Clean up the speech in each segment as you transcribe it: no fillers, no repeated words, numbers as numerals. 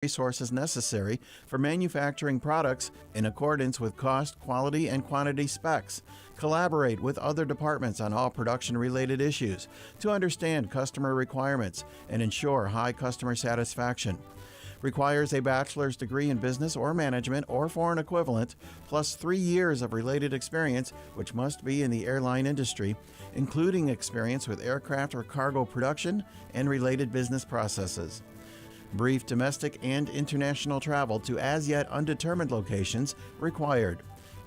resources necessary for manufacturing products in accordance with cost, quality, and quantity specs. Collaborate with other departments on all production-related issues to understand customer requirements and ensure high customer satisfaction. Requires a bachelor's degree in business or management or foreign equivalent, plus 3 years of related experience, which must be in the airline industry, including experience with aircraft or cargo production and related business processes. Brief domestic and international travel to as yet undetermined locations required.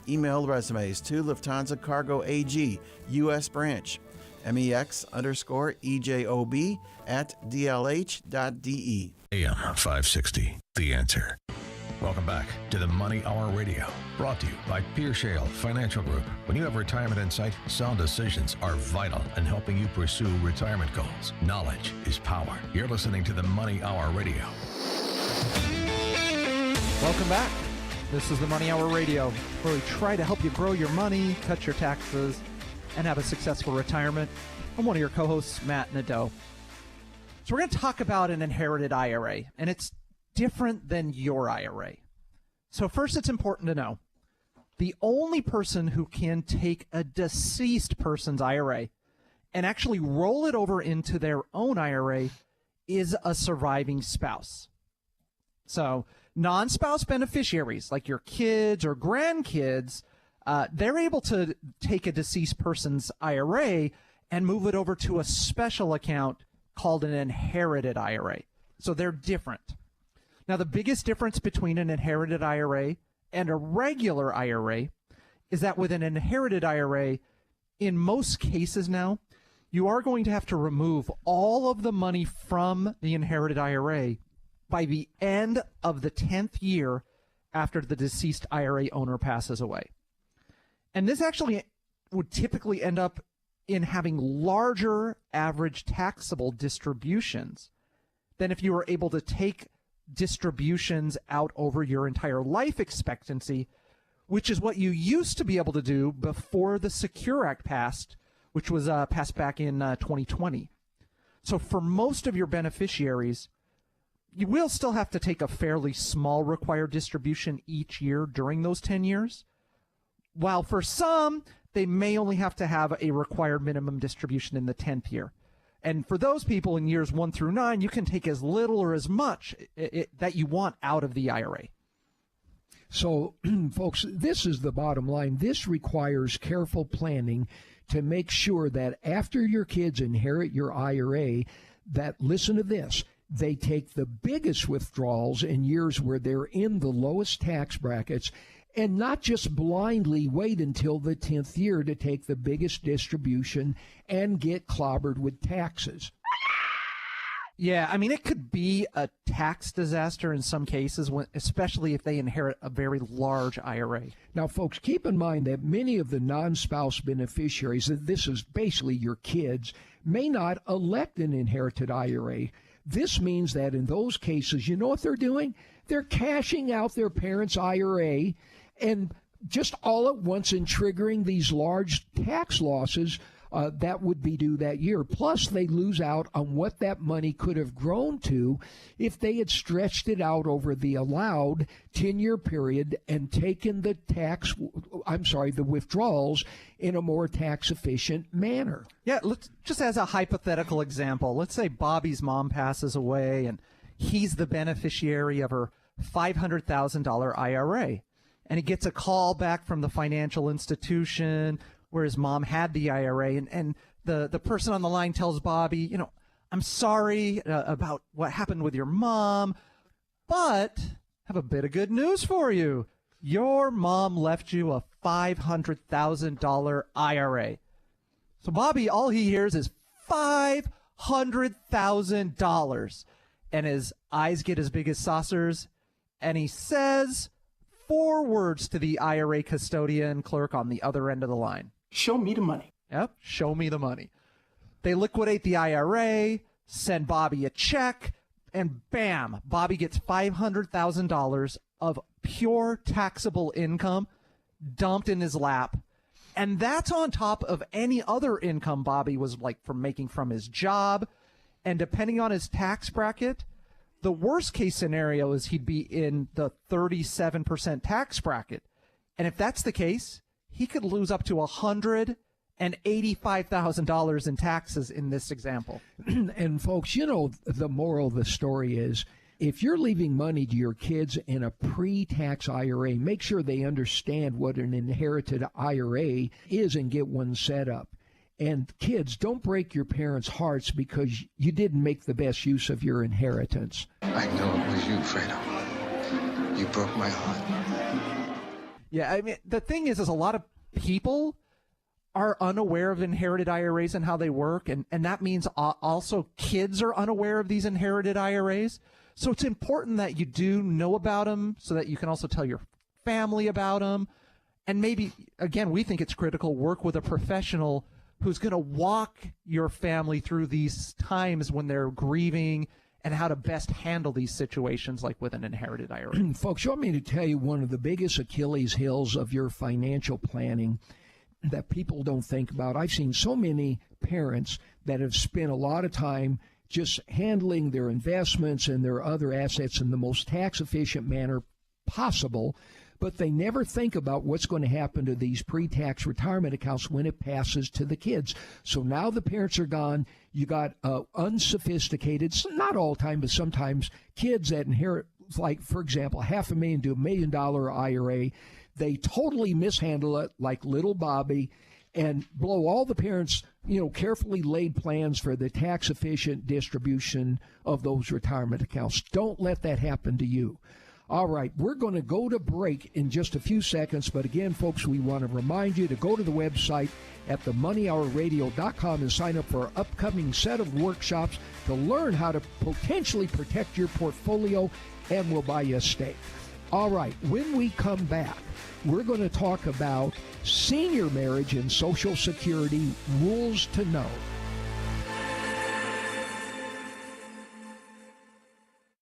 Email resumes to Lufthansa Cargo AG, U.S. branch, MEX_EJOB@DLH.de. AM 560, The Answer. Welcome back to the Money Hour Radio, brought to you by Pierre Shale Financial Group. When you have retirement in sight, sound decisions are vital in helping you pursue retirement goals. Knowledge is power. You're listening to the Money Hour Radio. Welcome back. This is the Money Hour Radio, where we try to help you grow your money, cut your taxes, and have a successful retirement. I'm one of your co-hosts, Matt Nadeau. So we're going to talk about an inherited IRA, and it's different than your IRA. So first, it's important to know, the only person who can take a deceased person's IRA and actually roll it over into their own IRA is a surviving spouse. So non-spouse beneficiaries, like your kids or grandkids, they're able to take a deceased person's IRA and move it over to a special account called an inherited IRA. So they're different. Now, the biggest difference between an inherited IRA and a regular IRA is that with an inherited IRA, in most cases now, you are going to have to remove all of the money from the inherited IRA by the end of the 10th year after the deceased IRA owner passes away. And this actually would typically end up in having larger average taxable distributions than if you were able to take distributions out over your entire life expectancy, which is what you used to be able to do before the Secure Act passed, which was passed back in 2020. So for most of your beneficiaries, you will still have to take a fairly small required distribution each year during those 10 years, while for some, they may only have to have a required minimum distribution in the 10th year. And for those people in years 1 through 9, you can take as little or as much that you want out of the IRA. So, folks, this is the bottom line. This requires careful planning to make sure that after your kids inherit your IRA, that, listen to this, they take the biggest withdrawals in years where they're in the lowest tax brackets, and not just blindly wait until the 10th year to take the biggest distribution and get clobbered with taxes. Yeah, I mean, it could be a tax disaster in some cases, especially if they inherit a very large IRA. Now, folks, keep in mind that many of the non-spouse beneficiaries, this is basically your kids, may not elect an inherited IRA. This means that in those cases, you know what they're doing? They're cashing out their parents' IRA and just all at once and triggering these large tax losses that would be due that year. Plus, they lose out on what that money could have grown to if they had stretched it out over the allowed 10-year period and taken the the withdrawals in a more tax-efficient manner. Yeah, let's just as a hypothetical example, let's say Bobby's mom passes away and he's the beneficiary of her $500,000 IRA. And he gets a call back from the financial institution where his mom had the IRA, and the person on the line tells Bobby, I'm sorry about what happened with your mom, but I have a bit of good news for you. Your mom left you a $500,000 IRA. So Bobby, all he hears is $500,000, and his eyes get as big as saucers, and he says 4 words to the IRA custodian clerk on the other end of the line. Show me the money. Yep, show me the money. They liquidate the IRA, send Bobby a check, and bam, Bobby gets $500,000 of pure taxable income dumped in his lap. And that's on top of any other income Bobby was making from his job. And depending on his tax bracket, The worst case scenario is he'd be in the 37% tax bracket. And if that's the case, he could lose up to $185,000 in taxes in this example. And folks, the moral of the story is, if you're leaving money to your kids in a pre-tax IRA, make sure they understand what an inherited IRA is and get one set up. And kids, don't break your parents' hearts because you didn't make the best use of your inheritance. I know it was you, Fredo. You broke my heart. Yeah, I mean, the thing is a lot of people are unaware of inherited IRAs and how they work, and that means also kids are unaware of these inherited IRAs. So it's important that you do know about them so that you can also tell your family about them. And maybe, again, we think it's critical, work with a professional who's going to walk your family through these times when they're grieving and how to best handle these situations like with an inherited IRA. Folks, you want me to tell you one of the biggest Achilles heels of your financial planning that people don't think about? I've seen so many parents that have spent a lot of time just handling their investments and their other assets in the most tax-efficient manner possible, but they never think about what's going to happen to these pre-tax retirement accounts when it passes to the kids. So now the parents are gone. You got unsophisticated, not all time, but sometimes kids that inherit, like, for example, $500,000 to $1 million IRA. They totally mishandle it like little Bobby and blow all the parents' carefully laid plans for the tax-efficient distribution of those retirement accounts. Don't let that happen to you. All right, we're going to go to break in just a few seconds, but again, folks, we want to remind you to go to the website at themoneyhourradio.com and sign up for our upcoming set of workshops to learn how to potentially protect your portfolio, and we'll buy you a steak. All right, when we come back, we're going to talk about senior marriage and Social Security rules to know.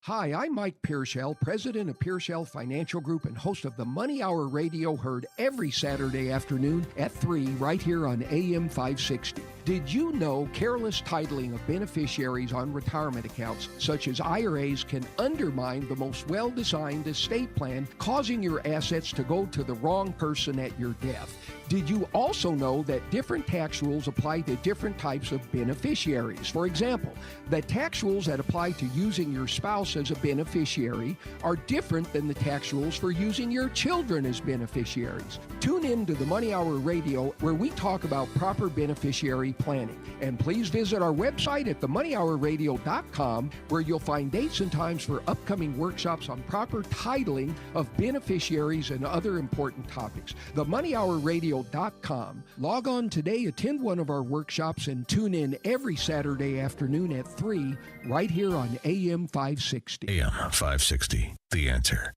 Hi, I'm Mike Pierschel, president of Pierschel Financial Group and host of the Money Hour Radio, heard every Saturday afternoon at 3 right here on AM 560. Did you know careless titling of beneficiaries on retirement accounts, such as IRAs, can undermine the most well-designed estate plan, causing your assets to go to the wrong person at your death? Did you also know that different tax rules apply to different types of beneficiaries? For example, the tax rules that apply to using your spouse as a beneficiary are different than the tax rules for using your children as beneficiaries. Tune in to the Money Hour Radio, where we talk about proper beneficiary planning. And please visit our website at themoneyhourradio.com, where you'll find dates and times for upcoming workshops on proper titling of beneficiaries and other important topics. themoneyhourradio.com. Log on today, attend one of our workshops, and tune in every Saturday afternoon at 3 right here on AM 560. AM 560, The Answer.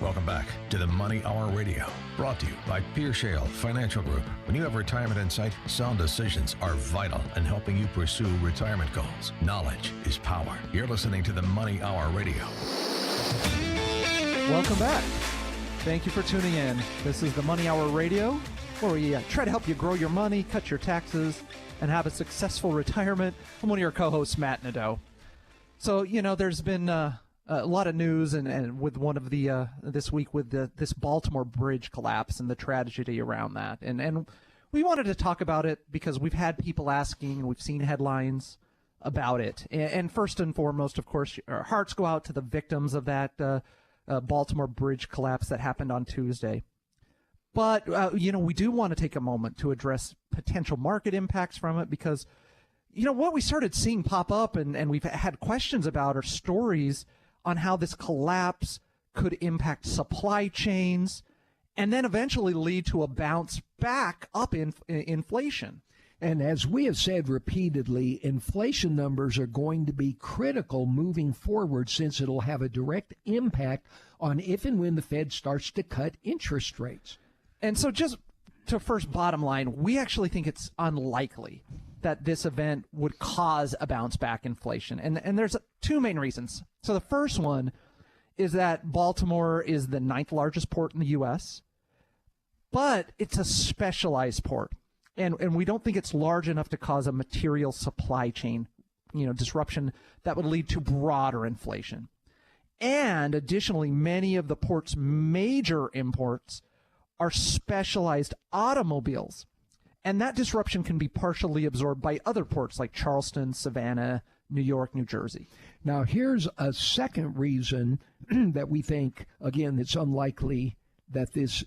Welcome back to the Money Hour Radio, brought to you by Pierschel Financial Group. When you have retirement in sight, sound decisions are vital in helping you pursue retirement goals. Knowledge is power. You're listening to the Money Hour Radio. Welcome back. Thank you for tuning in. This is the Money Hour Radio, where we try to help you grow your money, cut your taxes, and have a successful retirement. I'm one of your co-hosts, Matt Nadeau. So, there's been a lot of news and with one of the this week with this Baltimore bridge collapse and the tragedy around that. And we wanted to talk about it because we've had people asking and we've seen headlines about it. And first and foremost, of course, our hearts go out to the victims of that Baltimore bridge collapse that happened on Tuesday. But, we do want to take a moment to address potential market impacts from it because, what we started seeing pop up and we've had questions about are stories on how this collapse could impact supply chains and then eventually lead to a bounce back up in inflation. And as we have said repeatedly, inflation numbers are going to be critical moving forward, since it'll have a direct impact on if and when the Fed starts to cut interest rates. And so just to first bottom line, we actually think it's unlikely that this event would cause a bounce back inflation. And there's two main reasons. So the first one is that Baltimore is the 9th largest port in the U.S., but it's a specialized port. And we don't think it's large enough to cause a material supply chain, disruption that would lead to broader inflation. And additionally, many of the port's major imports are specialized automobiles. And that disruption can be partially absorbed by other ports like Charleston, Savannah, New York, New Jersey. Now, here's a second reason that we think, again, it's unlikely that this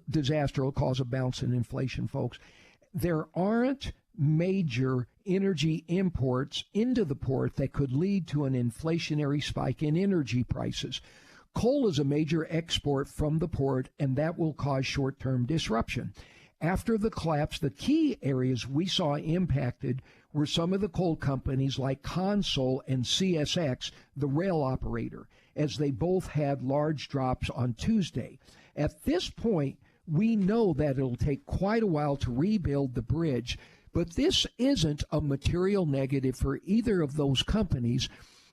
disaster will cause a bounce in inflation, folks. There aren't major energy imports into the port that could lead to an inflationary spike in energy prices. Coal is a major export from the port, and that will cause short-term disruption. After the collapse, the key areas we saw impacted were some of the coal companies like Consul and CSX, the rail operator, as they both had large drops on Tuesday. At this point, we know that it'll take quite a while to rebuild the bridge, but this isn't a material negative for either of those companies.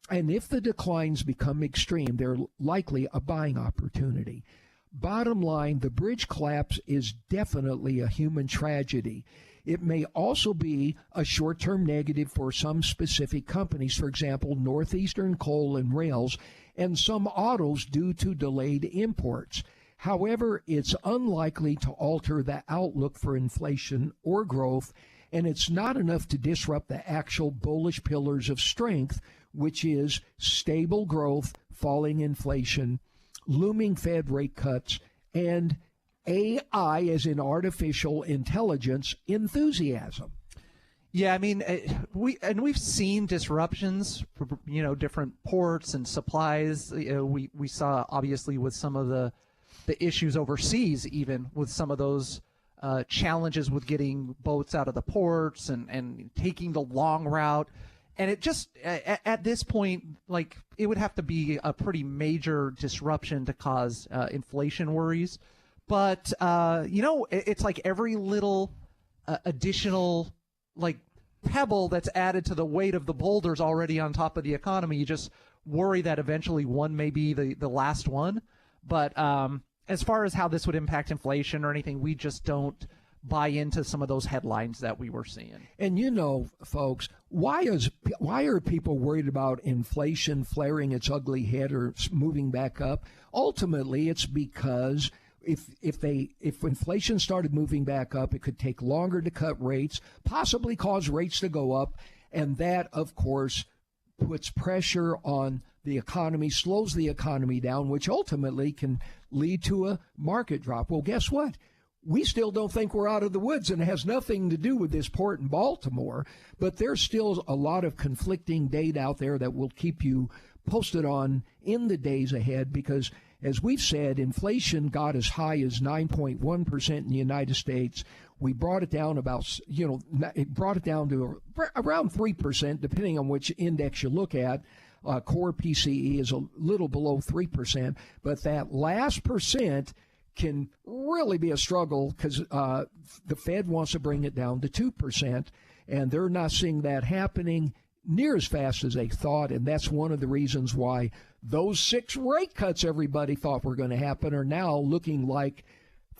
And if the declines become extreme, they're likely a buying opportunity. Bottom line, the bridge collapse is definitely a human tragedy. It may also be a short-term negative for some specific companies, for example, Northeastern Coal and Rails, and some autos due to delayed imports. However, it's unlikely to alter the outlook for inflation or growth, and it's not enough to disrupt the actual bullish pillars of strength, which is stable growth, falling inflation, looming Fed rate cuts, and AI, as in artificial intelligence, enthusiasm. Yeah, I mean, we've seen disruptions for, different ports and supplies. We saw, obviously, with some of the issues overseas, even with some of those challenges with getting boats out of the ports and taking the long route. And it just, at this point, like, it would have to be a pretty major disruption to cause inflation worries. But, it's like every little additional, like, pebble that's added to the weight of the boulders already on top of the economy. You just worry that eventually one may be the last one. But as far as how this would impact inflation or anything, we just don't buy into some of those headlines that we were seeing. And folks, why are people worried about inflation flaring its ugly head or moving back up? Ultimately, it's because if inflation started moving back up, it could take longer to cut rates, possibly cause rates to go up, and that, of course, puts pressure on the economy, slows the economy down, which ultimately can lead to a market drop. Well, guess what? We still don't think we're out of the woods, and it has nothing to do with this port in Baltimore, but there's still a lot of conflicting data out there that we'll keep you posted on in the days ahead, because as we've said, inflation got as high as 9.1% in the United States. We brought it down it brought it down to around 3%, depending on which index you look at. Core PCE is a little below 3%, but that last percent can really be a struggle because the Fed wants to bring it down to 2%, and they're not seeing that happening near as fast as they thought, and that's one of the reasons why those 6 rate cuts everybody thought were going to happen are now looking like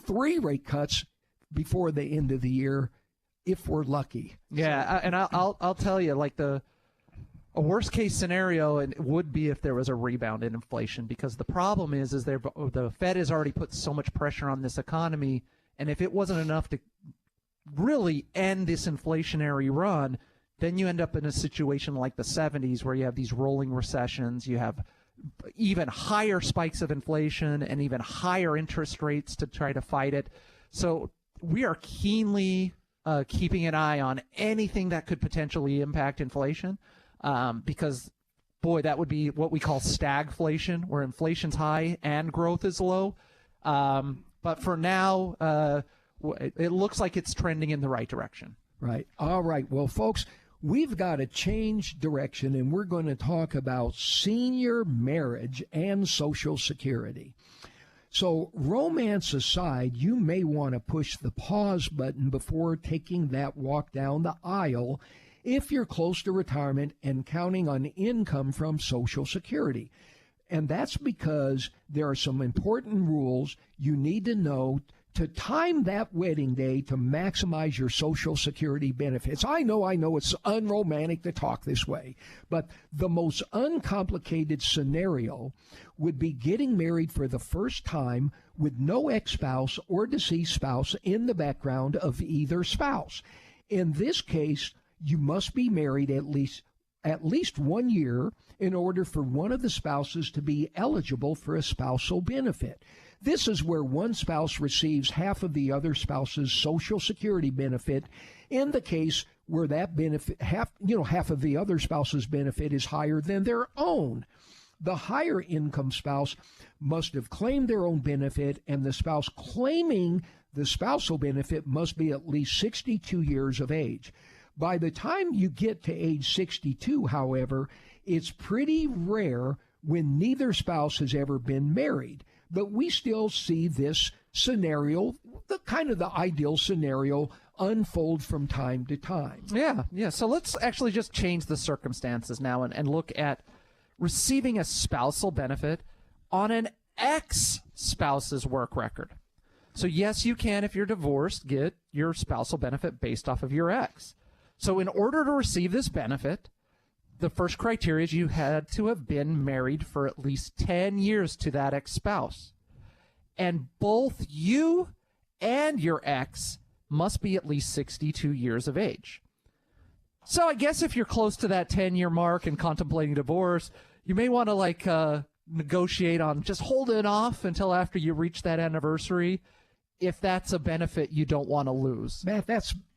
3 rate cuts before the end of the year, if we're lucky. Yeah, and I'll tell you, like, a worst case scenario it would be if there was a rebound in inflation, because the problem is the Fed has already put so much pressure on this economy, and if it wasn't enough to really end this inflationary run, then you end up in a situation like the 70s where you have these rolling recessions, you have even higher spikes of inflation and even higher interest rates to try to fight it. So we are keenly keeping an eye on anything that could potentially impact inflation, because, boy, that would be what we call stagflation, where inflation's high and growth is low. But for now, it looks like it's trending in the right direction. Right. All right. Well, folks, we've got to change direction, and we're going to talk about senior marriage and Social Security. So, romance aside, you may want to push the pause button before taking that walk down the aisle if you're close to retirement and counting on income from Social Security. And that's because there are some important rules you need to know to time that wedding day to maximize your Social Security benefits. I know it's unromantic to talk this way, but the most uncomplicated scenario would be getting married for the first time with no ex-spouse or deceased spouse in the background of either spouse. In this case, you must be married at least 1 year in order for one of the spouses to be eligible for a spousal benefit. This is where one spouse receives half of the other spouse's Social Security benefit in the case where that benefit, half of the other spouse's benefit is higher than their own. The higher income spouse must have claimed their own benefit, and the spouse claiming the spousal benefit must be at least 62 years of age. By the time you get to age 62, however, it's pretty rare when neither spouse has ever been married. But we still see this scenario, the ideal scenario, unfold from time to time. Yeah. So let's actually just change the circumstances now and look at receiving a spousal benefit on an ex-spouse's work record. So yes, you can, if you're divorced, get your spousal benefit based off of your ex. So in order to receive this benefit, the first criteria is you had to have been married for at least 10 years to that ex-spouse. And both you and your ex must be at least 62 years of age. So I guess if you're close to that 10-year mark and contemplating divorce, you may want to negotiate on just holding off until after you reach that anniversary, if that's a benefit you don't want to lose. Matt,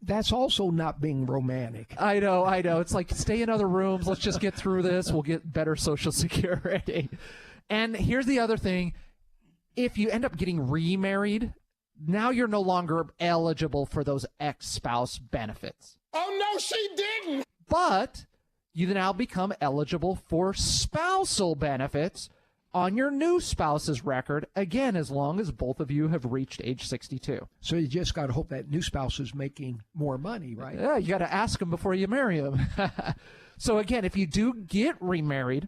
that's also not being romantic. I know. It's like, stay in other rooms. Let's just get through this. We'll get better Social Security. And here's the other thing. If you end up getting remarried, now you're no longer eligible for those ex-spouse benefits. Oh, no, she didn't. But you now become eligible for spousal benefits on your new spouse's record, again, as long as both of you have reached age 62. So you just got to hope that new spouse is making more money, right? Yeah, you got to ask them before you marry them. So again, if you do get remarried,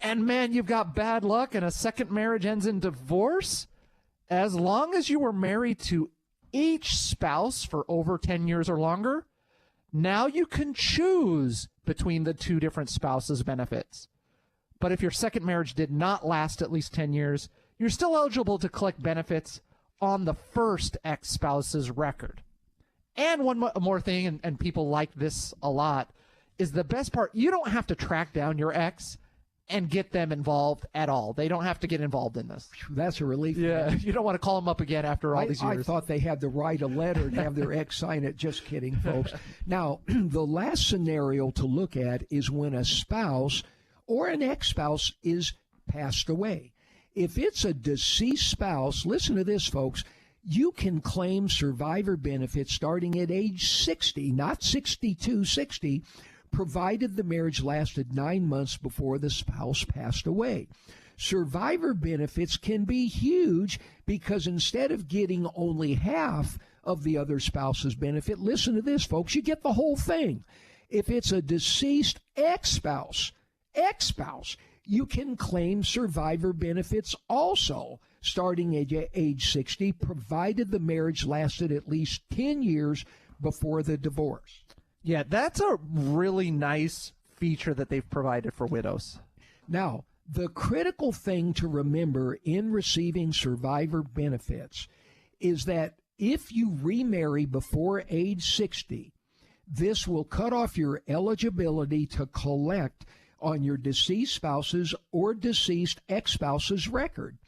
and man, you've got bad luck and a second marriage ends in divorce, as long as you were married to each spouse for over 10 years or longer, now you can choose between the two different spouses' benefits. But if your second marriage did not last at least 10 years, you're still eligible to collect benefits on the first ex-spouse's record. And one more thing, and people like this a lot, is the best part, you don't have to track down your ex and get them involved at all. They don't have to get involved in this. That's a relief. Yeah, you don't want to call them up again after all these years. I thought they had to write a letter and have their ex sign it. Just kidding, folks. Now, the last scenario to look at is when a spouse or an ex-spouse is passed away. If it's a deceased spouse, listen to this, folks, you can claim survivor benefits starting at age 60, not 62, 60, provided the marriage lasted 9 months before the spouse passed away. Survivor benefits can be huge because instead of getting only half of the other spouse's benefit, listen to this, folks, you get the whole thing. If it's a deceased ex-spouse, you can claim survivor benefits also starting at age 60, provided the marriage lasted at least 10 years before the divorce. Yeah, that's a really nice feature that they've provided for widows. Now, the critical thing to remember in receiving survivor benefits is that if you remarry before age 60, this will cut off your eligibility to collect on your deceased spouse's or deceased ex-spouse's record.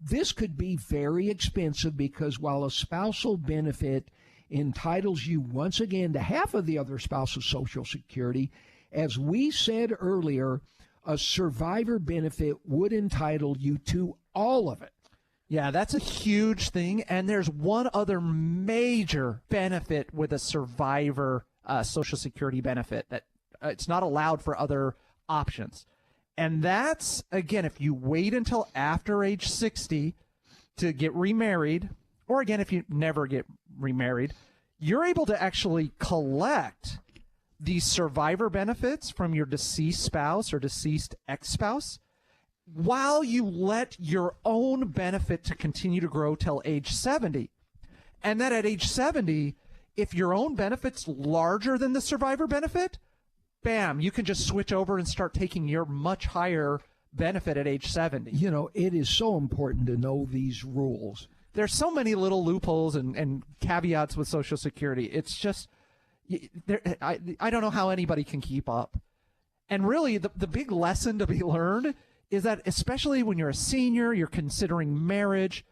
This could be very expensive because while a spousal benefit entitles you once again to half of the other spouse's Social Security, as we said earlier, a survivor benefit would entitle you to all of it. Yeah, that's a huge thing. And there's one other major benefit with a survivor Social Security benefit that it's not allowed for other options. And that's, again, if you wait until after age 60 to get remarried, or again, if you never get remarried, you're able to actually collect these survivor benefits from your deceased spouse or deceased ex-spouse while you let your own benefit to continue to grow till age 70. And then at age 70, if your own benefit's larger than the survivor benefit, bam, you can just switch over and start taking your much higher benefit at age 70. You know, it is so important to know these rules. There's so many little loopholes and caveats with Social Security. It's just, I don't know how anybody can keep up. And really, the big lesson to be learned is that especially when you're a senior, you're considering marriage,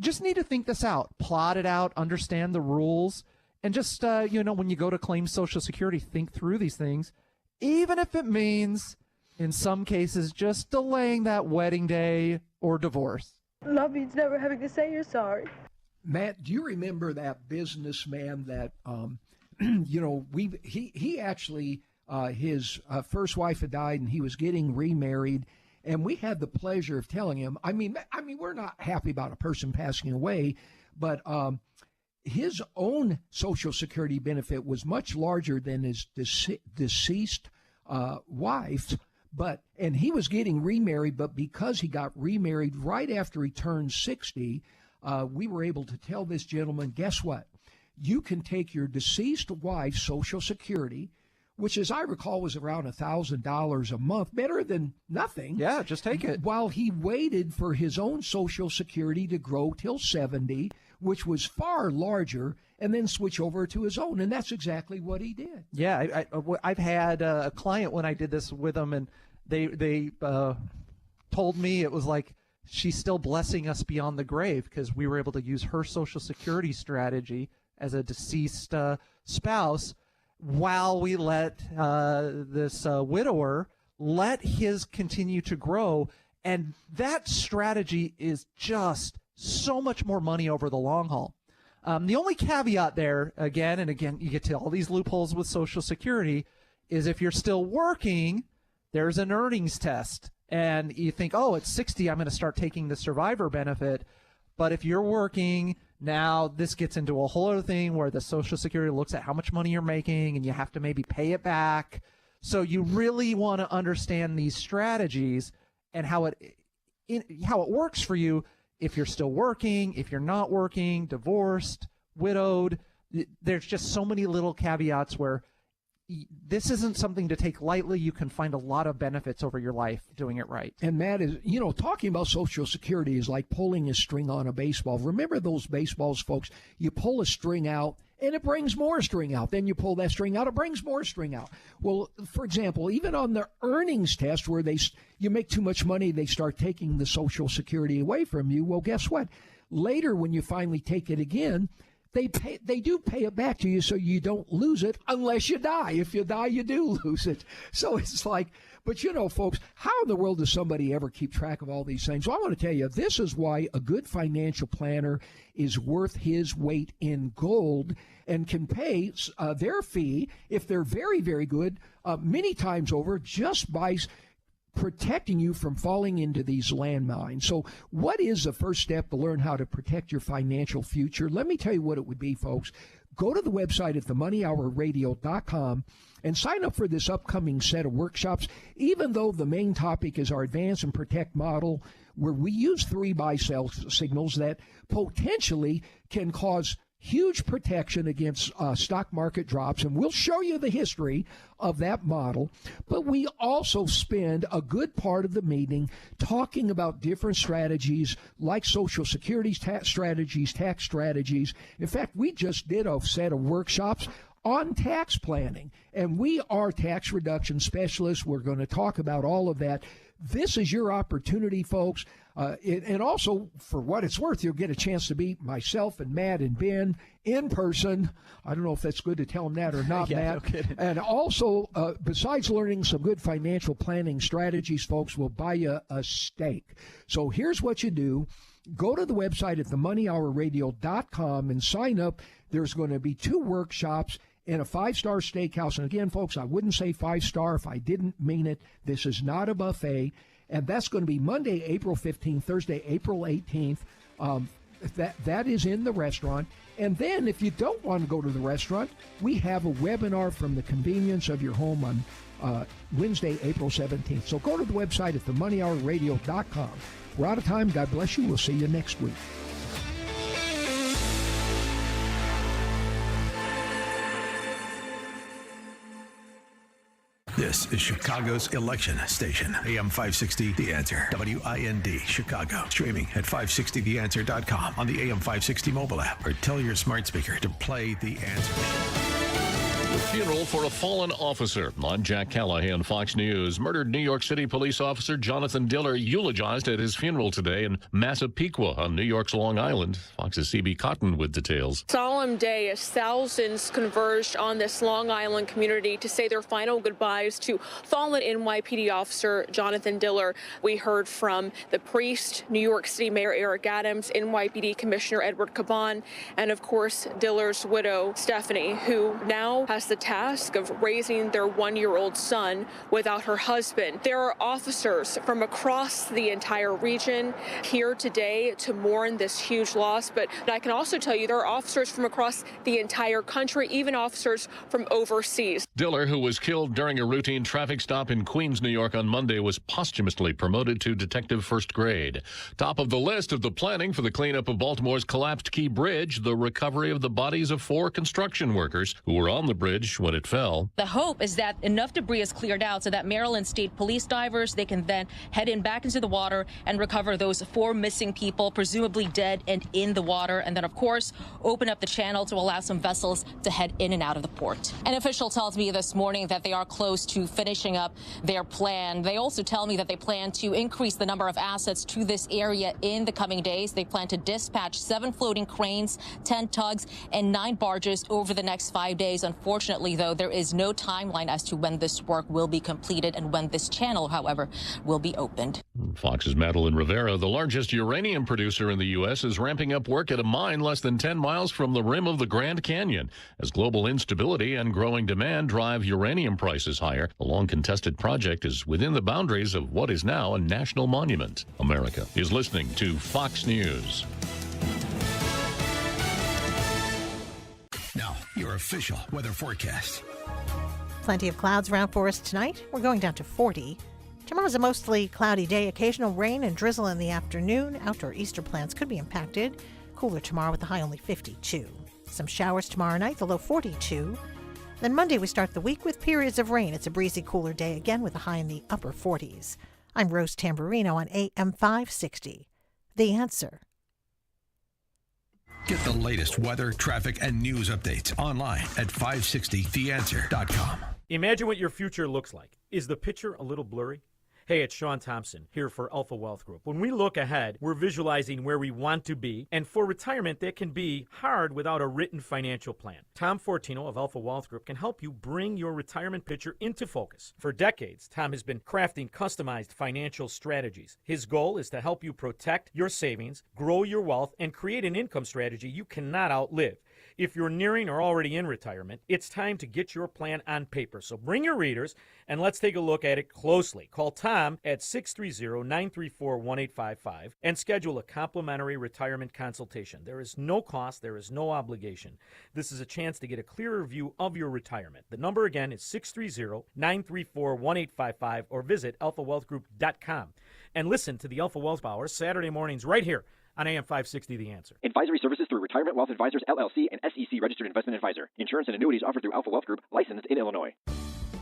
just need to think this out, plot it out, understand the rules, and just, when you go to claim Social Security, think through these things, even if it means, in some cases, just delaying that wedding day or divorce. Love means never having to say you're sorry. Matt, do you remember that businessman that, he actually, his first wife had died and he was getting remarried. And we had the pleasure of telling him, I mean, we're not happy about a person passing away, but his own Social Security benefit was much larger than his deceased wife's. And he was getting remarried, but because he got remarried right after he turned 60, we were able to tell this gentleman, guess what? You can take your deceased wife's Social Security, which, as I recall, was around $1,000 a month, better than nothing. Yeah, just take it. While he waited for his own Social Security to grow till 70, which was far larger, and then switch over to his own. And that's exactly what he did. Yeah, I've had a client when I did this with them, and they told me it was like she's still blessing us beyond the grave because we were able to use her Social Security strategy as a deceased spouse while we let this widower let his continue to grow. And that strategy is just so much more money over the long haul. The only caveat there, again, you get to all these loopholes with Social Security, is if you're still working, there's an earnings test. And you think, oh, at 60, I'm going to start taking the survivor benefit. But if you're working, now this gets into a whole other thing where the Social Security looks at how much money you're making and you have to maybe pay it back. So you really want to understand these strategies and how it works for you if you're still working, if you're not working, divorced, widowed. There's just so many little caveats where this isn't something to take lightly. You can find a lot of benefits over your life doing it right. And Matt, is, talking about Social Security is like pulling a string on a baseball. Remember those baseballs, folks? You pull a string out and it brings more string out. Then you pull that string out, it brings more string out. Well, for example, even on the earnings test where you make too much money, they start taking the Social Security away from you. Well, guess what? Later, when you finally take it again, they do pay it back to you so you don't lose it unless you die. If you die, you do lose it. So it's like, but folks, how in the world does somebody ever keep track of all these things? Well, I want to tell you, this is why a good financial planner is worth his weight in gold and can pay their fee, if they're very, very good, many times over just by protecting you from falling into these landmines. So what is the first step to learn how to protect your financial future? Let me tell you what it would be, folks. Go to the website at themoneyhourradio.com and sign up for this upcoming set of workshops, even though the main topic is our Advance and Protect model, where we use 3 buy-sell signals that potentially can cause huge protection against stock market drops, and we'll show you the history of that model. But we also spend a good part of the meeting talking about different strategies like Social Security tax strategies. In fact, we just did a set of workshops on tax planning, and we are tax reduction specialists. We're going to talk about all of that. This is your opportunity, folks. And also, for what it's worth, you'll get a chance to meet myself and Matt and Ben in person. I don't know if that's good to tell them that or not, yeah, Matt. No kidding. And also, besides learning some good financial planning strategies, folks, we'll buy you a steak. So here's what you do. Go to the website at themoneyhourradio.com and sign up. There's going to be 2 workshops in a 5-star steakhouse. And again, folks, I wouldn't say 5-star if I didn't mean it. This is not a buffet. And that's going to be Monday, April 15th, Thursday, April 18th. That is in the restaurant. And then if you don't want to go to the restaurant, we have a webinar from the convenience of your home on Wednesday, April 17th. So go to the website at themoneyhourradio.com. We're out of time. God bless you. We'll see you next week. This is Chicago's election station. AM 560, The Answer. WIND, Chicago. Streaming at 560theanswer.com on the AM 560 mobile app, or tell your smart speaker to play The Answer. The funeral for a fallen officer. I'm Jack Callahan, Fox News. Murdered New York City police officer Jonathan Diller eulogized at his funeral today in Massapequa on New York's Long Island. Fox's CB Cotton with details. Solemn day as thousands converged on this Long Island community to say their final goodbyes to fallen NYPD officer Jonathan Diller. We heard from the priest, New York City Mayor Eric Adams, NYPD Commissioner Edward Caban, and of course Diller's widow Stephanie, who now has the task of raising their one-year-old son without her husband. There are officers from across the entire region here today to mourn this huge loss, but I can also tell you there are officers from across the entire country, even officers from overseas. Diller, who was killed during a routine traffic stop in Queens, New York on Monday, was posthumously promoted to detective first grade. Top of the list of the planning for the cleanup of Baltimore's collapsed Key Bridge, the recovery of the bodies of 4 construction workers who were on the bridge when it fell. The hope is that enough debris is cleared out so that Maryland State Police divers, they can then head in back into the water and recover those 4 missing people, presumably dead and in the water, and then of course open up the channel to allow some vessels to head in and out of the port. An official tells me this morning that they are close to finishing up their plan. They also tell me that they plan to increase the number of assets to this area in the coming days. They plan to dispatch 7 floating cranes, 10 tugs, and 9 barges over the next 5 days. Unfortunately, though, there is no timeline as to when this work will be completed and when this channel, however, will be opened. Fox's Madeline Rivera, the largest uranium producer in the U.S., is ramping up work at a mine less than 10 miles from the rim of the Grand Canyon as global instability and growing demand drive uranium prices higher. The long-contested project is within the boundaries of what is now a national monument. America is listening to Fox News. Now, your official weather forecast. Plenty of clouds around for us tonight. We're going down to 40. Tomorrow's a mostly cloudy day. Occasional rain and drizzle in the afternoon. Outdoor Easter plans could be impacted. Cooler tomorrow with the high only 52. Some showers tomorrow night, the low 42. Then Monday we start the week with periods of rain. It's a breezy, cooler day again with a high in the upper 40s. I'm Rose Tamburino on AM 560. The Answer. Get the latest weather, traffic, and news updates online at 560theanswer.com. Imagine what your future looks like. Is the picture a little blurry? Hey, it's Sean Thompson here for Alpha Wealth Group. When we look ahead, we're visualizing where we want to be, and for retirement, that can be hard without a written financial plan. Tom Fortino of Alpha Wealth Group can help you bring your retirement picture into focus. For decades, Tom has been crafting customized financial strategies. His goal is to help you protect your savings, grow your wealth, and create an income strategy you cannot outlive. If you're nearing or already in retirement, it's time to get your plan on paper. So bring your readers and let's take a look at it closely. Call Tom at 630-934-1855 and schedule a complimentary retirement consultation. There is no cost, there is no obligation. This is a chance to get a clearer view of your retirement. The number again is 630-934-1855 or visit alphawealthgroup.com. And listen to the Alpha Wealth Hour Saturday mornings right here on AM 560 The Answer. Advisory services through Retirement Wealth Advisors, LLC, and SEC Registered Investment Advisor. Insurance and annuities offered through Alpha Wealth Group, licensed in Illinois.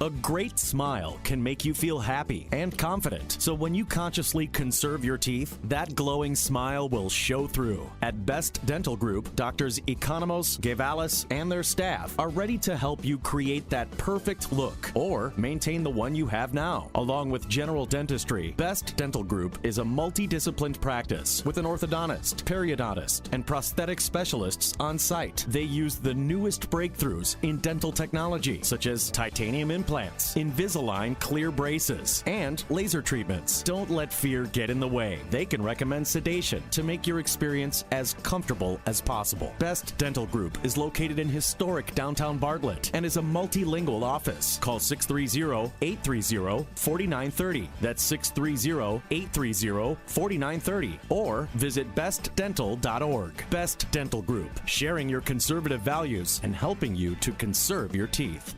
A great smile can make you feel happy and confident. So when you consciously conserve your teeth, that glowing smile will show through. At Best Dental Group, Doctors Economos, Gavalis, and their staff are ready to help you create that perfect look or maintain the one you have now. Along with general dentistry, Best Dental Group is a multidisciplined practice with an orthodontist, periodontist, and prosthetic specialists on site. They use the newest breakthroughs in dental technology, such as titanium implants, Invisalign clear braces, and laser treatments. Don't let fear get in the way. They can recommend sedation to make your experience as comfortable as possible. Best Dental Group is located in historic downtown Bartlett and is a multilingual office. Call 630-830-4930. That's 630-830-4930. Or visit bestdental.org. Best Dental Group, sharing your conservative values and helping you to conserve your teeth.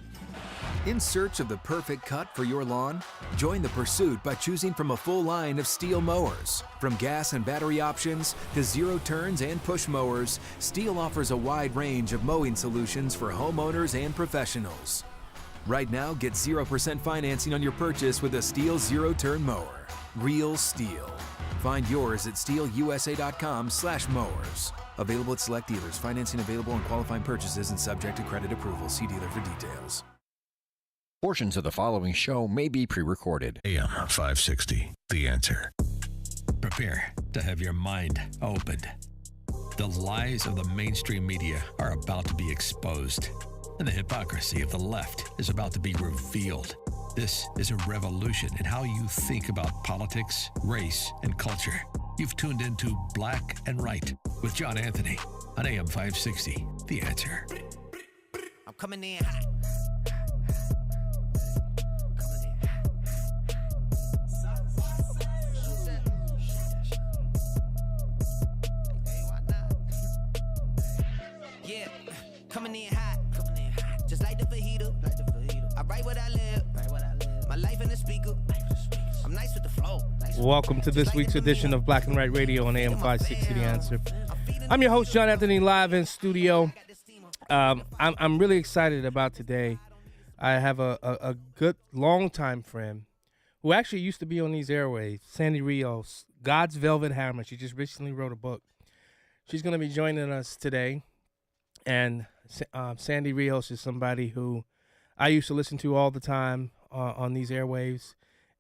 In search of the perfect cut for your lawn? Join the pursuit by choosing from a full line of Steel mowers. From gas and battery options to zero turns and push mowers, Steel offers a wide range of mowing solutions for homeowners and professionals. Right now, get 0% financing on your purchase with a Steel zero-turn mower. Real STIHL. Find yours at stihlusa.com/mowers. Available at select dealers. Financing available on qualifying purchases and subject to credit approval. See dealer for details. Portions of the following show may be pre-recorded. AM 560, The Answer. Prepare to have your mind opened. The lies of the mainstream media are about to be exposed, and the hypocrisy of the left is about to be revealed. This is a revolution in how you think about politics, race, and culture. You've tuned into Black and Right with John Anthony on AM 560, The Answer. I'm coming in hot. Yeah, coming in hot. Just like the fajita. I write what I live. My life in the speaker. I'm nice with the flow. Welcome to this week's edition of Black and Right Radio on AM 560 The Answer. I'm your host, John Anthony, live in studio. I'm really excited about today. I have a good longtime friend who actually used to be on these airwaves, Sandy Rios, God's Velvet Hammer. She just recently wrote a book. She's going to be joining us today. And Sandy Rios is somebody who I used to listen to all the time on these airwaves.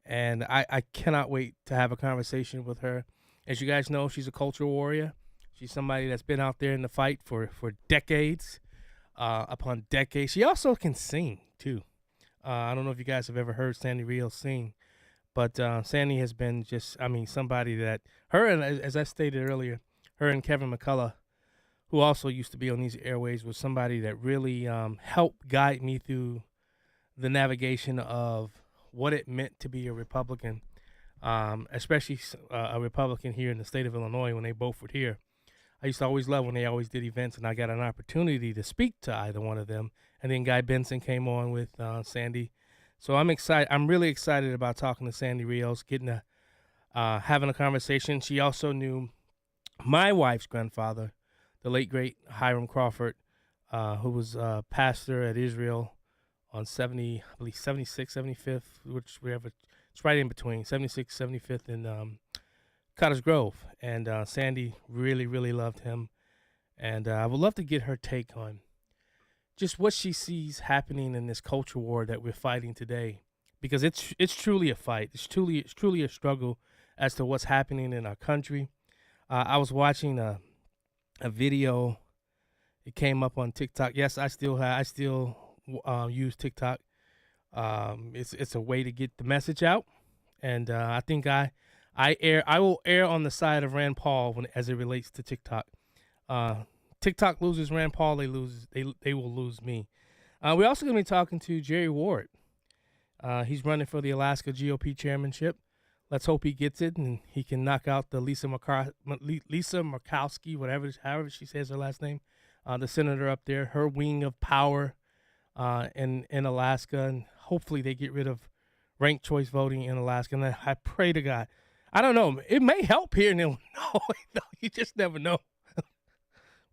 And I cannot wait to have a conversation with her. As you guys know, she's a cultural warrior. She's somebody that's been out there in the fight for decades upon decades. She also can sing, too. I don't know if you guys have ever heard Sandy Rios sing. But Sandy has been somebody that, her and, as I stated earlier, her and Kevin McCullough, who also used to be on these airways, was somebody that really helped guide me through the navigation of what it meant to be a Republican, especially a Republican here in the state of Illinois when they both were here. I used to always love when they always did events and I got an opportunity to speak to either one of them. And then Guy Benson came on with Sandy. So I'm excited. I'm really excited about talking to Sandy Rios, having a conversation. She also knew my wife's grandfather, the late, great Hiram Crawford, who was a pastor at Israel on 76, 75th, which it's right in between, 76, 75th in Cottage Grove. And Sandy really, really loved him. And I would love to get her take on just what she sees happening in this culture war that we're fighting today. Because it's truly a fight. It's truly a struggle as to what's happening in our country. I was watching a video. It came up on TikTok. Yes, I still use TikTok. It's a way to get the message out, and I think I will err on the side of Rand Paul as it relates to TikTok. TikTok loses Rand Paul, they will lose me. We're also going to be talking to Jerry Ward. He's running for the Alaska GOP chairmanship. Let's hope he gets it and he can knock out the Lisa Murkowski, however she says her last name, the senator up there, her wing of power in Alaska. And hopefully they get rid of ranked choice voting in Alaska. And I pray to God. I don't know. It may help here in Illinois. No, you just never know.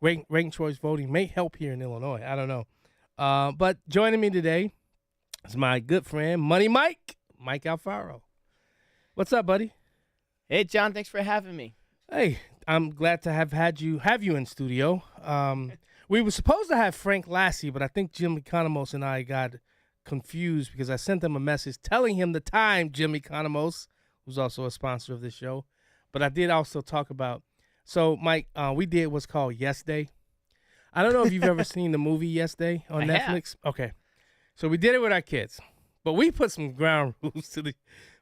Ranked choice voting may help here in Illinois. I don't know. But joining me today is my good friend, Money Mike Alfaro. What's up, buddy? Hey, John. Thanks for having me. Hey, I'm glad to have you in studio. We were supposed to have Frank Lassie, but I think Jim Economos and I got confused because I sent him a message telling him the time, Jim Economos, who's also a sponsor of this show. But I did also talk about, so Mike, we did what's called Yes Day. I don't know if you've ever seen the movie Yes Day on Netflix. Have. Okay. So we did it with our kids, but we put some ground rules to the,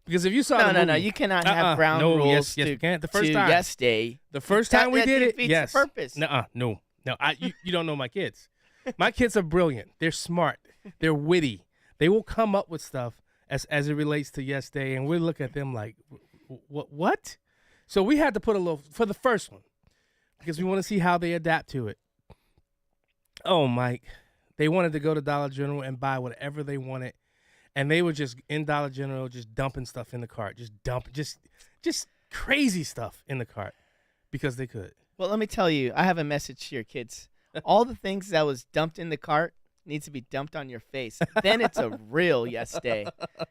because if you saw the movie. No, you cannot have ground rules yes, you can. The first time. Yes Day. The first time we did it, yes. The purpose. No, you don't know my kids. My kids are brilliant. They're smart. They're witty. They will come up with stuff as it relates to Yes Day, and we look at them like, what? So we had to put a little, for the first one, because we want to see how they adapt to it. Oh, Mike, they wanted to go to Dollar General and buy whatever they wanted, and they were just in Dollar General just dumping stuff in the cart, just crazy stuff in the cart because they could. Well, let me tell you, I have a message to your kids. All the things that was dumped in the cart, needs to be dumped on your face. Then it's a real yes day,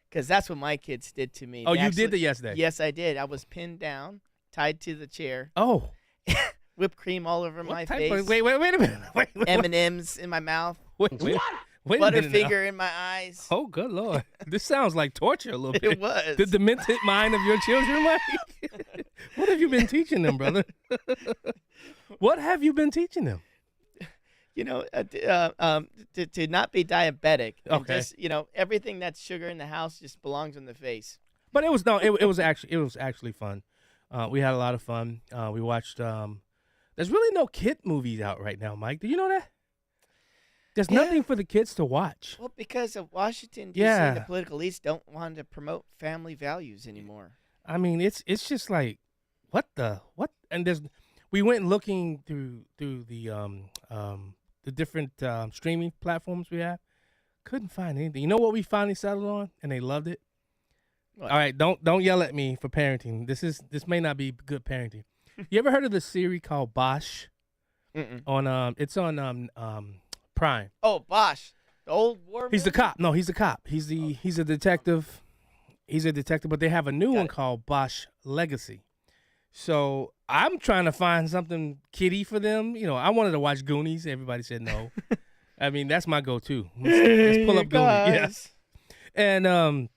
because that's what my kids did to me. Oh, you did the yes day? Yes, I did. I was pinned down, tied to the chair. Oh. Whipped cream all over my face. Wait a minute. Wait, M&Ms in my mouth. Wait a minute Butterfinger in my eyes. Oh, good Lord. This sounds like torture a little bit. It was. The demented mind of your children, Mike. What have you been teaching them, brother? What have you been teaching them? You know, to not be diabetic. And Okay. just, everything that's sugar in the house just belongs on the face. But it was actually fun. We had a lot of fun. We watched. There's really no kid movies out right now, Mike. Do you know that? There's nothing for the kids to watch. Well, because of Washington, D.C., Yeah. the political elites don't want to promote family values anymore. I mean, it's just like, what? And we went looking through the different streaming platforms we have. Couldn't find anything. You know what we finally settled on, and they loved it. What? All right, don't yell at me for parenting. This may not be good parenting. You ever heard of the series called Bosch? Mm-mm. It's on Prime. Oh, Bosch, the old war. He's the cop. No, he's a cop. He's a detective. He's a detective, but they have a new one called Bosch Legacy. So I'm trying to find something kiddie for them. You know, I wanted to watch Goonies. Everybody said no. I mean, that's my go-to. Let's pull up Goonies. Yes. And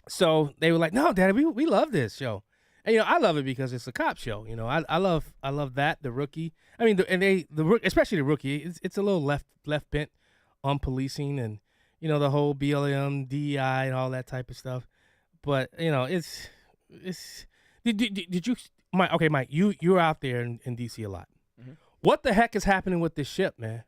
so they were like, "No, Daddy, we love this show." And I love it because it's a cop show. I love that, the Rookie. I mean, especially the Rookie. It's a little left bent on policing and the whole BLM, DEI, and all that type of stuff. But it's. Did you, Mike? Okay, Mike, you're out there in DC a lot. Mm-hmm. What the heck is happening with this ship, man?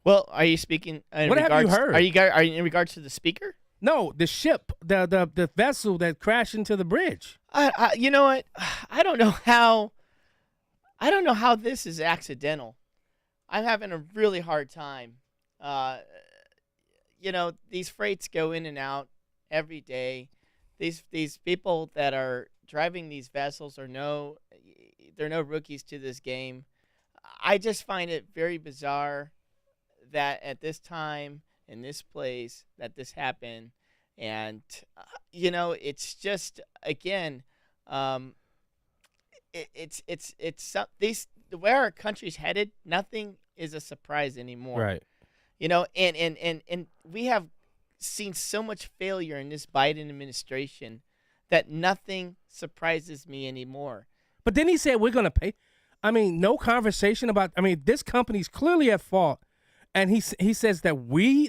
Well, are you speaking? What have you heard? Are you in regards to the speaker? No, the ship, the vessel that crashed into the bridge. You know what? I don't know how this is accidental. I'm having a really hard time. These freights go in and out every day. These people that are driving these vessels they're no rookies to this game. I just find it very bizarre that at this time in this place that this happened, and it's just again, it's where our country's headed. Nothing is a surprise anymore, right? And we have seen so much failure in this Biden administration that nothing surprises me anymore. But then he said we're going to pay. I mean, no conversation about. I mean, this company's clearly at fault. And he says that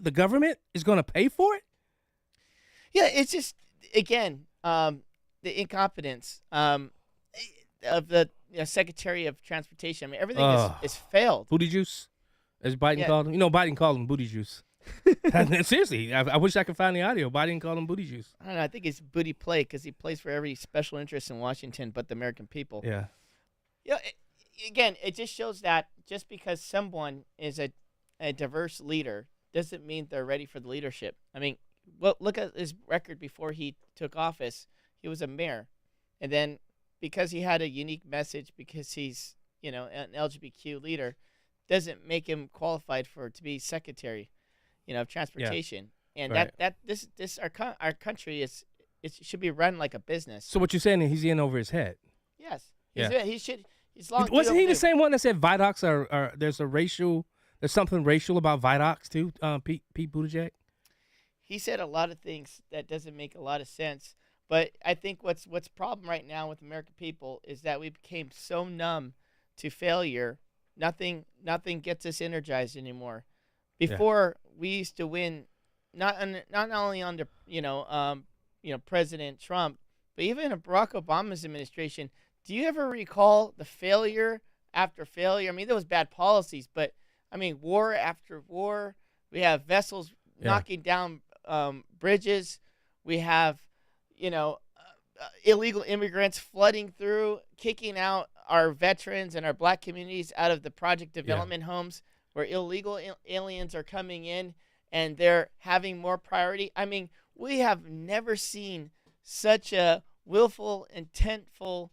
the government, is going to pay for it? Yeah, it's just, again, the incompetence of the Secretary of Transportation. I mean, everything is failed. Booty juice, as Biden called him. Biden called him booty juice. Seriously, I wish I could find the audio. Biden called him booty juice. I don't know. I think it's booty play because he plays for every special interest in Washington but the American people. Yeah. Again, it just shows that just because someone is a diverse leader doesn't mean they're ready for the leadership. I mean, look at his record before he took office. He was a mayor. And then because he had a unique message, because he's, an LGBTQ leader, doesn't make him qualified to be secretary, of transportation. Yeah. And right. this our country it should be run like a business. So what you're saying is he's in over his head? Yes. Yeah. He should. Wasn't he the same one that said Vidocs are there's something racial about Vidocs too, Pete Buttigieg? He said a lot of things that doesn't make a lot of sense. But I think what's problem right now with American people is that we became so numb to failure. Nothing gets us energized anymore. Before we used to win, not only under President Trump, but even in Barack Obama's administration. Do you ever recall the failure after failure? I mean, there was bad policies, but I mean, war after war. We have vessels knocking down bridges. We have, illegal immigrants flooding through, kicking out our veterans and our black communities out of the project development homes where illegal aliens are coming in and they're having more priority. I mean, we have never seen such a willful, intentful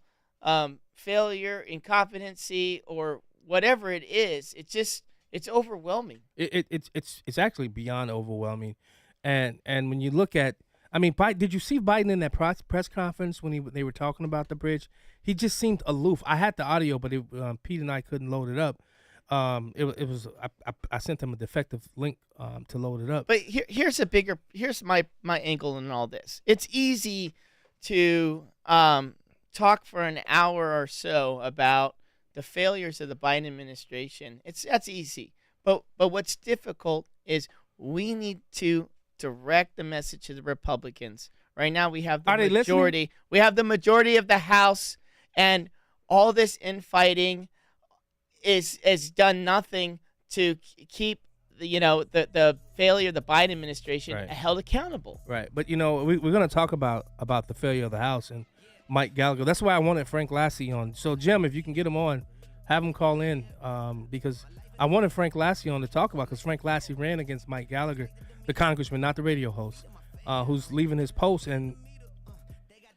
failure, incompetency, or whatever it is. It's just It's overwhelming. It's actually beyond overwhelming, and when you look at, I mean, did you see Biden in that press conference when they were talking about the bridge? He just seemed aloof. I had the audio, but Pete and I couldn't load it up. I sent them a defective link to load it up. But here's my angle in all this. It's easy to talk for an hour or so about the failures of the Biden administration. That's easy. But what's difficult is we need to direct the message to the Republicans. Right now we have the majority. Listening? We have the majority of the House, and all this infighting is done nothing to keep the failure of the Biden administration held accountable. Right. But we're going to talk about the failure of the House and Mike Gallagher. That's why I wanted Frank Lassie on. So Jim, if you can get him on, have him call in because I wanted Frank Lassie on to talk about, because Frank Lassie ran against Mike Gallagher, the congressman, not the radio host, who's leaving his post, and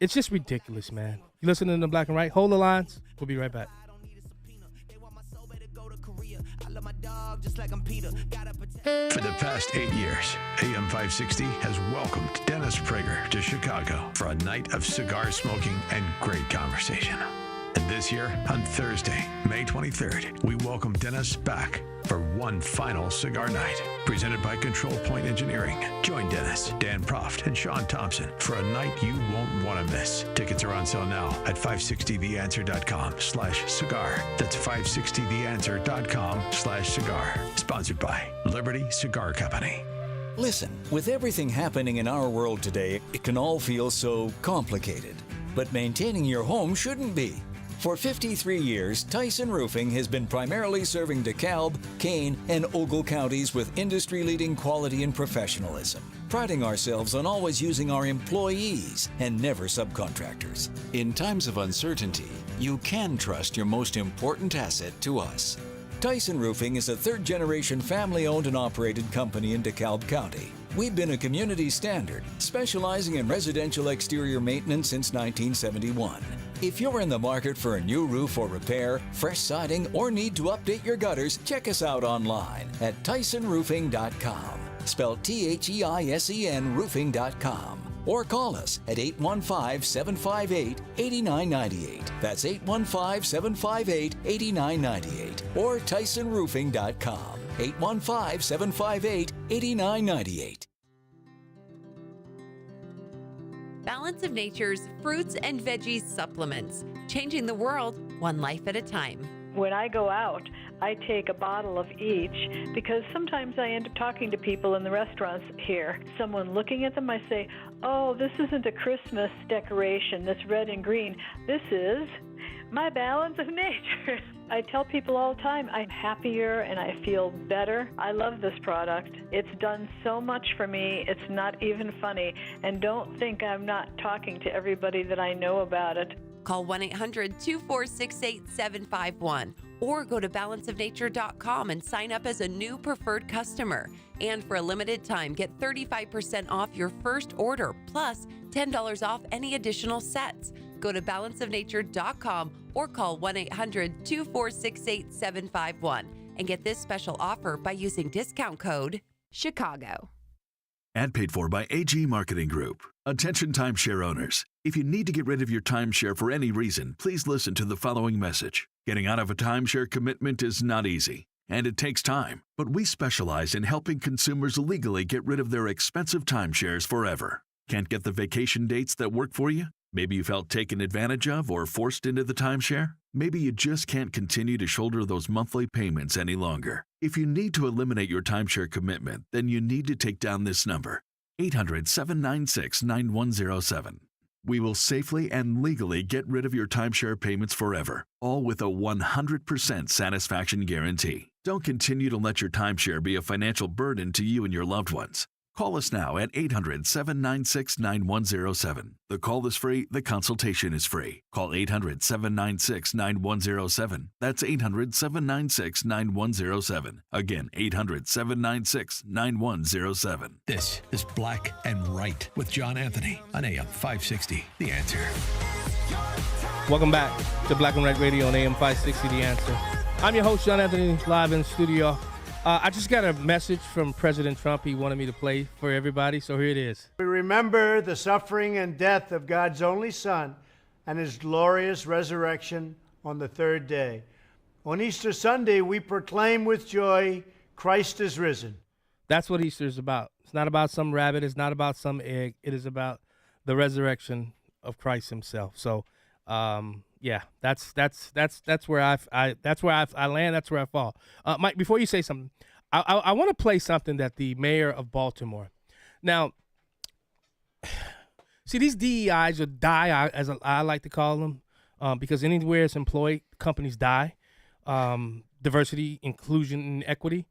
it's just ridiculous, man. You listening to Black and Right? Hold the lines. We'll be right back. For the past 8 years, AM 560 has welcomed Dennis Prager to Chicago for a night of cigar smoking and great conversation. And this year, on Thursday, May 23rd, we welcome Dennis back for one final cigar night. Presented by Control Point Engineering. Join Dennis, Dan Proft, and Sean Thompson for a night you won't want to miss. Tickets are on sale now at 560theanswer.com/cigar. That's 560theanswer.com/cigar. Sponsored by Liberty Cigar Company. Listen, with everything happening in our world today, it can all feel so complicated. But maintaining your home shouldn't be. For 53 years, Tyson Roofing has been primarily serving DeKalb, Kane, and Ogle counties with industry-leading quality and professionalism, priding ourselves on always using our employees and never subcontractors. In times of uncertainty, you can trust your most important asset to us. Tyson Roofing is a third-generation family-owned and operated company in DeKalb County. We've been a community standard, specializing in residential exterior maintenance since 1971. If you're in the market for a new roof or repair, fresh siding, or need to update your gutters, check us out online at TysonRoofing.com. Spelled THEISEN roofing.com. Or call us at 815-758-8998. That's 815-758-8998. Or TysonRoofing.com. 815-758-8998. Balance of Nature's fruits and veggies supplements, changing the world one life at a time. When I go out, I take a bottle of each because sometimes I end up talking to people in the restaurants here. Someone looking at them, I say, oh, this isn't a Christmas decoration, this red and green. This is my Balance of Nature. I tell people all the time, I'm happier and I feel better. I love this product. It's done so much for me, it's not even funny. And don't think I'm not talking to everybody that I know about it. Call 1-800-246-8751 or go to balanceofnature.com and sign up as a new preferred customer. And for a limited time, get 35% off your first order, plus $10 off any additional sets. Go to balanceofnature.com or call 1-800-246-8751 and get this special offer by using discount code CHICAGO. Ad paid for by AG Marketing Group. Attention timeshare owners. If you need to get rid of your timeshare for any reason, please listen to the following message. Getting out of a timeshare commitment is not easy, and it takes time. But we specialize in helping consumers legally get rid of their expensive timeshares forever. Can't get the vacation dates that work for you? Maybe you felt taken advantage of or forced into the timeshare? Maybe you just can't continue to shoulder those monthly payments any longer. If you need to eliminate your timeshare commitment, then you need to take down this number, 800-796-9107. We will safely and legally get rid of your timeshare payments forever, all with a 100% satisfaction guarantee. Don't continue to let your timeshare be a financial burden to you and your loved ones. Call us now at 800-796-9107. The call is free. The consultation is free. Call 800-796-9107. That's 800-796-9107. Again, 800-796-9107. This is Black and Right with John Anthony on AM 560, The Answer. Welcome back to Black and Right Radio on AM 560, The Answer. I'm your host, John Anthony, live in studio. I just got a message from President Trump he wanted me to play for everybody, so here it is. We remember the suffering and death of God's only Son and his glorious resurrection on the third day. On Easter Sunday, we proclaim with joy, Christ is risen. That's what Easter is about. It's not about some rabbit. It's not about some egg. It is about the resurrection of Christ himself. So, yeah, that's where I land. That's where I fall. Mike, before you say something, I want to play something that the mayor of Baltimore. Now, see, these DEIs or die, as I like to call them, because anywhere it's employed, companies die. Diversity, inclusion, and equity.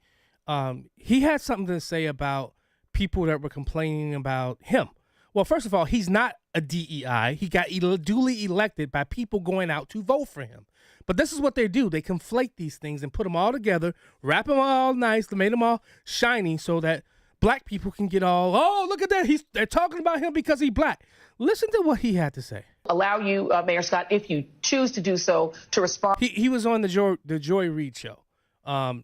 He had something to say about people that were complaining about him. Well, first of all, he's not a DEI. He got duly elected by people going out to vote for him. But this is what they do. They conflate these things and put them all together, wrap them all nice, made them all shiny so that black people can get all, oh, look at that. They're talking about him because he's black. Listen to what he had to say. Allow you, Mayor Scott, if you choose to do so, to respond. He was on the Joy Reid show.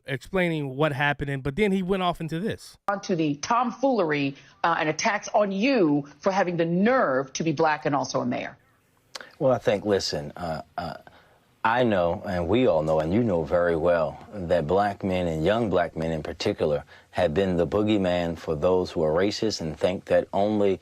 Explaining what happened, but then he went off into this. To the tomfoolery and attacks on you for having the nerve to be black and also a mayor. Well, I think, listen, I know, and we all know, and you know very well, that black men and young black men in particular have been the boogeyman for those who are racist and think that only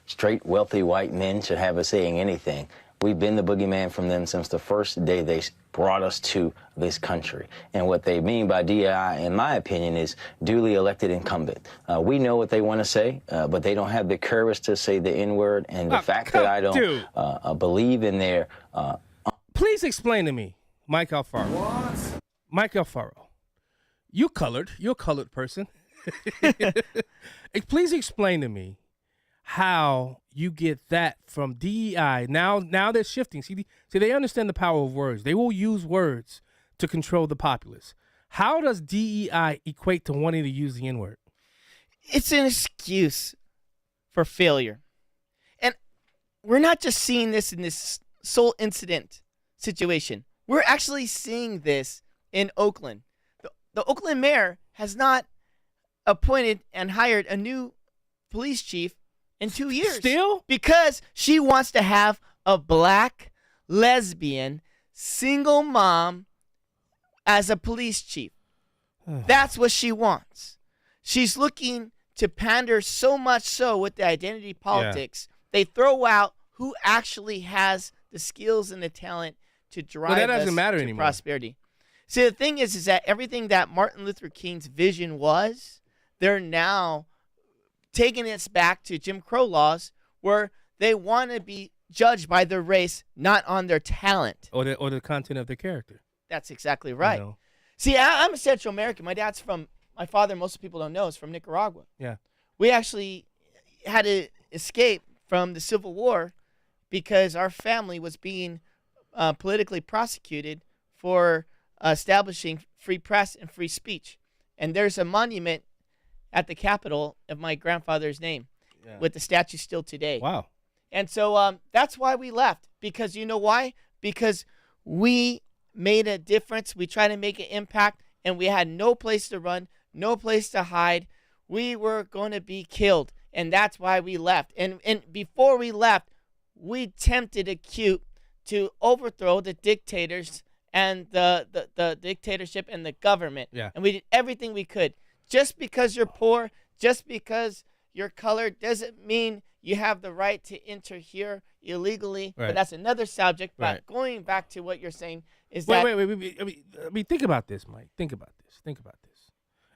straight, wealthy white men should have a say in anything. We've been the boogeyman from them since the first day they brought us to this country. And what they mean by DEI, in my opinion, is duly elected incumbent. We know what they want to say, but they don't have the courage to say the N-word. And the fact that I don't believe in their... Please explain to me, Mike Alfaro. What? Mike Alfaro, you're a colored person. Please explain to me how you get that from DEI. Now they're shifting. See, they understand the power of words. They will use words to control the populace. How does DEI equate to wanting to use the N-word? It's an excuse for failure. And we're not just seeing this in this sole incident situation. We're actually seeing this in Oakland. The Oakland mayor has not appointed and hired a new police chief in 2 years. Still? Because she wants to have a black, lesbian, single mom as a police chief. That's what she wants. She's looking to pander so much so with the identity politics. Yeah. They throw out who actually has the skills and the talent to drive that doesn't matter to anymore. Prosperity. See, the thing is that everything that Martin Luther King's vision was, they're now taking us back to Jim Crow laws where they want to be judged by their race, not on their talent. Or the content of their character. That's exactly right. You know. See, I'm a Central American. My father, most people don't know, is from Nicaragua. Yeah. We actually had to escape from the Civil War because our family was being politically prosecuted for establishing free press and free speech. And there's a monument at the Capitol of my grandfather's name with the statue still today. Wow. And so that's why we left. Because you know why? Because we made a difference. We tried to make an impact, and we had no place to run, no place to hide. We were going to be killed, and that's why we left. And before we left, we tempted a coup to overthrow the dictators and the dictatorship and the government. Yeah. And we did everything we could. Just because you're poor, just because you're colored, doesn't mean you have the right to enter here illegally. Right. But that's another subject. But Right. going back to what you're saying is Wait. that... I mean, think about this, Mike. Think about this.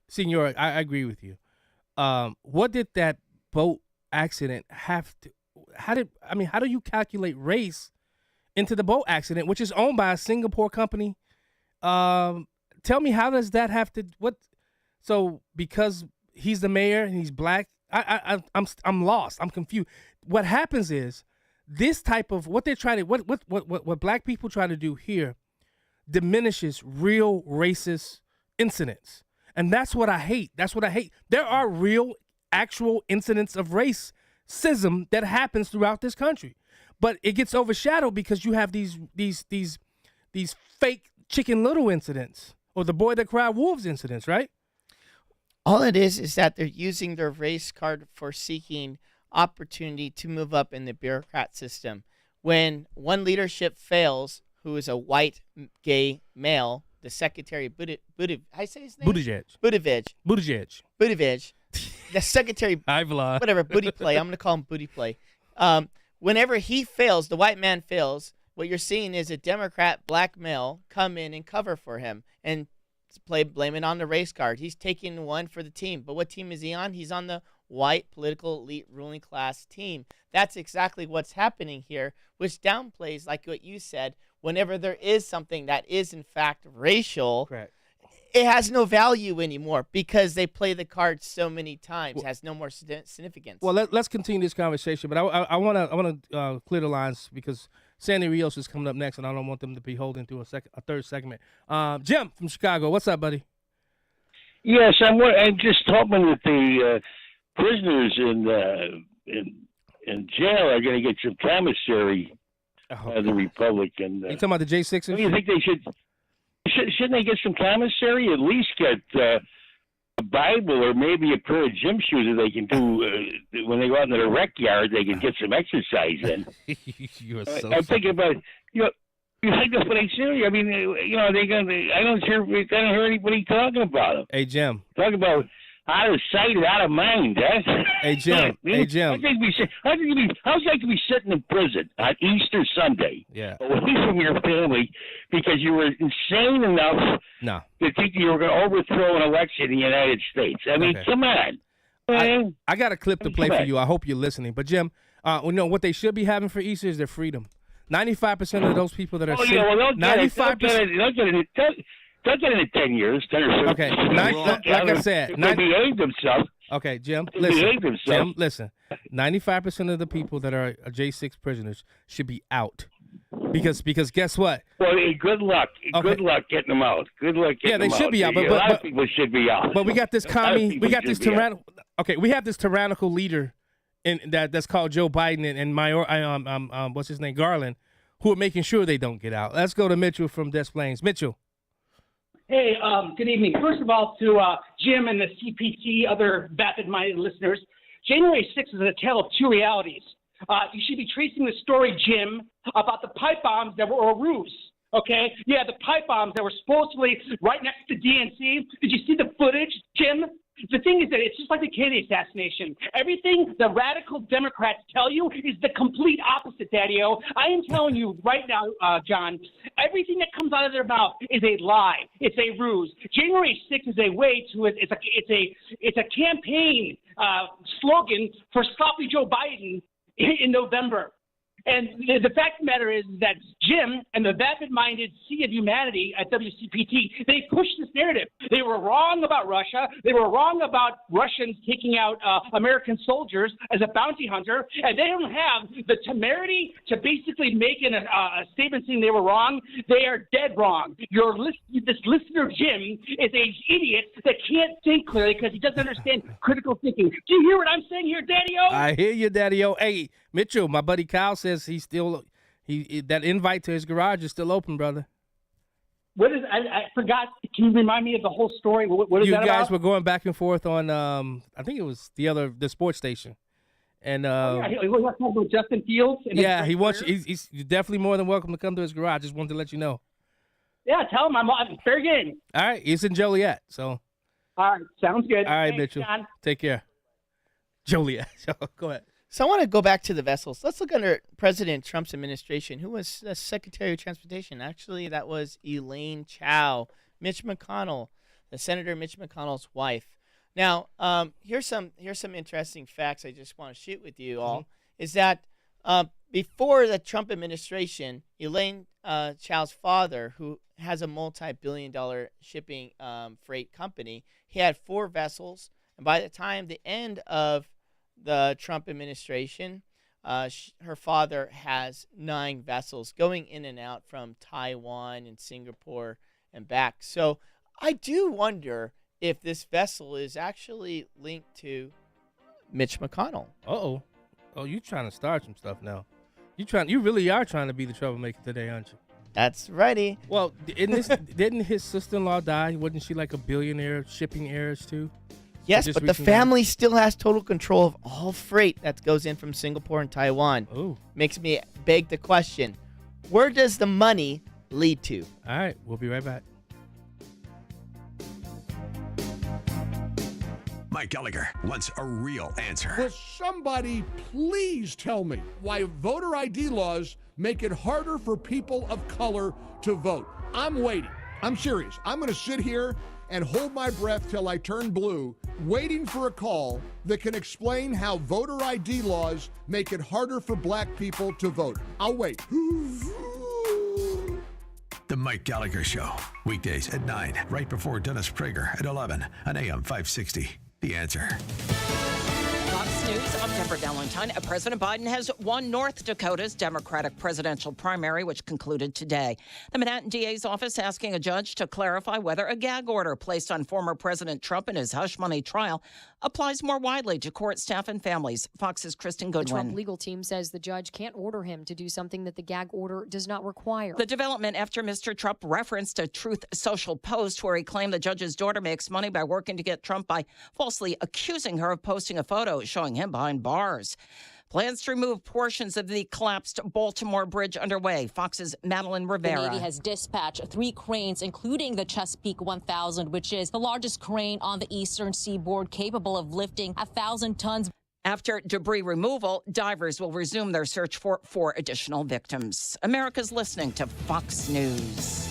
Senor, I agree with you. What did that boat accident have to... How do you calculate race into the boat accident, which is owned by a Singapore company? Tell me, how does that have to... So because he's the mayor and he's black, I'm lost. I'm confused. What happens is this type of what they're trying to what black people try to do here diminishes real racist incidents, and that's what I hate. There are real, actual incidents of racism that happens throughout this country, but it gets overshadowed because you have these fake Chicken Little incidents or the Boy That Cried Wolves incidents, right? All it is that they're using their race card for seeking opportunity to move up in the bureaucrat system. When one leadership fails, who is a white gay male, the Secretary I say his name? Buttigieg. The Secretary, whatever, Booty Play. I'm going to call him Booty Play. Whenever he fails, the white man fails, what you're seeing is a Democrat black male come in and cover for him and blame it on the race card. He's taking one for the team. But what team is he on? He's on the white political elite ruling class team. That's exactly what's happening here, which downplays, like what you said, whenever there is something that is in fact racial, correct, it has no value anymore because they play the card so many times. It has no more significance. Well, let's continue this conversation, but I want to clear the lines because Sandy Rios is coming up next, and I don't want them to be holding to a third segment. Jim from Chicago, what's up, buddy? Yes, I'm just hoping that the prisoners in jail are going to get some commissary of the Republic. And you talking about the J6ers? Do you think they shouldn't they get some commissary? At least get a Bible or maybe a pair of gym shoes that they can do when they go out into the rec yard. They can get some exercise in. You are so I'm thinking about you think that's what I say? I mean, I don't hear anybody talking about them. Hey, Jim. Talk about out of sight, out of mind. Hey, Jim. Hey, Jim. How's it like to be sitting in prison on Easter Sunday, away from your family, because you were insane enough to think you were going to overthrow an election in the United States? I mean, come on. I got a clip to play for you. I hope you're listening. But, Jim, what they should be having for Easter is their freedom. 95% of those people that are they'll get it in 10 years, 10 or 15. Okay, like I said, they behave themselves. Okay, Jim, behave themselves. Jim, listen. 95% of the people that are J6 prisoners should be out. Because guess what? Well, good luck. Okay. Good luck getting them out. Good luck getting them out. Yeah, they should be out. But a lot of people should be out. But we got this tyrannical. Okay, we have this tyrannical leader that's called Joe Biden and what's his name, Garland, who are making sure they don't get out. Let's go to Mitchell from Des Plaines. Mitchell. Hey, good evening. First of all, to Jim and the CPT, other vapid-minded listeners, January 6th is a tale of two realities. You should be tracing the story, Jim, about the pipe bombs that were a ruse. Okay? Yeah, the pipe bombs that were supposedly right next to DNC. Did you see the footage, Jim? The thing is that it's just like the Kennedy assassination. Everything the radical Democrats tell you is the complete opposite, Daddy-O. I am telling you right now, John, everything that comes out of their mouth is a lie. It's a ruse. January 6th is a way to it's a campaign slogan for sloppy Joe Biden in November. And the fact of the matter is that Jim and the vapid-minded Sea of Humanity at WCPT, they pushed this narrative. They were wrong about Russia. They were wrong about Russians taking out American soldiers as a bounty hunter. And they don't have the temerity to basically make a statement saying they were wrong. They are dead wrong. This listener, Jim, is an idiot that can't think clearly because he doesn't understand critical thinking. Do you hear what I'm saying here, Daddy-O? I hear you, Daddy-O. Hey, Mitchell, my buddy Kyle says that invite to his garage is still open, brother. What is? I forgot. Can you remind me of the whole story? What is that about? You guys were going back and forth on. I think it was the sports station, and he was talking about Justin Fields. Yeah, he wants. He's definitely more than welcome to come to his garage. Just wanted to let you know. Yeah, tell him I'm fair game. All right, he's in Joliet, so. All right, sounds good. All right, Thanks, Mitchell. John. Take care. Joliet. Go ahead. So I want to go back to the vessels. Let's look under President Trump's administration. Who was the Secretary of Transportation? Actually, that was Elaine Chao, Mitch McConnell, the Senator Mitch McConnell's wife. Now, here's some interesting facts I just want to shoot with you all. Is that before the Trump administration, Elaine Chao's father, who has a multi-billion-dollar shipping freight company, he had 4 vessels, and by the time the end of the Trump administration, her father has 9 vessels going in and out from Taiwan and Singapore and back. So I do wonder if this vessel is actually linked to Mitch McConnell. Oh, you trying to start some stuff now? You really are trying to be the troublemaker today, aren't you? That's righty. Well, didn't his sister-in-law die? Wasn't she like a billionaire shipping heirs too? Yes, but the family still has total control of all freight that goes in from Singapore and Taiwan. Ooh. Makes me beg the question, where does the money lead to? All right, we'll be right back. Mike Gallagher wants a real answer. Will somebody please tell me why voter ID laws make it harder for people of color to vote? I'm waiting. I'm serious. I'm going to sit here and hold my breath till I turn blue, waiting for a call that can explain how voter ID laws make it harder for black people to vote. I'll wait. The Mike Gallagher Show, weekdays at 9, right before Dennis Prager at 11 on AM 560. The Answer. Fox News, I'm Deborah Valentine. President Biden has won North Dakota's Democratic presidential primary, which concluded today. The Manhattan DA's office asking a judge to clarify whether a gag order placed on former President Trump in his hush money trial applies more widely to court staff and families. Fox's Kristen Goodwin. The Trump legal team says the judge can't order him to do something that the gag order does not require. The development after Mr. Trump referenced a Truth Social post where he claimed the judge's daughter makes money by working to get Trump by falsely accusing her of posting a photo showing him behind bars. Plans to remove portions of the collapsed Baltimore Bridge underway. Fox's Madeline Rivera. The Navy has dispatched 3 cranes, including the Chesapeake 1000, which is the largest crane on the eastern seaboard, capable of lifting 1,000 tons. After debris removal, divers will resume their search for 4 additional victims. America's listening to Fox News.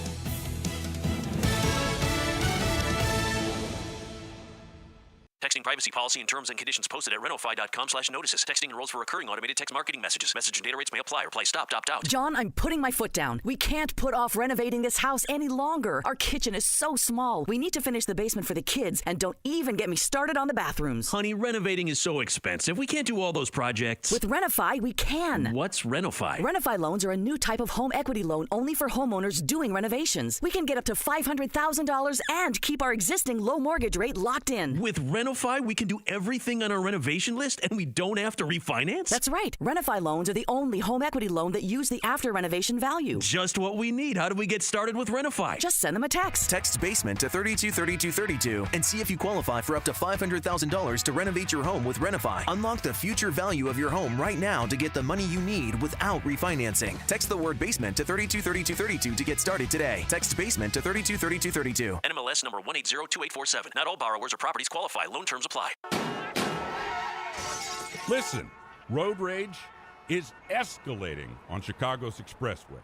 Texting privacy policy and terms and conditions posted at renofi.com/notices. Texting enrolls for recurring automated text marketing messages. Message and data rates may apply. Reply stop, opt out. John, I'm putting my foot down. We can't put off renovating this house any longer. Our kitchen is so small. We need to finish the basement for the kids, and don't even get me started on the bathrooms. Honey, renovating is so expensive. We can't do all those projects. With Renofi, we can. What's Renofi? Renofi loans are a new type of home equity loan only for homeowners doing renovations. We can get up to $500,000 and keep our existing low mortgage rate locked in. With Renofi, we can do everything on our renovation list and we don't have to refinance? That's right. Renofi loans are the only home equity loan that use the after renovation value. Just what we need. How do we get started with Renofi? Just send them a text. Text BASEMENT to 323232 and see if you qualify for up to $500,000 to renovate your home with Renofi. Unlock the future value of your home right now to get the money you need without refinancing. Text the word BASEMENT to 323232 to get started today. Text BASEMENT to 323232. NMLS number 1802847. Not all borrowers or properties qualify. Loan terms apply. Listen, road rage is escalating on Chicago's expressways.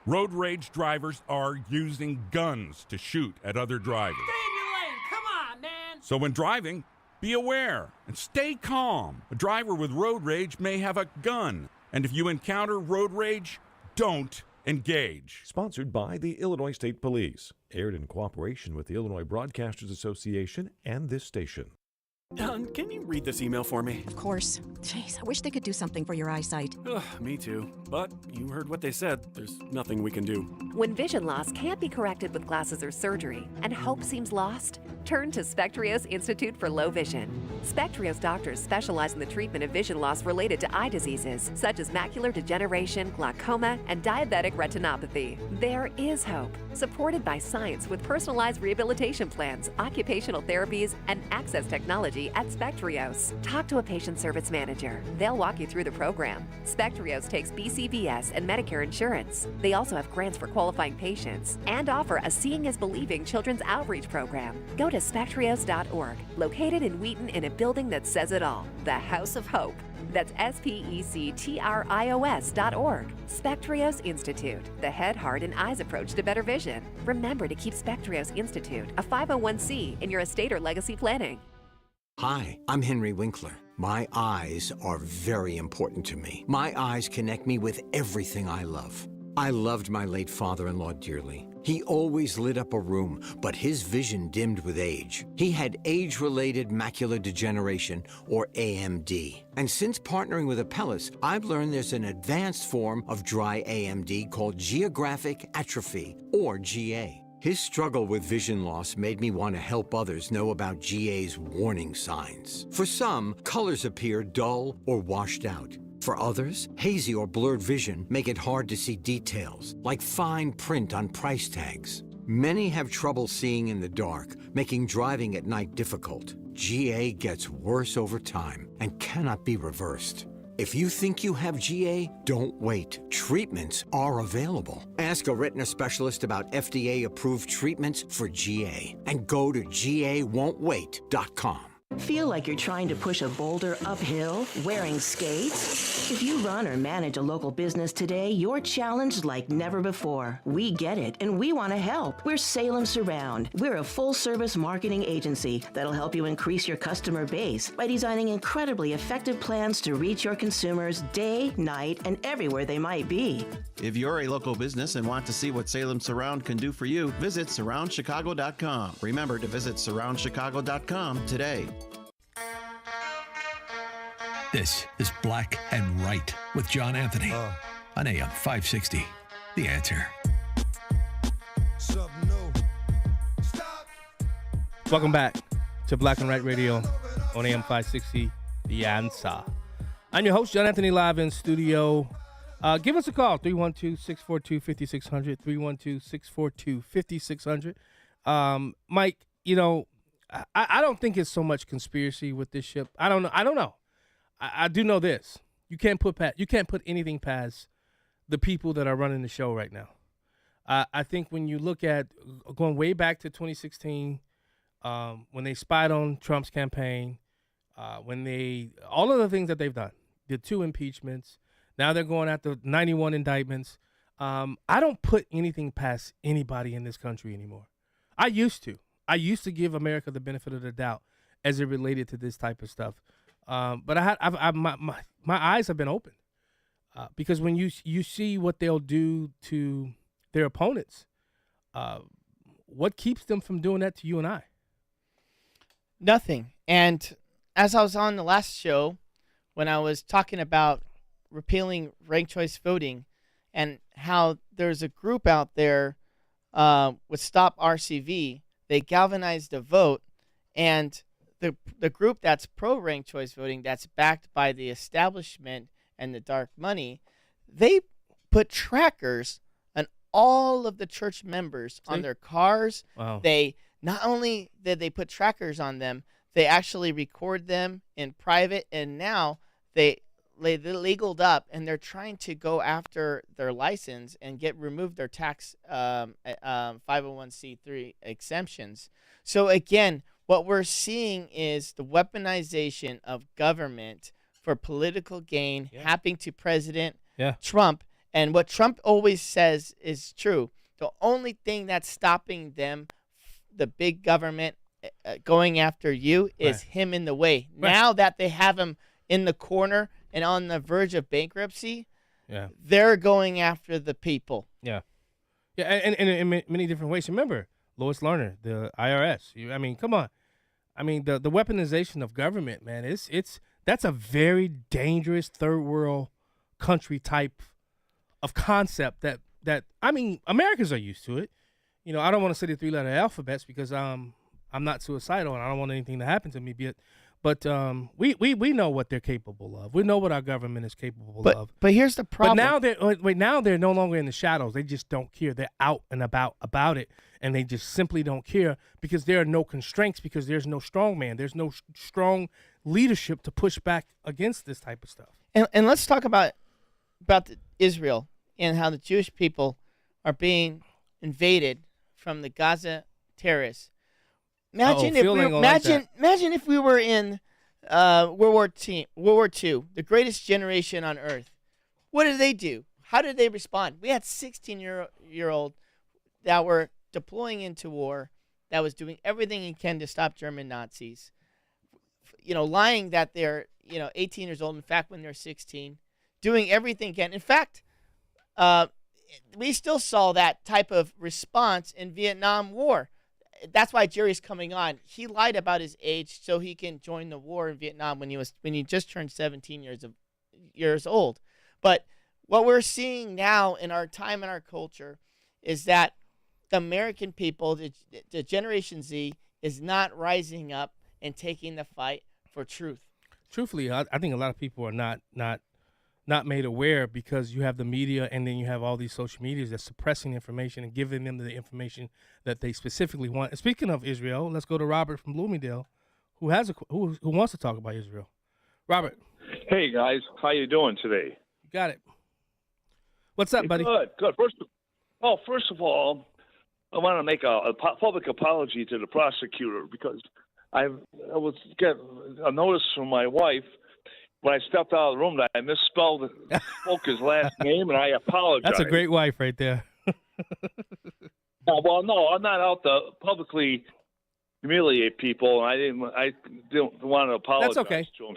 Road rage drivers are using guns to shoot at other drivers. Stay in your lane. Come on, man. So when driving, be aware and stay calm. A driver with road rage may have a gun. And if you encounter road rage, don't engage. Sponsored by the Illinois State Police. Aired in cooperation with the Illinois Broadcasters Association and this station. Can you read this email for me? Of course. Jeez, I wish they could do something for your eyesight. Me too. But you heard what they said. There's nothing we can do. When vision loss can't be corrected with glasses or surgery, and hope seems lost, turn to Spectrios Institute for Low Vision. Spectrios doctors specialize in the treatment of vision loss related to eye diseases, such as macular degeneration, glaucoma, and diabetic retinopathy. There is hope, supported by science with personalized rehabilitation plans, occupational therapies, and access technology at Spectrios. Talk to a patient service manager. They'll walk you through the program. Spectrios takes BCBS and Medicare insurance. They also have grants for qualifying patients and offer a Seeing is Believing children's outreach program. Go to spectrios.org, located in Wheaton in a building that says it all, the House of Hope. That's SPECTRIOS.org. Spectrios Institute, the head, heart, and eyes approach to better vision. Remember to keep Spectrios Institute, a 501c, in your estate or legacy planning. Hi, I'm Henry Winkler. My eyes are very important to me. My eyes connect me with everything I love. I loved my late father-in-law dearly. He always lit up a room, but his vision dimmed with age. He had age-related macular degeneration, or AMD. And since partnering with Apellis, I've learned there's an advanced form of dry AMD called geographic atrophy, or GA. His struggle with vision loss made me want to help others know about GA's warning signs. For some, colors appear dull or washed out. For others, hazy or blurred vision make it hard to see details, like fine print on price tags. Many have trouble seeing in the dark, making driving at night difficult. GA gets worse over time and cannot be reversed. If you think you have GA, don't wait. Treatments are available. Ask a retina specialist about FDA-approved treatments for GA and go to GAWon'tWait.com. Feel like you're trying to push a boulder uphill wearing skates? If you run or manage a local business today, you're challenged like never before. We get it, and we want to help. We're Salem Surround. We're a full-service marketing agency that'll help you increase your customer base by designing incredibly effective plans to reach your consumers day, night, and everywhere they might be. If you're a local business and want to see what Salem Surround can do for you, visit SurroundChicago.com. Remember to visit SurroundChicago.com today. This is Black and Right with John Anthony on AM 560. The Answer. Welcome back to Black and Right Radio on AM 560. The Answer. I'm your host, John Anthony, live in studio. Give us a call, 312-642-5600, 312-642-5600. Mike, you know, I don't think it's so much conspiracy with this ship. I don't know. I do know this. You can't put anything past the people that are running the show right now. I think when you look at going way back to 2016, when they spied on Trump's campaign, all of the things that they've done, the 2 impeachments, now they're going after 91 indictments. I don't put anything past anybody in this country anymore. I used to give America the benefit of the doubt as it related to this type of stuff. But my eyes have been opened because when you see what they'll do to their opponents, what keeps them from doing that to you and I? Nothing. And as I was on the last show, when I was talking about repealing ranked choice voting and how there's a group out there with Stop RCV, they galvanized a vote, and the group that's pro-ranked choice voting, that's backed by the establishment and the dark money, they put trackers on all of the church members on their cars. Wow. They not only did they put trackers on them, they actually record them in private, and now they legaled up, and they're trying to go after their license and remove their tax 501c3 exemptions. So again, what we're seeing is the weaponization of government for political gain happening to President Trump. And what Trump always says is true. The only thing that's stopping them, the big government going after you, is him in the way. Right. Now that they have him in the corner and on the verge of bankruptcy, they're going after the people. Yeah, and in many different ways. Remember, Lois Lerner, the IRS. I mean, come on. I mean, the weaponization of government, man, that's a very dangerous third world country type of concept that I mean, Americans are used to it. You know, I don't want to say the 3-letter alphabets because I'm not suicidal and I don't want anything to happen to me. But we know what they're capable of. We know what our government is capable of. But here's the problem. But now they're no longer in the shadows. They just don't care. They're out and about it, and they just simply don't care because there are no constraints, because there's no strong man. There's no strong leadership to push back against this type of stuff. And let's talk about Israel and how the Jewish people are being invaded from the Gaza terrorists. Imagine if we were in World War II, the greatest generation on earth. What did they do? How did they respond? We had 16-year-old that were deploying into war, that was doing everything he can to stop German Nazis. You know, lying that they're 18 years old. In fact, when they're 16, doing everything he can. In fact, we still saw that type of response in Vietnam War. That's why Jerry's coming on. He lied about his age so he can join the war in Vietnam when he just turned 17 years old. But what we're seeing now in our time and our culture is that the American people, the Generation Z, is not rising up and taking the fight for truth. Truthfully, I think a lot of people are not not made aware because you have the media and then you have all these social medias that's suppressing information and giving them the information that they specifically want. And speaking of Israel, let's go to Robert from Bloomingdale, who wants to talk about Israel. Robert. Hey guys, how you doing today? Got it. What's up, buddy? Good. First of all, I want to make a public apology to the prosecutor because I was getting a notice from my wife when I stepped out of the room that I misspelled spoke his last name, and I apologize. That's a great wife right there. Well, no, I'm not out to publicly humiliate people, and I didn't want to apologize That's okay. to him.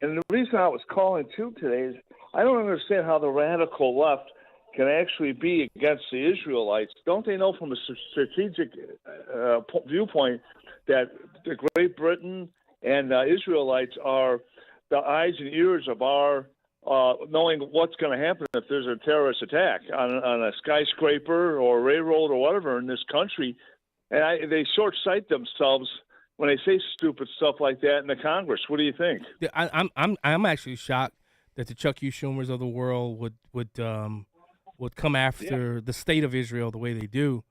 And the reason I was calling too today is I don't understand how the radical left can actually be against the Israelites. Don't they know from a strategic viewpoint that the Great Britain and Israelites are the eyes and ears of our knowing what's going to happen if there's a terrorist attack on a skyscraper or a railroad or whatever in this country? And they short-sight themselves when they say stupid stuff like that in the Congress. What do you think? I'm actually shocked that the Chuck U. Schumers of the world would come after the state of Israel the way they do.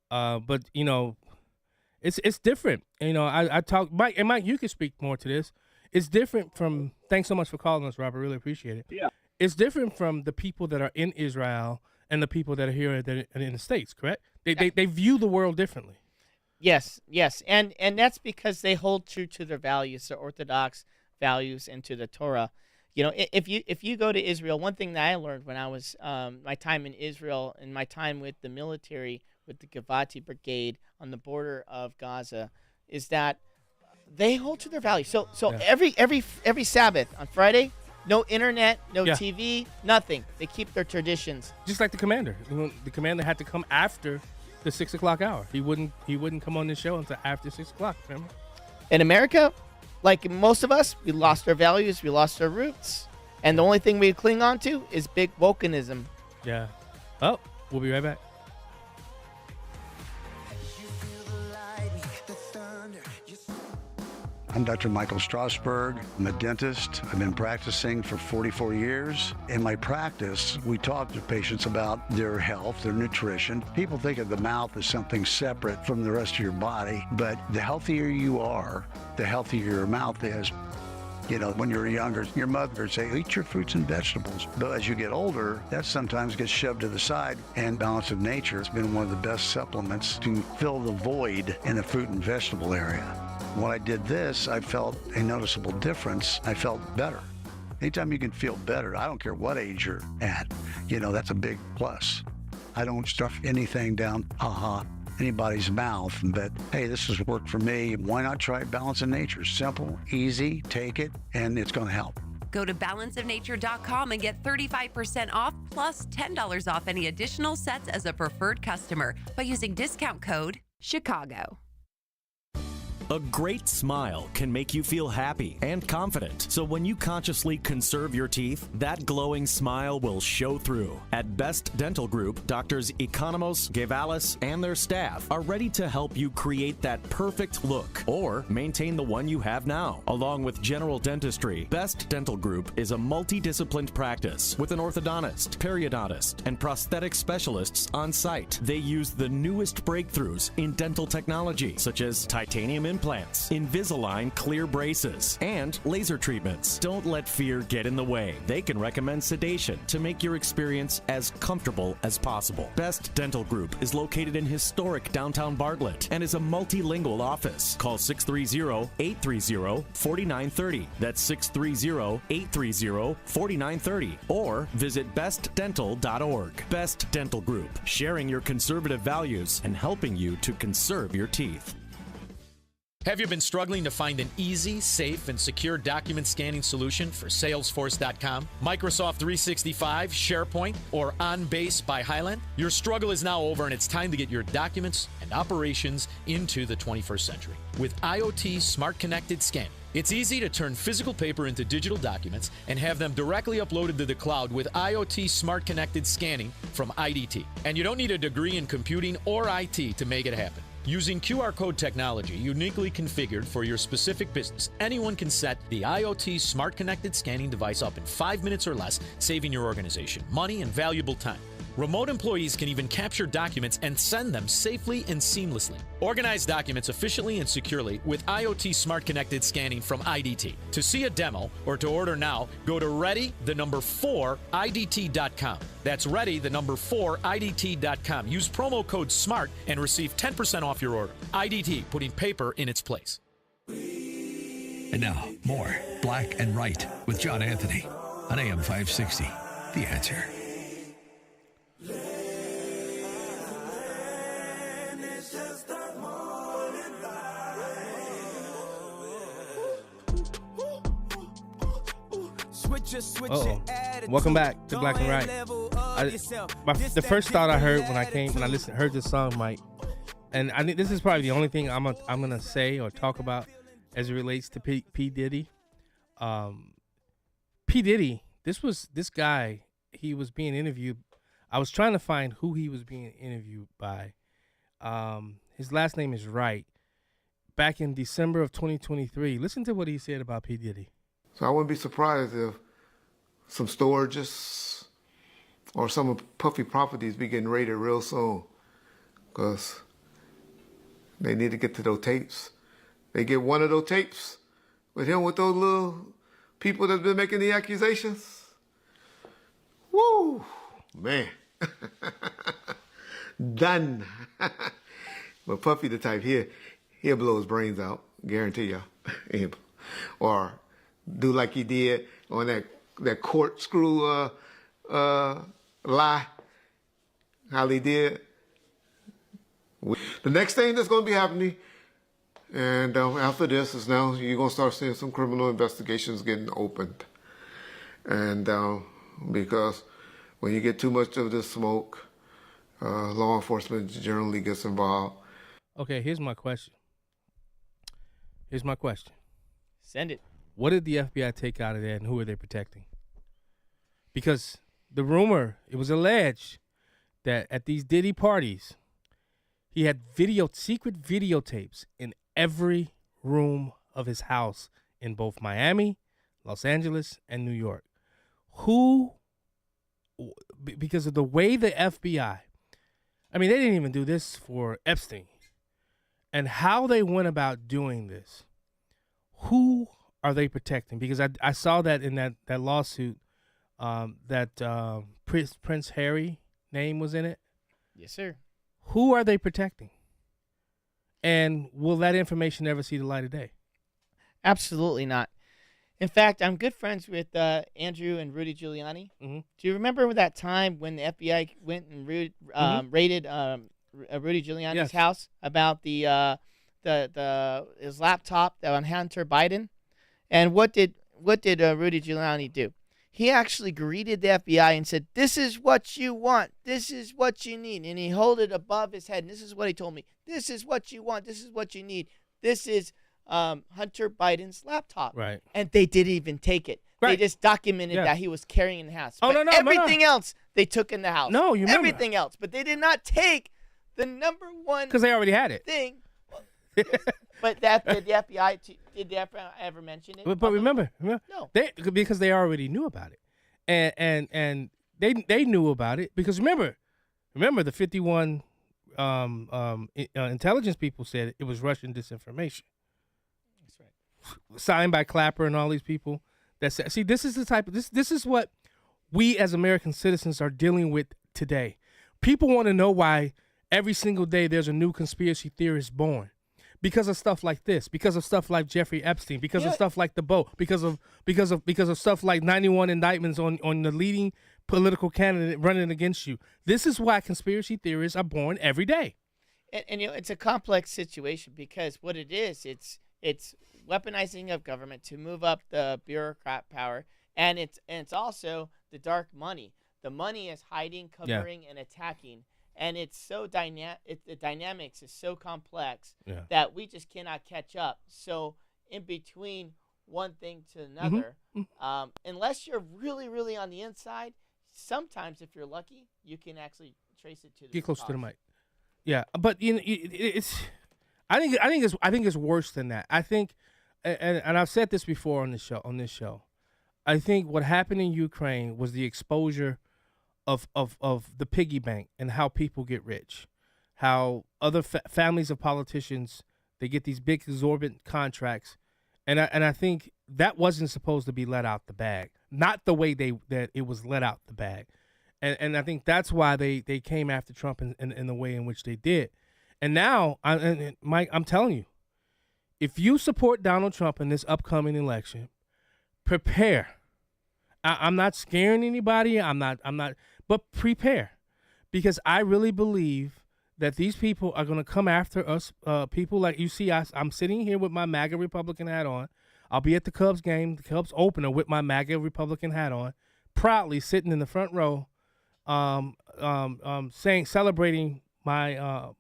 But it's different. I talk, Mike, and Mike, you can speak more to this. It's different from. Thanks so much for calling us, Robert. Really appreciate it. Yeah. It's different from the people that are in Israel and the people that are here in the States. Correct? They view the world differently. Yes, and that's because they hold true to their values, their Orthodox values, and to the Torah. If you go to Israel, one thing that I learned when I was my time in Israel and my time with the military, with the Givati Brigade on the border of Gaza, is that they hold to their values. So every Sabbath on Friday, no internet, no TV, nothing. They keep their traditions. Just like the commander. The commander had to come after the 6 o'clock hour. He wouldn't come on the show until after 6 o'clock. Remember? In America, like most of us, we lost our values, we lost our roots, and the only thing we cling on to is big wokenism. Yeah. Oh, we'll be right back. I'm Dr. Michael Strasberg. I'm a dentist. I've been practicing for 44 years. In my practice, we talk to patients about their health, their nutrition. People think of the mouth as something separate from the rest of your body, but the healthier you are, the healthier your mouth is. When you're younger, your mother would say, eat your fruits and vegetables. But as you get older, that sometimes gets shoved to the side. And Balance of Nature has been one of the best supplements to fill the void in the fruit and vegetable area. When I did this, I felt a noticeable difference. I felt better. Anytime you can feel better, I don't care what age you're at, that's a big plus. I don't stuff anything down anybody's mouth, but hey, this has worked for me. Why not try Balance of Nature? Simple, easy, take it, and it's going to help. Go to balanceofnature.com and get 35% off plus $10 off any additional sets as a preferred customer by using discount code CHICAGO. A great smile can make you feel happy and confident. So when you consciously conserve your teeth, that glowing smile will show through. At Best Dental Group, Doctors Economos, Gevalis, and their staff are ready to help you create that perfect look or maintain the one you have now. Along with general dentistry, Best Dental Group is a multidisciplined practice with an orthodontist, periodontist, and prosthetic specialists on site. They use the newest breakthroughs in dental technology, such as titanium implants, Invisalign clear braces, and laser treatments. Don't let fear get in the way. They can recommend sedation to make your experience as comfortable as possible. Best Dental Group is located in historic downtown Bartlett and is a multilingual office. Call 630-830-4930. That's 630-830-4930. Or visit bestdental.org. Best Dental Group, sharing your conservative values and helping you to conserve your teeth. Have you been struggling to find an easy, safe, and secure document scanning solution for Salesforce.com, Microsoft 365, SharePoint, or OnBase by Highland? Your struggle is now over, and it's time to get your documents and operations into the 21st century. With IoT Smart Connected Scanning, it's easy to turn physical paper into digital documents and have them directly uploaded to the cloud with IoT Smart Connected Scanning from IDT. And you don't need a degree in computing or IT to make it happen. Using QR code technology uniquely configured for your specific business, anyone can set the IoT Smart Connected Scanning device up in 5 minutes or less, saving your organization money and valuable time. Remote employees can even capture documents and send them safely and seamlessly. Organize documents efficiently and securely with IoT Smart Connected Scanning from IDT. To see a demo or to order now, go to ready4idt.com. That's ready4idt.com. Use promo code SMART and receive 10% off your order. IDT, putting paper in its place. And now, more Black and Right with John Anthony on AM 560. The Answer. Uh-oh. Welcome back to Black and Right. The first thought I heard when I heard this song, Mike, and I think this is probably the only thing I'm gonna say or talk about as it relates to P. Diddy. P. Diddy, this guy, he was being interviewed. I was trying to find who he was being interviewed by. His last name is Wright. Back in December of 2023, listen to what he said about P. Diddy. So I wouldn't be surprised if some storages or some of Puffy properties be getting raided real soon, because they need to get to those tapes. They get one of those tapes with him with those little people that's been making the accusations. Woo, man. Done. But Puffy the type, he'll blow his brains out, guarantee ya. Or do like he did on that corkscrew lie, how he did. The next thing that's going to be happening, and after this, is now you're going to start seeing some criminal investigations getting opened. And because when you get too much of this smoke, law enforcement generally gets involved. Okay, here's my question. Send it. What did the FBI take out of that, and who are they protecting? Because the rumor, it was alleged that at these Diddy parties, he had secret videotapes in every room of his house in both Miami, Los Angeles, and New York. Because of the way the FBI, I mean, they didn't even do this for Epstein, and how they went about doing this, who are they protecting? Because I saw that in that lawsuit, that Prince Harry name was in it. Yes, sir. Who are they protecting? And will that information ever see the light of day? Absolutely not. In fact, I'm good friends with Andrew and Rudy Giuliani. Mm-hmm. Do you remember that time when the FBI went and raided Rudy Giuliani's house about his laptop on Hunter Biden? And what did Rudy Giuliani do? He actually greeted the FBI and said, "This is what you want. This is what you need." And he held it above his head. And this is what he told me. "This is what you want. This is what you need. This is Hunter Biden's laptop." Right. And they didn't even take it. Right. They just documented that he was carrying in the house. Oh, but no. Everything else they took in the house. No, you remember. Everything else. But they did not take the number one because they already had it. Thing. But did the FBI ever mention it? But remember, no, because they already knew about it, and they knew about it because remember the 51 intelligence people said it was Russian disinformation. That's right. Signed by Clapper and all these people. This is the type of this is what we as American citizens are dealing with today. People want to know why every single day there's a new conspiracy theorist born. Because of stuff like this, because of stuff like Jeffrey Epstein, because of stuff like the boat, because of stuff like 91 indictments on the leading political candidate running against you. This is why conspiracy theories are born every day. And it's a complex situation because what it is, it's weaponizing of government to move up the bureaucrat power, and it's also the dark money. The money is hiding, covering, and attacking. And it's so the dynamics is so complex that we just cannot catch up. So in between one thing to another, unless you're really, really on the inside, sometimes if you're lucky, you can actually trace it to the Get close cause. to the mic. Yeah, but it's I think it's worse than that. I think, and I've said this before on this show. I think what happened in Ukraine was the exposure of the piggy bank and how people get rich, how other families of politicians, they get these big exorbitant contracts, and I think that wasn't supposed to be let out the bag, not the way that it was let out the bag, and I think that's why they came after Trump in the way in which they did. And now, Mike, I'm telling you, if you support Donald Trump in this upcoming election, prepare. I'm not scaring anybody. I'm not. But prepare, because I really believe that these people are going to come after us. People like you see, I'm sitting here with my MAGA Republican hat on. I'll be at the Cubs game, the Cubs opener, with my MAGA Republican hat on, proudly sitting in the front row, celebrating my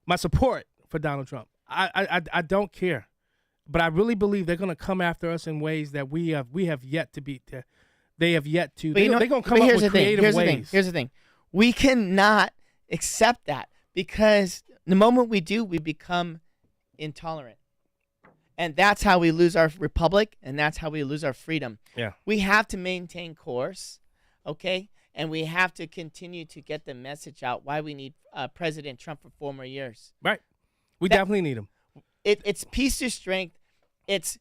my support for Donald Trump. I don't care, but I really believe they're going to come after us in ways that we have yet to be. They have yet to. They're going to come up with creative ways. Here's the thing. We cannot accept that, because the moment we do, we become intolerant. And that's how we lose our republic, and that's how we lose our freedom. Yeah. We have to maintain course, okay? And we have to continue to get the message out why we need President Trump for 4 more years. Right. We definitely need him. It's peace to strength. It's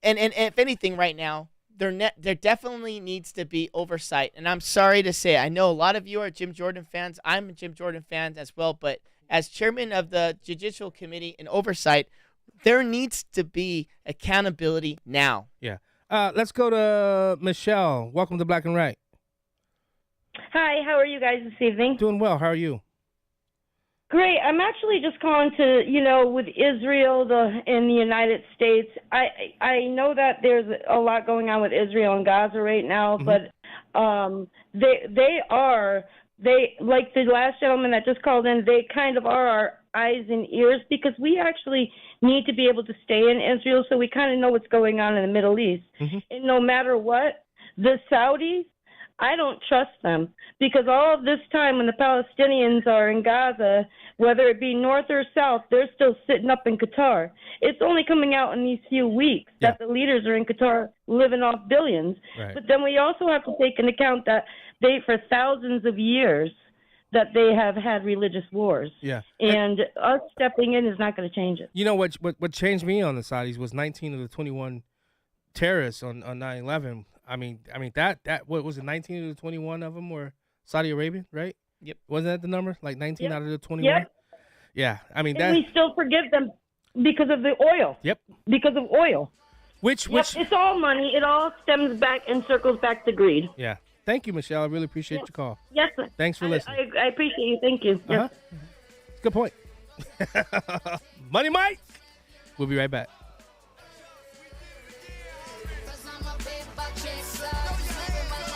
and if anything right now, there definitely needs to be oversight. And I'm sorry to say, I know a lot of you are Jim Jordan fans. I'm a Jim Jordan fan as well. But as chairman of the Judicial Committee and Oversight, there needs to be accountability now. Yeah. Let's go to Michelle. Welcome to Black and Right. Hi, how are you guys this evening? Doing well. How are you? Great. I'm actually just calling to, with Israel in the United States. I know that there's a lot going on with Israel and Gaza right now, but they like the last gentleman that just called in, they kind of are our eyes and ears, because we actually need to be able to stay in Israel, so we kind of know what's going on in the Middle East. And no matter what, the Saudis, I don't trust them, because all of this time when the Palestinians are in Gaza, whether it be north or south, they're still sitting up in Qatar. It's only coming out in these few weeks that the leaders are in Qatar living off billions. Right. But then we also have to take into account that for thousands of years, that they have had religious wars. Yeah. And us stepping in is not going to change it. You know what changed me on the Saudis was 19 of the 21 terrorists on 9/11. I mean that what was it? 19 of the 21 of them were Saudi Arabian, right? Yep. Wasn't that the number? Like 19 out of the 21? Yep. Yeah. I mean and we still forgive them because of the oil. Yep. Because of oil. Which it's all money. It all stems back and circles back to greed. Yeah. Thank you, Michelle. I really appreciate your call. Yes, sir. Thanks for listening. I appreciate you. Thank you. Yes. Good point. Money Mike. We'll be right back.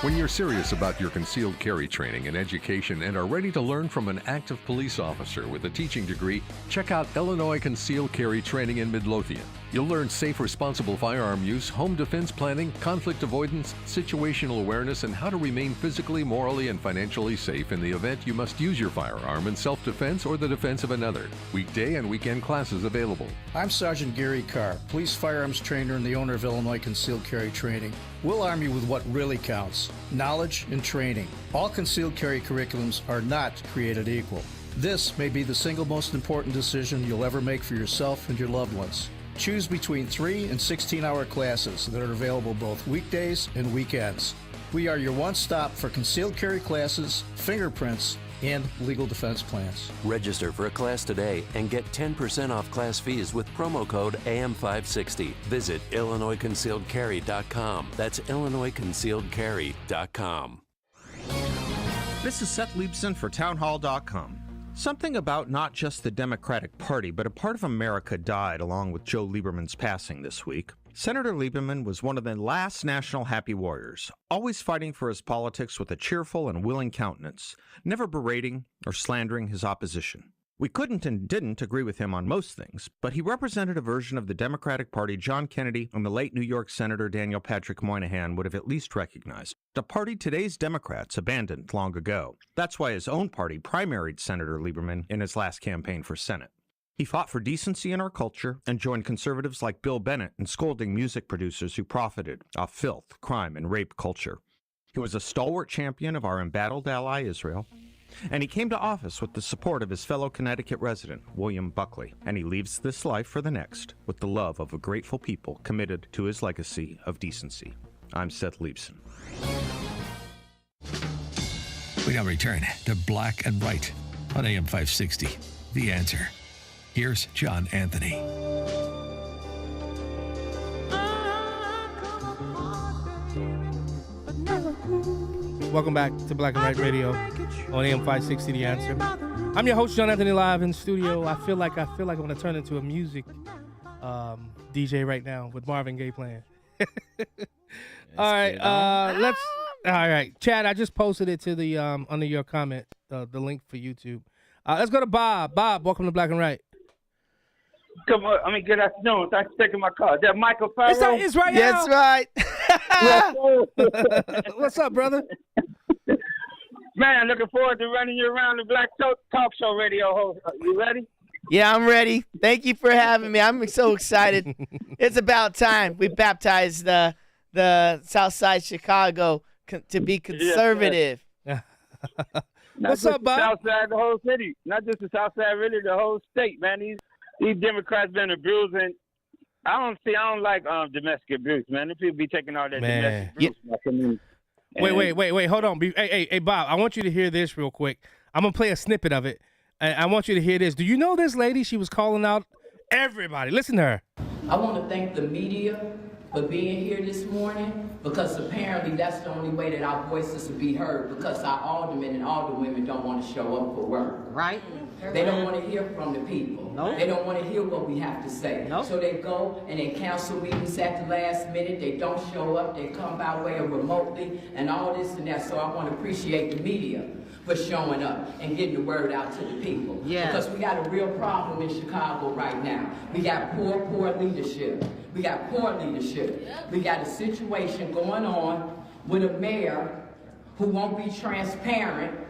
When you're serious about your concealed carry training and education and are ready to learn from an active police officer with a teaching degree, check out Illinois Concealed Carry Training in Midlothian. You'll learn safe, responsible firearm use, home defense planning, conflict avoidance, situational awareness, and how to remain physically, morally, and financially safe in the event you must use your firearm in self-defense or the defense of another. Weekday and weekend classes available. I'm Sergeant Gary Carr, police firearms trainer and the owner of Illinois Concealed Carry Training. We'll arm you with what really counts: knowledge and training. All concealed carry curriculums are not created equal. This may be the single most important decision you'll ever make for yourself and your loved ones. Choose between 3 and 16-hour classes that are available both weekdays and weekends. We are your one-stop for concealed carry classes, fingerprints, and legal defense plans. Register for a class today and get 10% off class fees with promo code AM560. Visit IllinoisConcealedCarry.com. That's IllinoisConcealedCarry.com. This is Seth Leibson for townhall.com. Something about not just the Democratic Party, but a part of America died along with Joe Lieberman's passing this week. Senator Lieberman was one of the last national happy warriors, always fighting for his politics with a cheerful and willing countenance, never berating or slandering his opposition. We couldn't and didn't agree with him on most things, but he represented a version of the Democratic Party John Kennedy and the late New York Senator Daniel Patrick Moynihan would have at least recognized, a party today's Democrats abandoned long ago. That's why his own party primaried Senator Lieberman in his last campaign for Senate. He fought for decency in our culture and joined conservatives like Bill Bennett in scolding music producers who profited off filth, crime, and rape culture. He was a stalwart champion of our embattled ally Israel, and he came to office with the support of his fellow Connecticut resident, William Buckley, and he leaves this life for the next with the love of a grateful people committed to his legacy of decency. I'm Seth Leibson. We now return to Black and White on AM 560. The Answer. Here's John Anthony. Welcome back to Black and White Radio on AM 560 The Answer. I'm your host, John Anthony, live in studio. I feel like I want to turn into a music DJ right now with Marvin Gaye playing. All right, all right, Chad, I just posted it to the under your comment, the link for YouTube. Let's go to Bob. Bob, welcome to Black and White. Good afternoon. Thanks for taking my call. Is that Michael Farrow? Is that Israel? That's right. What's up, brother? Man, looking forward to running you around the Black Talk Show radio host. You ready? Yeah, I'm ready. Thank you for having me. I'm so excited. It's about time. We baptized the South Side Chicago to be conservative. What's up, Bob? South Side, the whole city. Not just the South Side, really the whole state, man. These Democrats been abusing. I don't like domestic abuse, man. These people be taking all that domestic abuse. Wait. Hold on. Hey, Bob, I want you to hear this real quick. I'm going to play a snippet of it. And I want you to hear this. Do you know this lady? She was calling out everybody. Listen to her. I want to thank the media for being here this morning, because apparently that's the only way that our voices will be heard, because our aldermen and alderwomen don't want to show up for work. Right. They don't want to hear from the people. They don't want to hear what we have to say. So they go and they cancel meetings at the last minute. They don't show up. They come by way of remotely and all this and that. So I want to appreciate the media for showing up and getting the word out to the people. Because we got a real problem in Chicago right now. We got poor leadership. We got poor leadership. We got a situation going on with a mayor who won't be transparent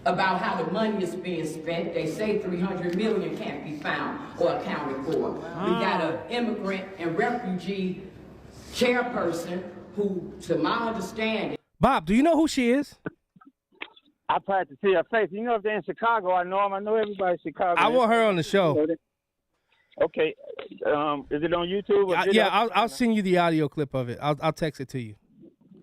about how the money is being spent. They say $300 million can't be found or accounted for. We got an immigrant and refugee chairperson who, to my understanding... Bob, do you know who she is? I tried to see her face. You know, if they're in Chicago, I know them. I know everybody in Chicago. I want her on the show. Okay. Is it on YouTube? Or I'll send you the audio clip of it. I'll text it to you.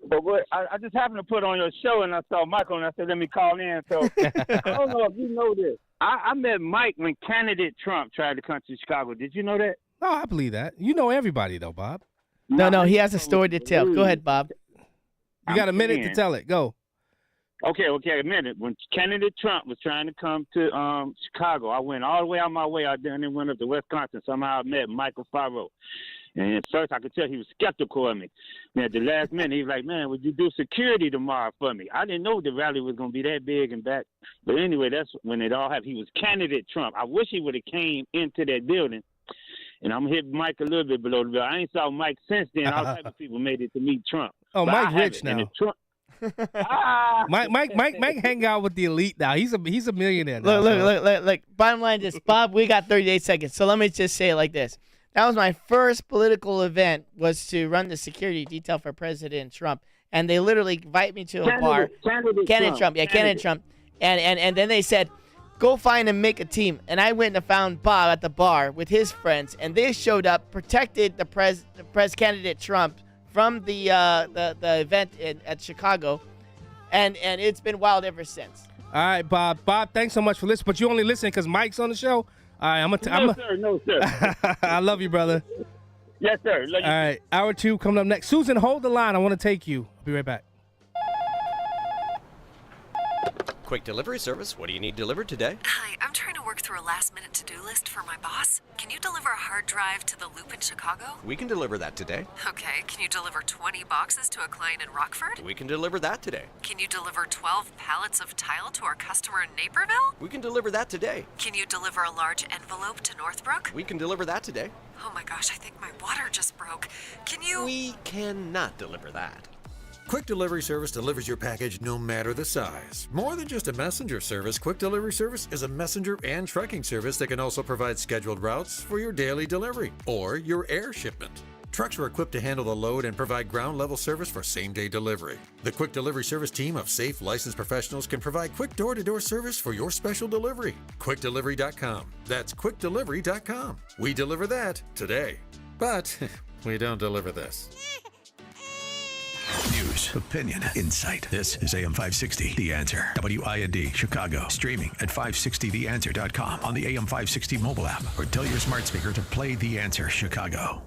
But I just happened to put on your show, and I saw Michael, and I said, let me call in. So I don't know if you know this. I met Mike when candidate Trump tried to come to Chicago. Did you know that? No, I believe that. You know everybody, though, Bob. No, he has a story to tell. Go ahead, Bob. You got a minute to tell it. Go. Okay, a minute. When candidate Trump was trying to come to Chicago, I went all the way out my way out there and then went up to Wisconsin. Somehow I met Michael Farrow. And at first I could tell he was skeptical of me. And at the last minute, he was like, man, would you do security tomorrow for me? I didn't know the rally was going to be that big and back. But anyway, that's when it all happened. He was candidate Trump. I wish he would have came into that building. And I'm hitting Mike a little bit below the belt. I ain't saw Mike since then. All type of people made it to meet Trump. Oh, but Mike rich now. Mike hang out with the elite now. He's a millionaire now. Look. Bottom line is, Bob, we got 38 seconds. So let me just say it like this. That was my first political event, was to run the security detail for President Trump. And they literally invite me to a bar. Candidate Trump. And then they said, go find and make a team. And I went and found Bob at the bar with his friends. And they showed up, protected the pres candidate Trump from the event at Chicago. And it's been wild ever since. All right, Bob. Bob, thanks so much for listening. But you only listen because Mike's on the show? All right, No, sir. I love you, brother. Yes, sir. All right, hour 2 coming up next. Susan, hold the line. I want to take you. I'll be right back. Quick delivery service. What do you need delivered today? Hi, I'm trying to work through a last-minute to-do list for my boss. Can you deliver a hard drive to the Loop in Chicago? We can deliver that today. Okay, can you deliver 20 boxes to a client in Rockford? We can deliver that today. Can you deliver 12 pallets of tile to our customer in Naperville? We can deliver that today. Can you deliver a large envelope to Northbrook? We can deliver that today. Oh my gosh, I think my water just broke. Can you... We cannot deliver that. Quick Delivery Service delivers your package no matter the size. More than just a messenger service, Quick Delivery Service is a messenger and trucking service that can also provide scheduled routes for your daily delivery or your air shipment. Trucks are equipped to handle the load and provide ground-level service for same-day delivery. The Quick Delivery Service team of safe, licensed professionals can provide quick door-to-door service for your special delivery. QuickDelivery.com. That's QuickDelivery.com. We deliver that today. But we don't deliver this. News, opinion, insight. This is AM 560, The Answer. WIND, Chicago. Streaming at 560theanswer.com on the AM 560 mobile app, or tell your smart speaker to play The Answer Chicago.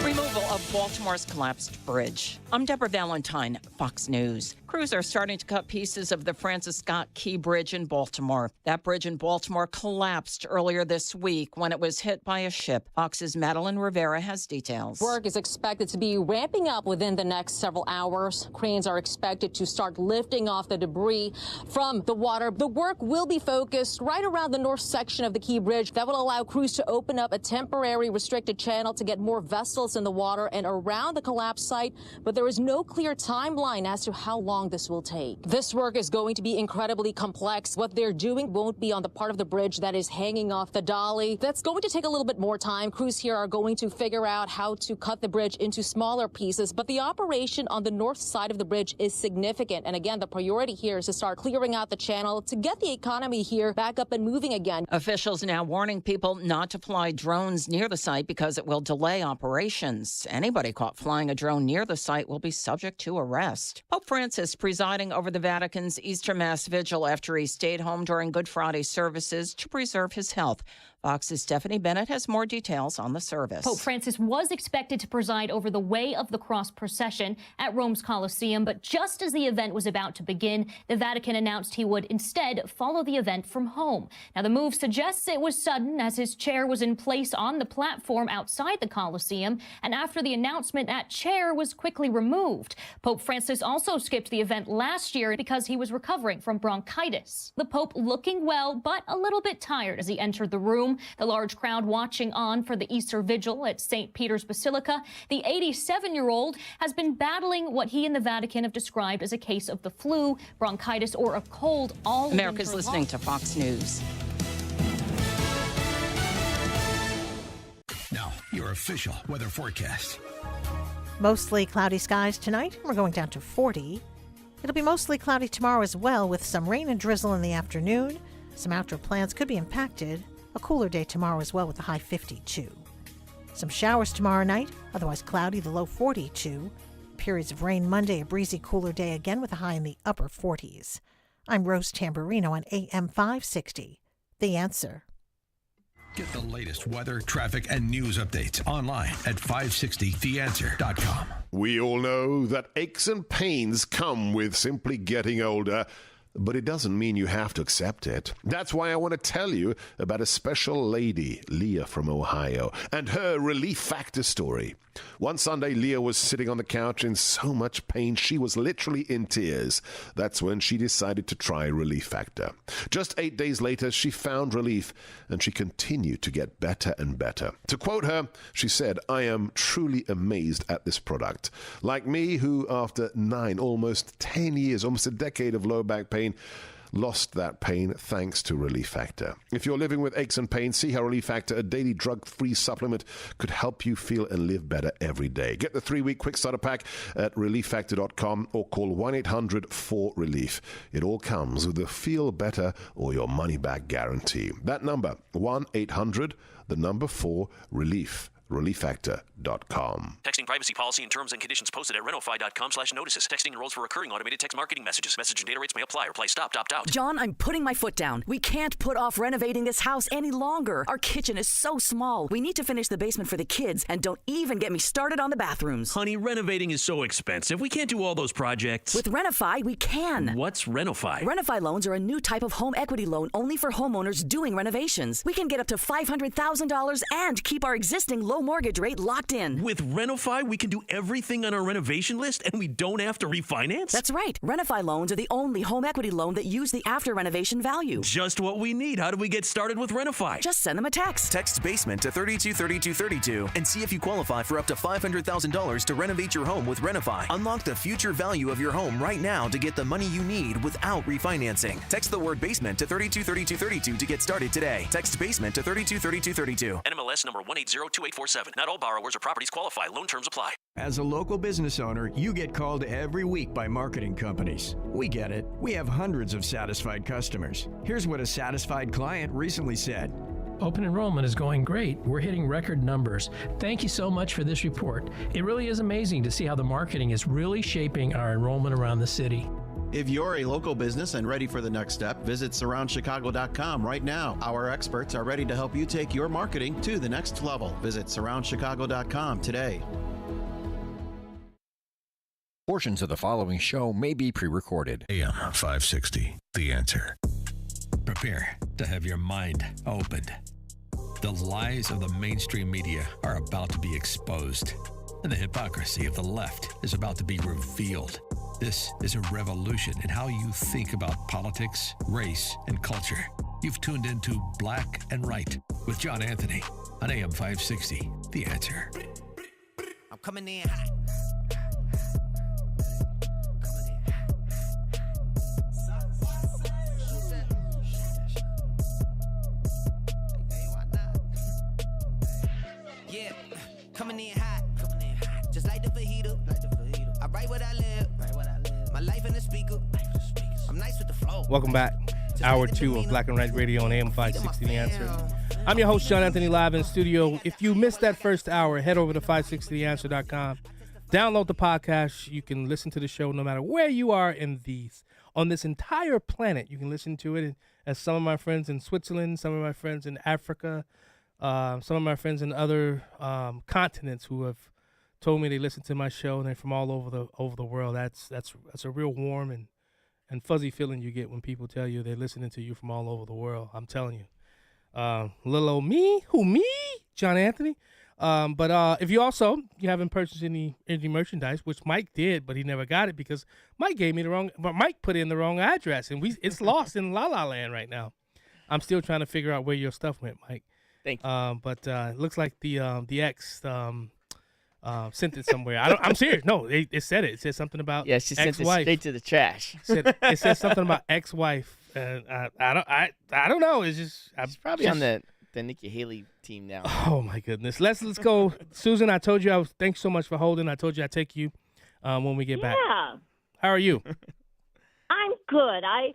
Removal of Baltimore's collapsed bridge. I'm Deborah Valentine, Fox News. Crews are starting to cut pieces of the Francis Scott Key Bridge in Baltimore. That bridge in Baltimore collapsed earlier this week when it was hit by a ship. Fox's Madeline Rivera has details. Work is expected to be ramping up within the next several hours. Cranes are expected to start lifting off the debris from the water. The work will be focused right around the north section of the Key Bridge. That will allow crews to open up a temporary restricted channel to get more vessels in the water and around the collapse site, but there is no clear timeline as to how long this will take. This work is going to be incredibly complex. What they're doing won't be on the part of the bridge that is hanging off the dolly. That's going to take a little bit more time. Crews here are going to figure out how to cut the bridge into smaller pieces, but the operation on the north side of the bridge is significant. And again, the priority here is to start clearing out the channel to get the economy here back up and moving again. Officials now warning people not to fly drones near the site because it will delay operations. Anybody caught flying a drone near the site will be subject to arrest. Pope Francis presiding over the Vatican's Easter Mass vigil after he stayed home during Good Friday services to preserve his health. Fox's Stephanie Bennett has more details on the service. Pope Francis was expected to preside over the Way of the Cross procession at Rome's Colosseum, but just as the event was about to begin, the Vatican announced he would instead follow the event from home. Now, the move suggests it was sudden, as his chair was in place on the platform outside the Colosseum, and after the announcement, that chair was quickly removed. Pope Francis also skipped the event last year because he was recovering from bronchitis. The Pope looking well, but a little bit tired as he entered the room. The large crowd watching on for the Easter Vigil at St. Peter's Basilica. The 87-year-old has been battling what he and the Vatican have described as a case of the flu, bronchitis, or a cold all America's listening to Fox News. Now, your official weather forecast. Mostly cloudy skies tonight. We're going down to 40. It'll be mostly cloudy tomorrow as well, with some rain and drizzle in the afternoon. Some outdoor plans could be impacted. A cooler day tomorrow as well with a high 52. Some showers tomorrow night, otherwise cloudy, the low 42. Periods of rain Monday, a breezy cooler day again with a high in the upper 40s. I'm Rose Tamburino on AM 560. The Answer. Get the latest weather, traffic, and news updates online at 560theanswer.com. We all know that aches and pains come with simply getting older, but it doesn't mean you have to accept it. That's why I want to tell you about a special lady, Leah from Ohio, and her Relief Factor story. One Sunday, Leah was sitting on the couch in so much pain she was literally in tears. That's when she decided to try Relief Factor. Just 8 days later, she found relief, and she continued to get better and better. To quote her, she said, "I am truly amazed at this product. Like me, who after 9, almost 10 years, almost a decade of low back pain, lost that pain thanks to Relief Factor. If you're living with aches and pains, see how Relief Factor, a daily drug-free supplement, could help you feel and live better every day. Get the 3-week quick starter pack at relieffactor.com or call 1-800-4RELIEF. It all comes with a feel better or your money back guarantee. That number, 1-800-4RELIEF. relieffactor.com. Texting privacy policy and terms and conditions posted at renofi.com/notices. Texting enrolls for recurring automated text marketing messages. Message and data rates may apply. Reply stop, opt out. John, I'm putting my foot down. We can't put off renovating this house any longer. Our kitchen is so small. We need to finish the basement for the kids, and don't even get me started on the bathrooms. Honey, renovating is so expensive. We can't do all those projects. With Renofi, we can. What's Renofi? Renofi loans are a new type of home equity loan only for homeowners doing renovations. We can get up to $500,000 and keep our existing low low mortgage rate locked in. With Renify, we can do everything on our renovation list and we don't have to refinance? That's right. Renify loans are the only home equity loan that use the after renovation value. Just what we need. How do we get started with Renify? Just send them a text. Text BASEMENT to 323232 and see if you qualify for up to $500,000 to renovate your home with Renify. Unlock the future value of your home right now to get the money you need without refinancing. Text the word BASEMENT to 323232 to get started today. Text BASEMENT to 323232. NMLS number 1802847. Not all borrowers or properties qualify. Loan terms apply. As a local business owner, you get called every week by marketing companies. We get it. We have hundreds of satisfied customers. Here's what a satisfied client recently said. Open enrollment is going great. We're hitting record numbers. Thank you so much for this report. It really is amazing to see how the marketing is really shaping our enrollment around the city. If you're a local business and ready for the next step, visit surroundchicago.com right now. Our experts are ready to help you take your marketing to the next level. Visit surroundchicago.com today. Portions of the following show may be pre-recorded. AM 560, The Answer. Prepare to have your mind opened. The lies of the mainstream media are about to be exposed, and the hypocrisy of the left is about to be revealed. This is a revolution in how you think about politics, race, and culture. You've tuned into Black and Right with John Anthony on AM 560, The Answer. I'm coming in hot. Yeah, coming in hot. Just like the fajita. I write what I live. My life in the speaker. I'm nice with the flow. Welcome back. Hour 2 of Black and Right Radio on AM 560 The Answer. I'm your host, John Anthony, live in studio. If you missed that first hour, head over to 560theanswer.com. Download the podcast. You can listen to the show no matter where you are on this entire planet. You can listen to it as some of my friends in Switzerland, some of my friends in Africa, some of my friends in other continents who have told me they listen to my show and they're from all over the world. That's a real warm and fuzzy feeling you get when people tell you they're listening to you from all over the world. I'm telling you. Little old me? Who, me? John Anthony? But if you haven't purchased any merchandise, which Mike did, but he never got it because Mike Mike put in the wrong address, and it's lost in La La Land right now. I'm still trying to figure out where your stuff went, Mike. Thank you. But it looks like the ex sent it somewhere. I'm serious. No, it said it. It said something about she sent it straight to the trash. It said something about ex-wife. And I don't know. It's just she's probably on the Nikki Haley team now. Oh my goodness. Let's go, Susan. I told you thanks so much for holding. I told you I'd take you when we get back. Yeah. How are you? I'm good. I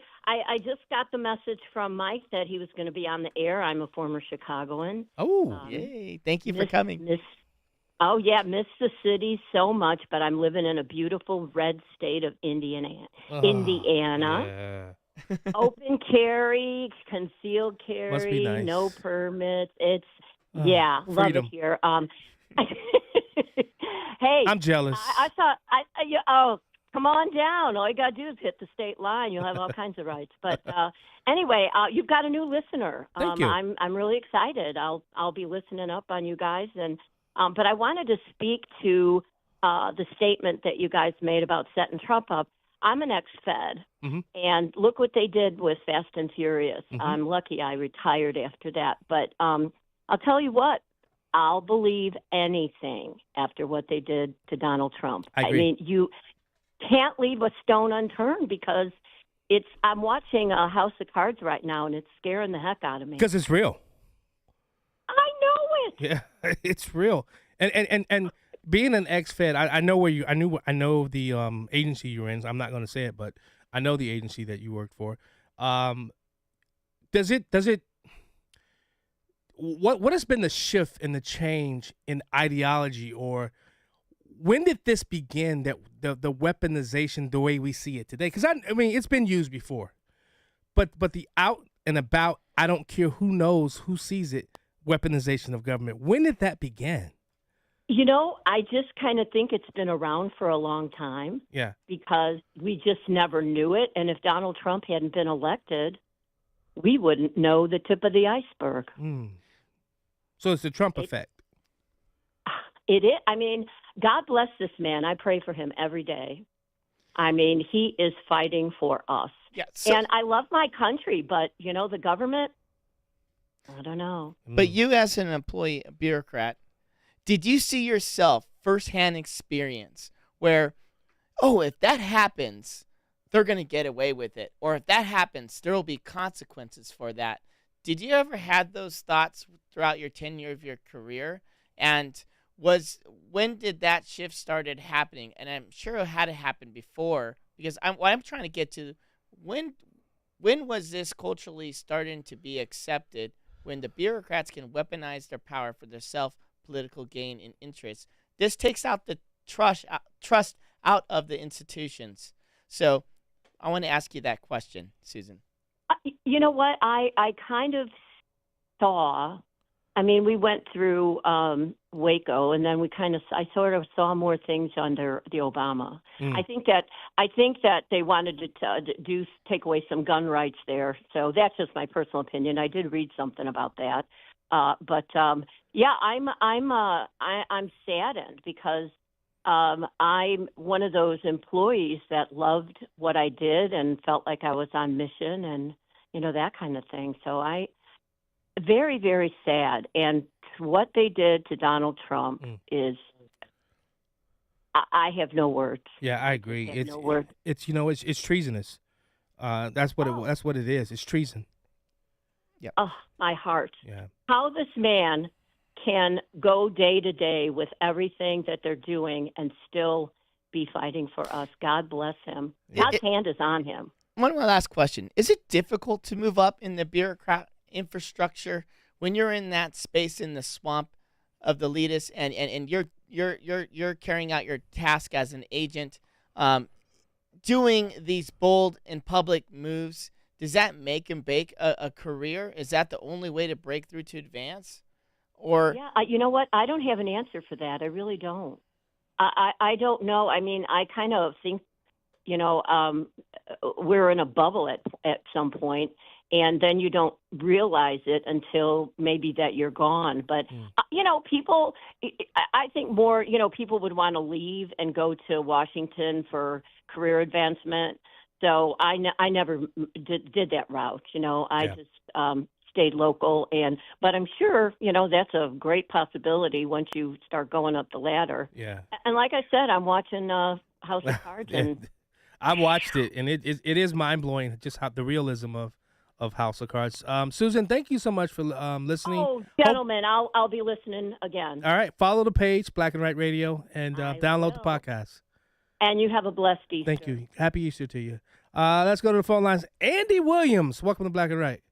just got the message from Mike that he was going to be on the air. I'm a former Chicagoan. Oh, yay! Thank you for coming. Miss the city so much, but I'm living in a beautiful red state of Indiana. Yeah. Open carry, concealed carry, Must be nice. No permits. It's love freedom. it here. Hey, I'm jealous. I thought, come on down. All you gotta do is hit the state line. You'll have all kinds of rights. But anyway, you've got a new listener. Thank you. I'm really excited. I'll be listening up on you guys, and but I wanted to speak to the statement that you guys made about setting Trump up. I'm an ex-Fed, and look what they did with Fast and Furious. I'm lucky I retired after that. But I'll tell you what, I'll believe anything after what they did to Donald Trump. I agree. mean, you can't leave a stone unturned because I'm watching House of Cards right now, and it's scaring the heck out of me. Because it's real. I know it. Yeah, it's real. And being an ex-Fed, I know where I know the agency you're in. So I'm not going to say it, but I know the agency that you worked for. Does it? What has been the shift and the change in ideology, or when did this begin? That the weaponization, the way we see it today, because I mean it's been used before, but the out and about, I don't care who knows, who sees it, weaponization of government. When did that begin? You know, I just kind of think it's been around for a long time. Yeah. Because we just never knew it. And if Donald Trump hadn't been elected, we wouldn't know the tip of the iceberg. So it's the Trump effect. It is. I mean, God bless this man. I pray for him every day. I mean, he is fighting for us. Yeah, and I love my country, but, the government, I don't know. But you as an employee, a bureaucrat, did you see yourself firsthand experience where, if that happens, they're going to get away with it? Or if that happens, there will be consequences for that. Did you ever have those thoughts throughout your tenure of your career? And when did that shift started happening? And I'm sure it had to happen before, because what I'm trying to get to, when was this culturally starting to be accepted, when the bureaucrats can weaponize their power for their self-political gain and interests? This takes out the trust out of the institutions. So I want to ask you that question, Susan. You know what? I kind of saw, we went through Waco, and then I sort of saw more things under the Obama. I think that they wanted to take away some gun rights there. So that's just my personal opinion. I did read something about that. But I'm saddened because I'm one of those employees that loved what I did and felt like I was on mission and, that kind of thing. So very, very sad. And what they did to Donald Trump is, I have no words. Yeah, I agree. It's treasonous. That's what it is. It's treason. Yeah. Oh, my heart. Yeah. How this man can go day to day with everything that they're doing and still be fighting for us. God bless him. God's hand is on him. One last question. Is it difficult to move up in the bureaucrat infrastructure when you're in that space in the swamp of the elitists and you're carrying out your task as an agent, doing these bold and public moves? Does that make and bake a career? Is that the only way to break through to advance? Or you know what? I don't have an answer for that. I really don't. I don't know. I kind of think, we're in a bubble at some point, and then you don't realize it until maybe that you're gone. But, people, I think more, people would want to leave and go to Washington for career advancement. So I never did that route. I just stayed local, but I'm sure, that's a great possibility once you start going up the ladder. Yeah. And like I said, I'm watching House of Cards, and I watched it, and it is mind blowing just how the realism of House of Cards. Susan, thank you so much for listening. Oh, gentlemen, I'll be listening again. All right, follow the page, Black and White Radio, and download the podcast. And you have a blessed Easter. Thank you. Happy Easter to you. Let's go to the phone lines. Andy Williams, welcome to Black and White.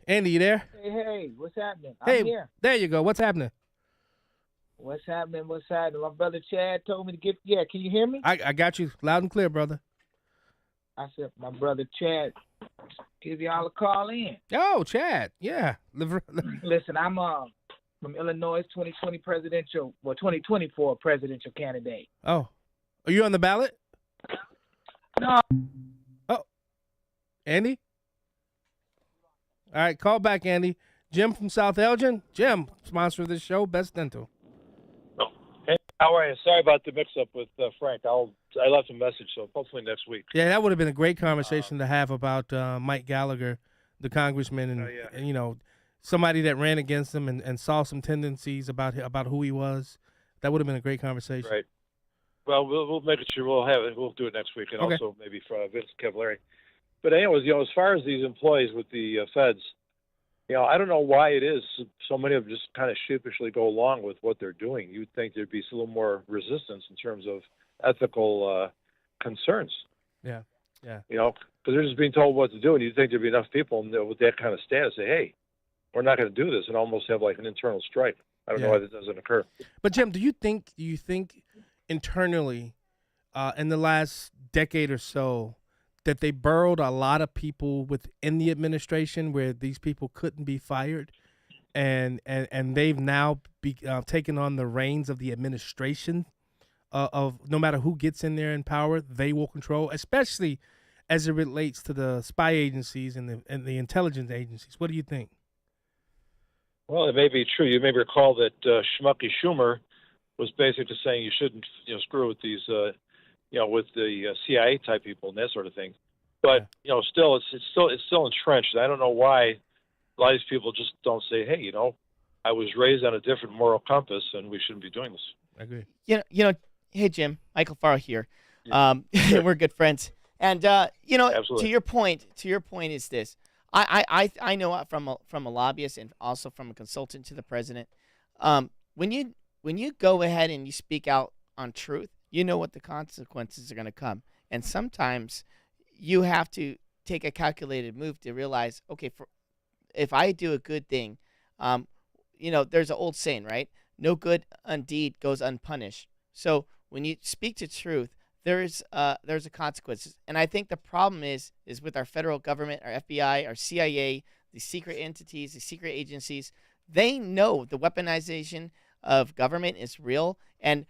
Andy, you there? Hey, what's happening? Hey, I'm here. There you go. What's happening? What's happening? My brother Chad told me to get. Yeah, can you hear me? I got you loud and clear, brother. I said, my brother Chad, give y'all a call in. Oh, Chad, yeah. Listen, I'm from Illinois, 2024 presidential candidate. Oh, are you on the ballot? No. Oh, Andy? All right, call back, Andy. Jim from South Elgin. Jim, sponsor of this show, Best Dental. Hey, how are you? Sorry about the mix-up with Frank. I left a message, so hopefully next week. Yeah, that would have been a great conversation to have about Mike Gallagher, the congressman, and somebody that ran against him and saw some tendencies about who he was. That would have been a great conversation. Right. Well, we'll make it sure we'll have it. We'll do it next week, and okay. Also maybe for Vince Cavallari. But anyways, as far as these employees with the feds, I don't know why it is so many of them just kind of sheepishly go along with what they're doing. You'd think there'd be a little more resistance in terms of ethical concerns. Yeah. Because they're just being told what to do, and you'd think there'd be enough people with that kind of status say, hey, we're not going to do this, and almost have like an internal strike. I don't know why that doesn't occur. But Jim, do you think internally in the last decade or so that they burrowed a lot of people within the administration where these people couldn't be fired, and they've now taken on the reins of the administration of no matter who gets in there in power, they will control, especially as it relates to the spy agencies and the intelligence agencies. What do you think? Well, it may be true. You may recall that Schmucky Schumer was basically saying you shouldn't, screw with these, with the CIA type people and that sort of thing. But still, it's still entrenched. I don't know why a lot of these people just don't say, hey, I was raised on a different moral compass, and we shouldn't be doing this. I agree. Hey Jim, Michael Farrell here. We're good friends, and Absolutely. to your point is this. I know from a lobbyist and also from a consultant to the president. When you go ahead and you speak out on truth, you know what the consequences are going to come, and sometimes you have to take a calculated move to realize, okay, if I do a good thing, there's an old saying, right? No good deed goes unpunished. So when you speak to truth, there's a consequences. And I think the problem is with our federal government, our FBI, our CIA, the secret entities, the secret agencies. They know the weaponization of government is real, and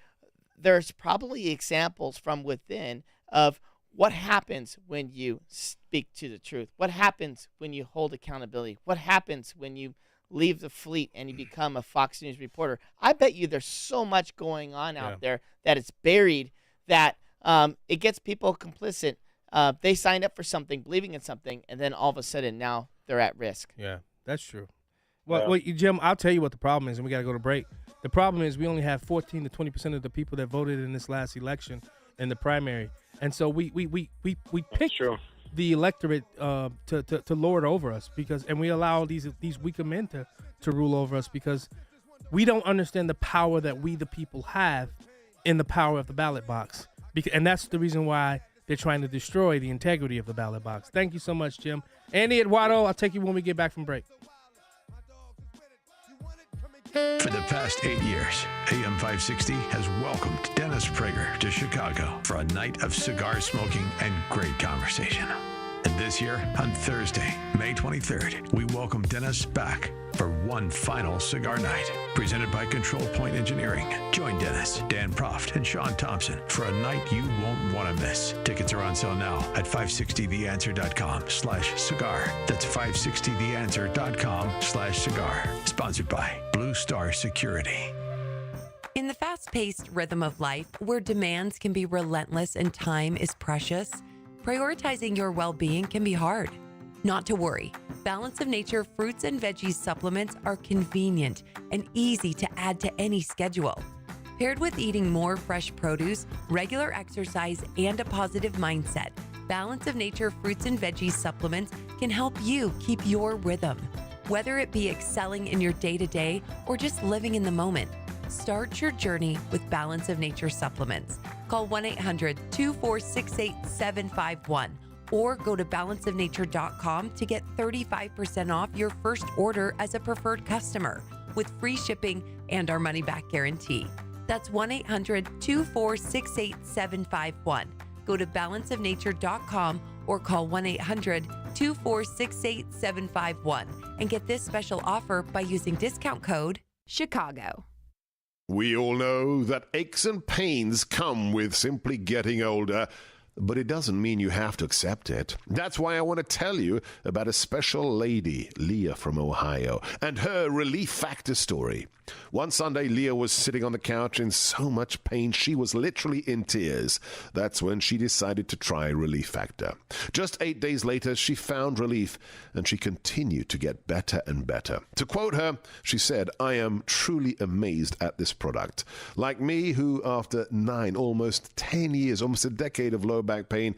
there's probably examples from within of what happens when you speak to the truth. What happens when you hold accountability? What happens when you leave the fleet and you become a Fox News reporter? I bet you there's so much going on out there that it's buried that it gets people complicit. They signed up for something, believing in something, and then all of a sudden now they're at risk. Yeah, that's true. Well, Jim, I'll tell you what the problem is, and we got to go to break. The problem is we only have 14 to 20% of the people that voted in this last election in the primary. And so we picked the electorate to lord over us and we allow these weaker men to rule over us because we don't understand the power that we the people have in the power of the ballot box. And that's the reason why they're trying to destroy the integrity of the ballot box. Thank you so much, Jim. Andy Eduardo, I'll take you when we get back from break. For the past 8 years, AM 560 has welcomed Dennis Prager to Chicago for a night of cigar smoking and great conversation. And this year, on Thursday, May 23rd, we welcome Dennis back for one final cigar night. Presented by Control Point Engineering. Join Dennis, Dan Proft, and Sean Thompson for a night you won't want to miss. Tickets are on sale now at 560theanswer.com/cigar. That's 560theanswer.com/cigar. Sponsored by Blue Star Security. In the fast-paced rhythm of life, where demands can be relentless and time is precious, prioritizing your well-being can be hard. Not to worry. Balance of Nature fruits and veggies supplements are convenient and easy to add to any schedule. Paired with eating more fresh produce, regular exercise, and a positive mindset, Balance of Nature fruits and veggies supplements can help you keep your rhythm. Whether it be excelling in your day-to-day or just living in the moment, start your journey with Balance of Nature supplements. Call 1-800-246-8751 or go to balanceofnature.com to get 35% off your first order as a preferred customer with free shipping and our money-back guarantee. That's 1-800-246-8751. Go to balanceofnature.com or call 1-800-246-8751 and get this special offer by using discount code CHICAGO. We all know that aches and pains come with simply getting older, but it doesn't mean you have to accept it. That's why I want to tell you about a special lady, Leah from Ohio, and her Relief Factor story. One Sunday, Leah was sitting on the couch in so much pain she was literally in tears. That's when she decided to try Relief Factor. Just 8 days later, she found relief, and she continued to get better and better. To quote her, she said, "I am truly amazed at this product. Like me, who after 9, almost 10 years, almost a decade of low back pain,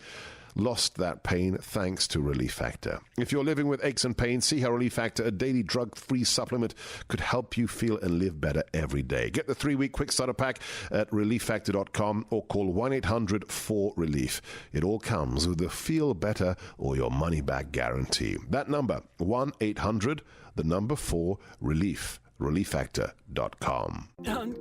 lost that pain thanks to Relief Factor. If you're living with aches and pains, see how Relief Factor, a daily drug-free supplement, could help you feel and live better every day. Get the 3-week quick starter pack at relieffactor.com or call 1-800-4RELIEF. It all comes with the feel better or your money back guarantee. That number, 1-800, the number 4, RELIEF. relieffactor.com.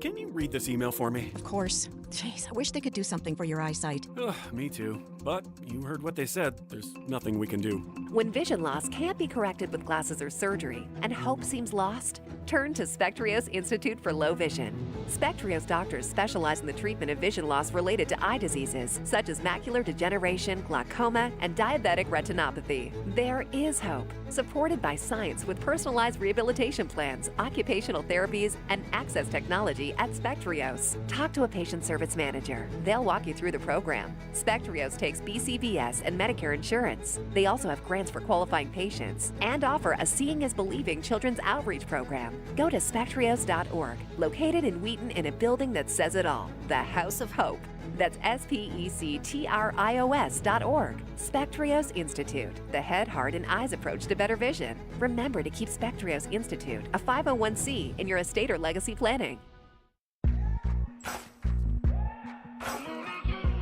Can you read this email for me? Of course. Jeez, I wish they could do something for your eyesight. Me too. But you heard what they said. There's nothing we can do. When vision loss can't be corrected with glasses or surgery and hope seems lost, turn to Spectrios Institute for Low Vision. Spectrios doctors specialize in the treatment of vision loss related to eye diseases such as macular degeneration, glaucoma, and diabetic retinopathy. There is hope, supported by science with personalized rehabilitation plans, occupational therapies, and access technology at Spectrios. Talk to a patient service manager. They'll walk you through the program. Spectrios takes BCBS and Medicare insurance. They also have grants for qualifying patients and offer a Seeing is Believing children's outreach program. Go to spectrios.org, located in Wheaton in a building that says it all, the House of Hope. That's spectrios.org. Spectrios Institute, the head, heart, and eyes approach to better vision. Remember to keep Spectrios Institute, a 501c, in your estate or legacy planning.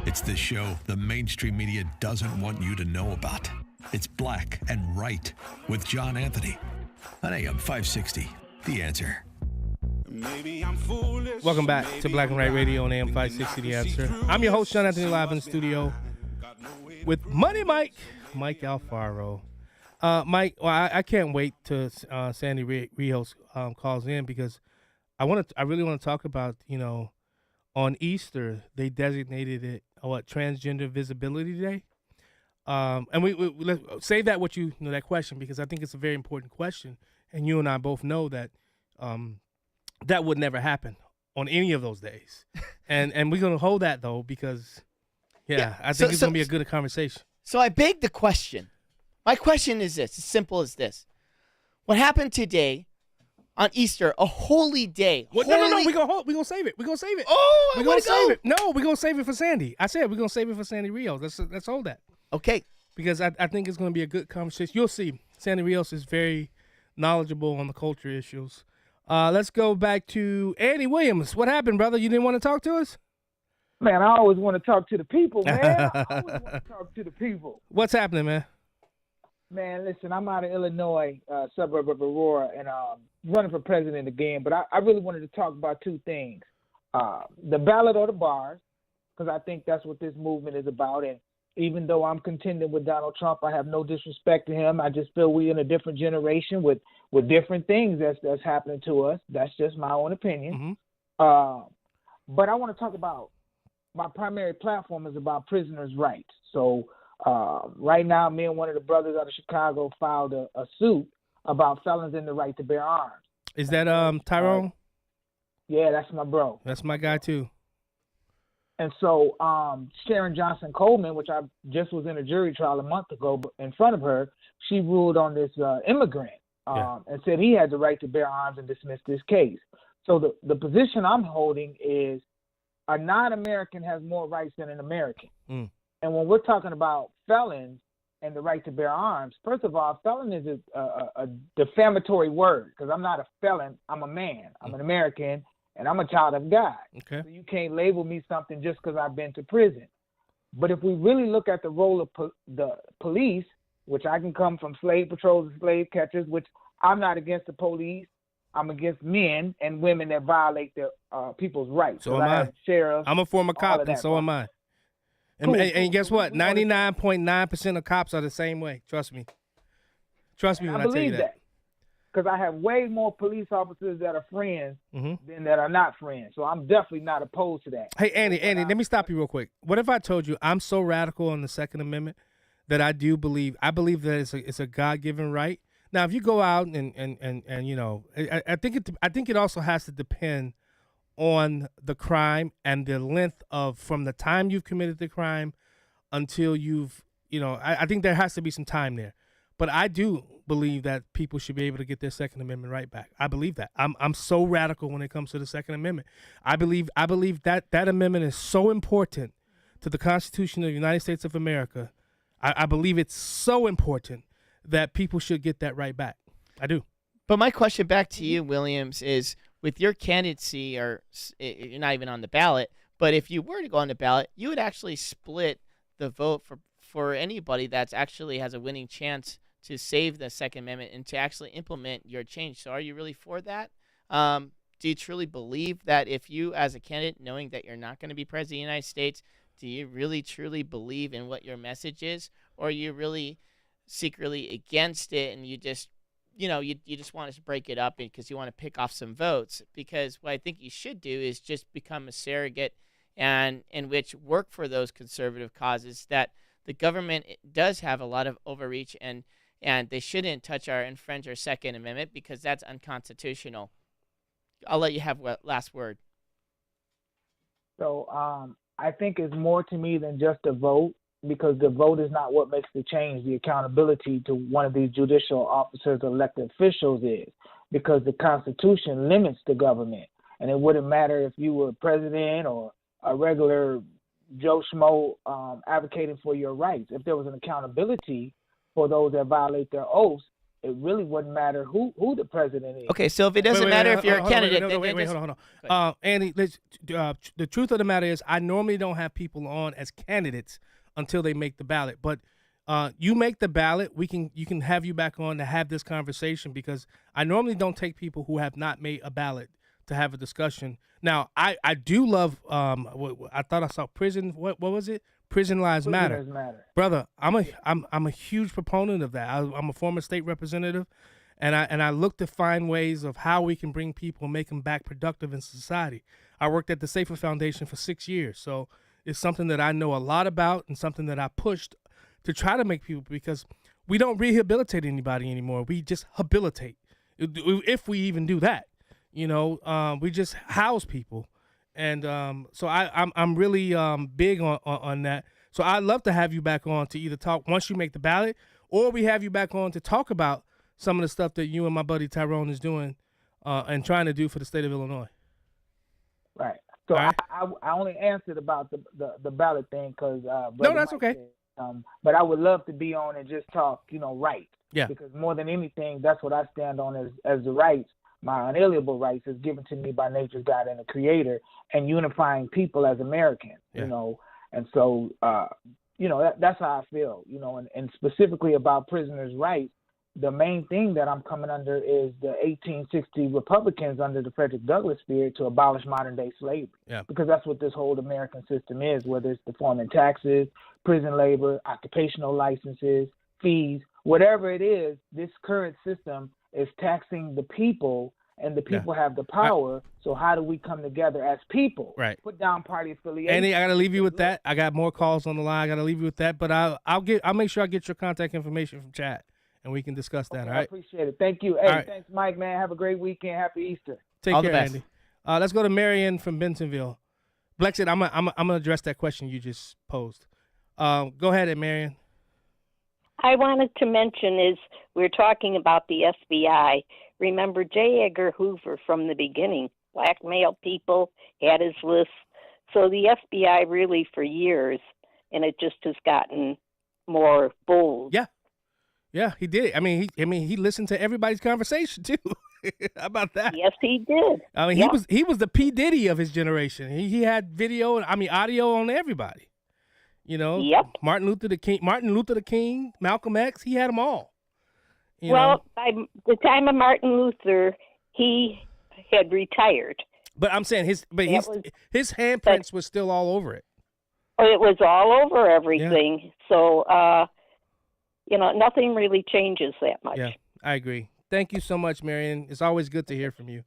It's the show the mainstream media doesn't want you to know about. It's Black and Right with John Anthony on AM 560. The Answer. Welcome back to Black and Right Radio on AM 560 The Answer. I'm your host, John Anthony, live in the studio with Money Mike Alfaro. Mike, well, I can't wait till Sandy Rios calls in because I really want to talk about, on Easter they designated it Transgender Visibility Day. And we let's save that that question, because I think it's a very important question, and you and I both know that that would never happen on any of those days, and we're gonna hold that though because I think it's gonna be a good conversation. So I beg the question. My question is this: as simple as this. What happened today on Easter, a holy day? Well, no. We're gonna save it. We're gonna save it. Oh, we're gonna save it. No, we're gonna save it for Sandy. I said we're gonna save it for Sandy Rios. Let's hold that. Okay. Because I think it's gonna be a good conversation. You'll see. Sandy Rios is very knowledgeable on the culture issues. Let's go back to Andy Williams. What happened, brother? You didn't want to talk to us? Man, I always want to talk to the people, man. I always want to talk to the people. What's happening, man? Man, listen, I'm out of Illinois, suburb of Aurora, and running for president again. But I really wanted to talk about two things. The ballot or the bars, because I think that's what this movement is about. And even though I'm contending with Donald Trump, I have no disrespect to him. I just feel we're in a different generation with different things that's happening to us. That's just my own opinion. Mm-hmm. But I want to talk about, my primary platform is about prisoners' rights. So right now, me and one of the brothers out of Chicago filed a suit about felons in the right to bear arms. Is that Tyrone? Yeah, that's my bro. That's my guy too. And so Sharon Johnson Coleman, which I just was in a jury trial a month ago in front of her, she ruled on this immigrant and said he had the right to bear arms and dismissed this case. So the position I'm holding is a non-American has more rights than an American. Mm. And when we're talking about felons and the right to bear arms, first of all, felon is a defamatory word, because I'm not a felon. I'm a man. I'm an American, and I'm a child of God. Okay. So you can't label me something just because I've been to prison. But if we really look at the role of the police, which I can come from slave patrols and slave catchers, which I'm not against the police. I'm against men and women that violate their people's rights. So am I. Sheriffs, I'm a former cop, and so am I. And guess what? 99.9% of cops are the same way. Trust me. Trust me when I tell you that. Because I have way more police officers that are friends than that are not friends. So I'm definitely not opposed to that. Hey, Andy, let me stop you real quick. What if I told you I'm so radical on the Second Amendment that I believe that it's a God-given right? Now, if you go out and I think it also has to depend on the crime and the length of from the time you've committed the crime until I think there has to be some time there. But I do believe that people should be able to get their Second Amendment right back. I believe that. I'm so radical when it comes to the Second Amendment. I believe that amendment is so important to the Constitution of the United States of America. I believe it's so important that people should get that right back. I do. But my question back to you, Williams, is with your candidacy, or you're not even on the ballot, but if you were to go on the ballot, you would actually split the vote for anybody that's actually has a winning chance to save the Second Amendment and to actually implement your change. So are you really for that? Do you truly believe that if you, as a candidate, knowing that you're not going to be president of the United States, do you really truly believe in what your message is, or are you really secretly against it and you just, you just want us to break it up because you want to pick off some votes? Because what I think you should do is just become a surrogate and in which work for those conservative causes that the government does have a lot of overreach and they shouldn't touch or infringe our Second Amendment because that's unconstitutional. I'll let you have last word. So I think it's more to me than just a vote, because the vote is not what makes the change. The accountability to one of these judicial officers, elected officials, is, because the Constitution limits the government. And it wouldn't matter if you were president or a regular Joe Schmo advocating for your rights. If there was an accountability for those that violate their oaths, it really wouldn't matter who the president is. Okay, so if it doesn't matter if you're a candidate, hold on. Andy, the truth of the matter is, I normally don't have people on as candidates until they make the ballot. But you make the ballot, you can have you back on to have this conversation, because I normally don't take people who have not made a ballot to have a discussion. Now, I do love. I thought I saw prison. What was it? Prison Lives Matter. Brother, I'm a huge proponent of that. I'm a former state representative, and I look to find ways of how we can bring people and make them back productive in society. I worked at the Safer Foundation for 6 years, so it's something that I know a lot about and something that I pushed to try to make people, because we don't rehabilitate anybody anymore. We just habilitate, if we even do that. We just house people. And so I'm really big on that. So I'd love to have you back on to either talk once you make the ballot, or we have you back on to talk about some of the stuff that you and my buddy Tyrone is doing and trying to do for the state of Illinois. Right. So right. I only answered about the ballot thing because no, that's okay. But I would love to be on and just talk, rights. Yeah. Because more than anything, that's what I stand on as the rights. My unalienable rights is given to me by nature's God and the Creator, and unifying people as Americans, and so, that's how I feel, and specifically about prisoners' rights. The main thing that I'm coming under is the 1860 Republicans under the Frederick Douglass spirit to abolish modern-day slavery, because that's what this whole American system is, whether it's deforming taxes, prison labor, occupational licenses, fees, whatever it is. This current system is taxing the people, and the people have the power. So how do we come together as people? Right. Put down party affiliation. Andy, I got to leave you with that. I got more calls on the line. I got to leave you with that. But I'll make sure I get your contact information from Chad, and we can discuss that. Okay, all right. I appreciate it. Thank you. Hey, thanks, Mike. Man, have a great weekend. Happy Easter. Take All care, the best. Andy. Let's go to Marion from Bentonville. Blexit, I'm gonna address that question you just posed. Go ahead, Marion. I wanted to mention is we're talking about the FBI. Remember J. Edgar Hoover from the beginning, blackmailed people, had his list. So the FBI really for years, and it just has gotten more bold. Yeah, he did. I mean, he listened to everybody's conversation too. How about that? Yes, he did. I mean, he was the P. Diddy of his generation. He had audio on everybody. Martin Luther the King, Malcolm X, he had them all. By the time of Martin Luther, he had retired. But I'm saying his handprints were still all over it. It was all over everything. Yeah. So, nothing really changes that much. Yeah, I agree. Thank you so much, Marion. It's always good to hear from you.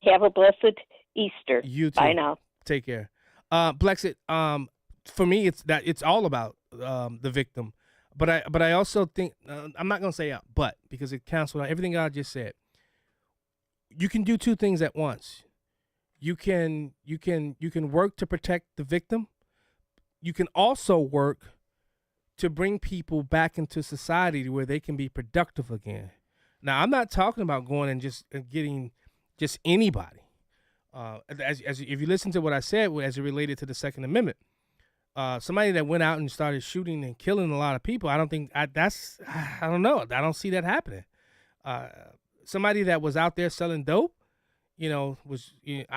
Have a blessed Easter. You too. Bye now. Take care. Blexit, for me, it's all about the victim. But I also think I'm not gonna say but, because it counts on everything I just said. You can do two things at once. You can work to protect the victim. You can also work to bring people back into society where they can be productive again. Now, I'm not talking about going and just getting just anybody. As if you listen to what I said as it related to the Second Amendment. Somebody that went out and started shooting and killing a lot of people, I don't know. I don't see that happening. Somebody that was out there selling dope, I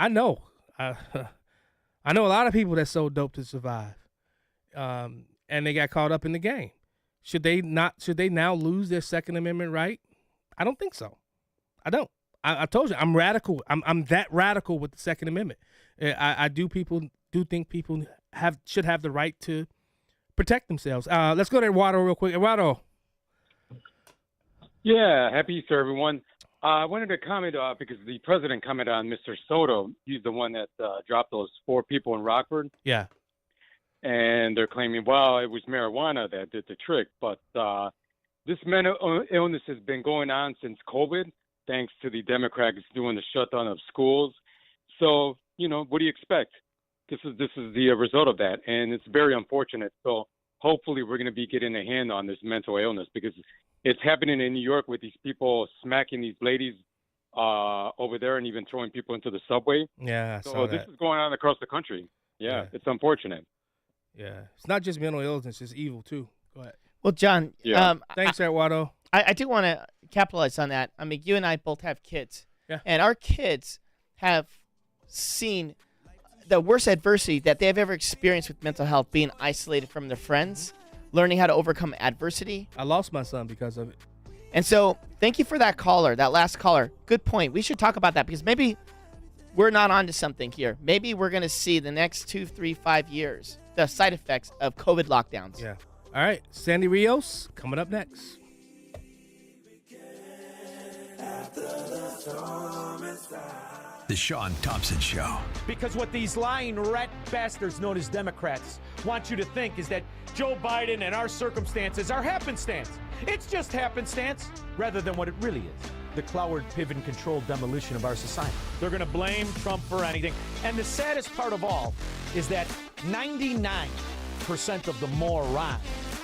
know. I know a lot of people that sold dope to survive. And they got caught up in the game. Should they now lose their Second Amendment right? I don't think so. I don't. I told you, I'm radical. I'm that radical with the Second Amendment. I do think people should have the right to protect themselves. Let's go to Eduardo real quick. Eduardo. Yeah, happy Easter, everyone. I wanted to comment because the president commented on Mr. Soto. He's the one that dropped those 4 people in Rockford. Yeah. And they're claiming, well, it was marijuana that did the trick. But this mental illness has been going on since COVID, thanks to the Democrats doing the shutdown of schools. So, what do you expect? This is the result of that, and it's very unfortunate. So hopefully we're going to be getting a hand on this mental illness, because it's happening in New York with these people smacking these ladies over there and even throwing people into the subway. Yeah, so this is going on across the country. Yeah, it's unfortunate. Yeah, it's not just mental illness; it's evil too. Go ahead. Well, John, thanks, Eduardo. I do want to capitalize on that. I mean, you and I both have kids, and our kids have seen the worst adversity that they have ever experienced with mental health, being isolated from their friends, learning how to overcome adversity. I lost my son because of it. And so thank you for that caller, that last caller. Good point. We should talk about that, because maybe we're not onto something here. Maybe we're going to see the next 2, 3, 5 years the side effects of COVID lockdowns. Yeah. All right. Sandy Rios coming up next. The Sean Thompson Show. Because what these lying rat bastards known as Democrats want you to think is that Joe Biden and our circumstances are happenstance. It's just happenstance rather than what it really is. The Cloward, Piven controlled demolition of our society. They're going to blame Trump for anything. And the saddest part of all is that 99% of the moron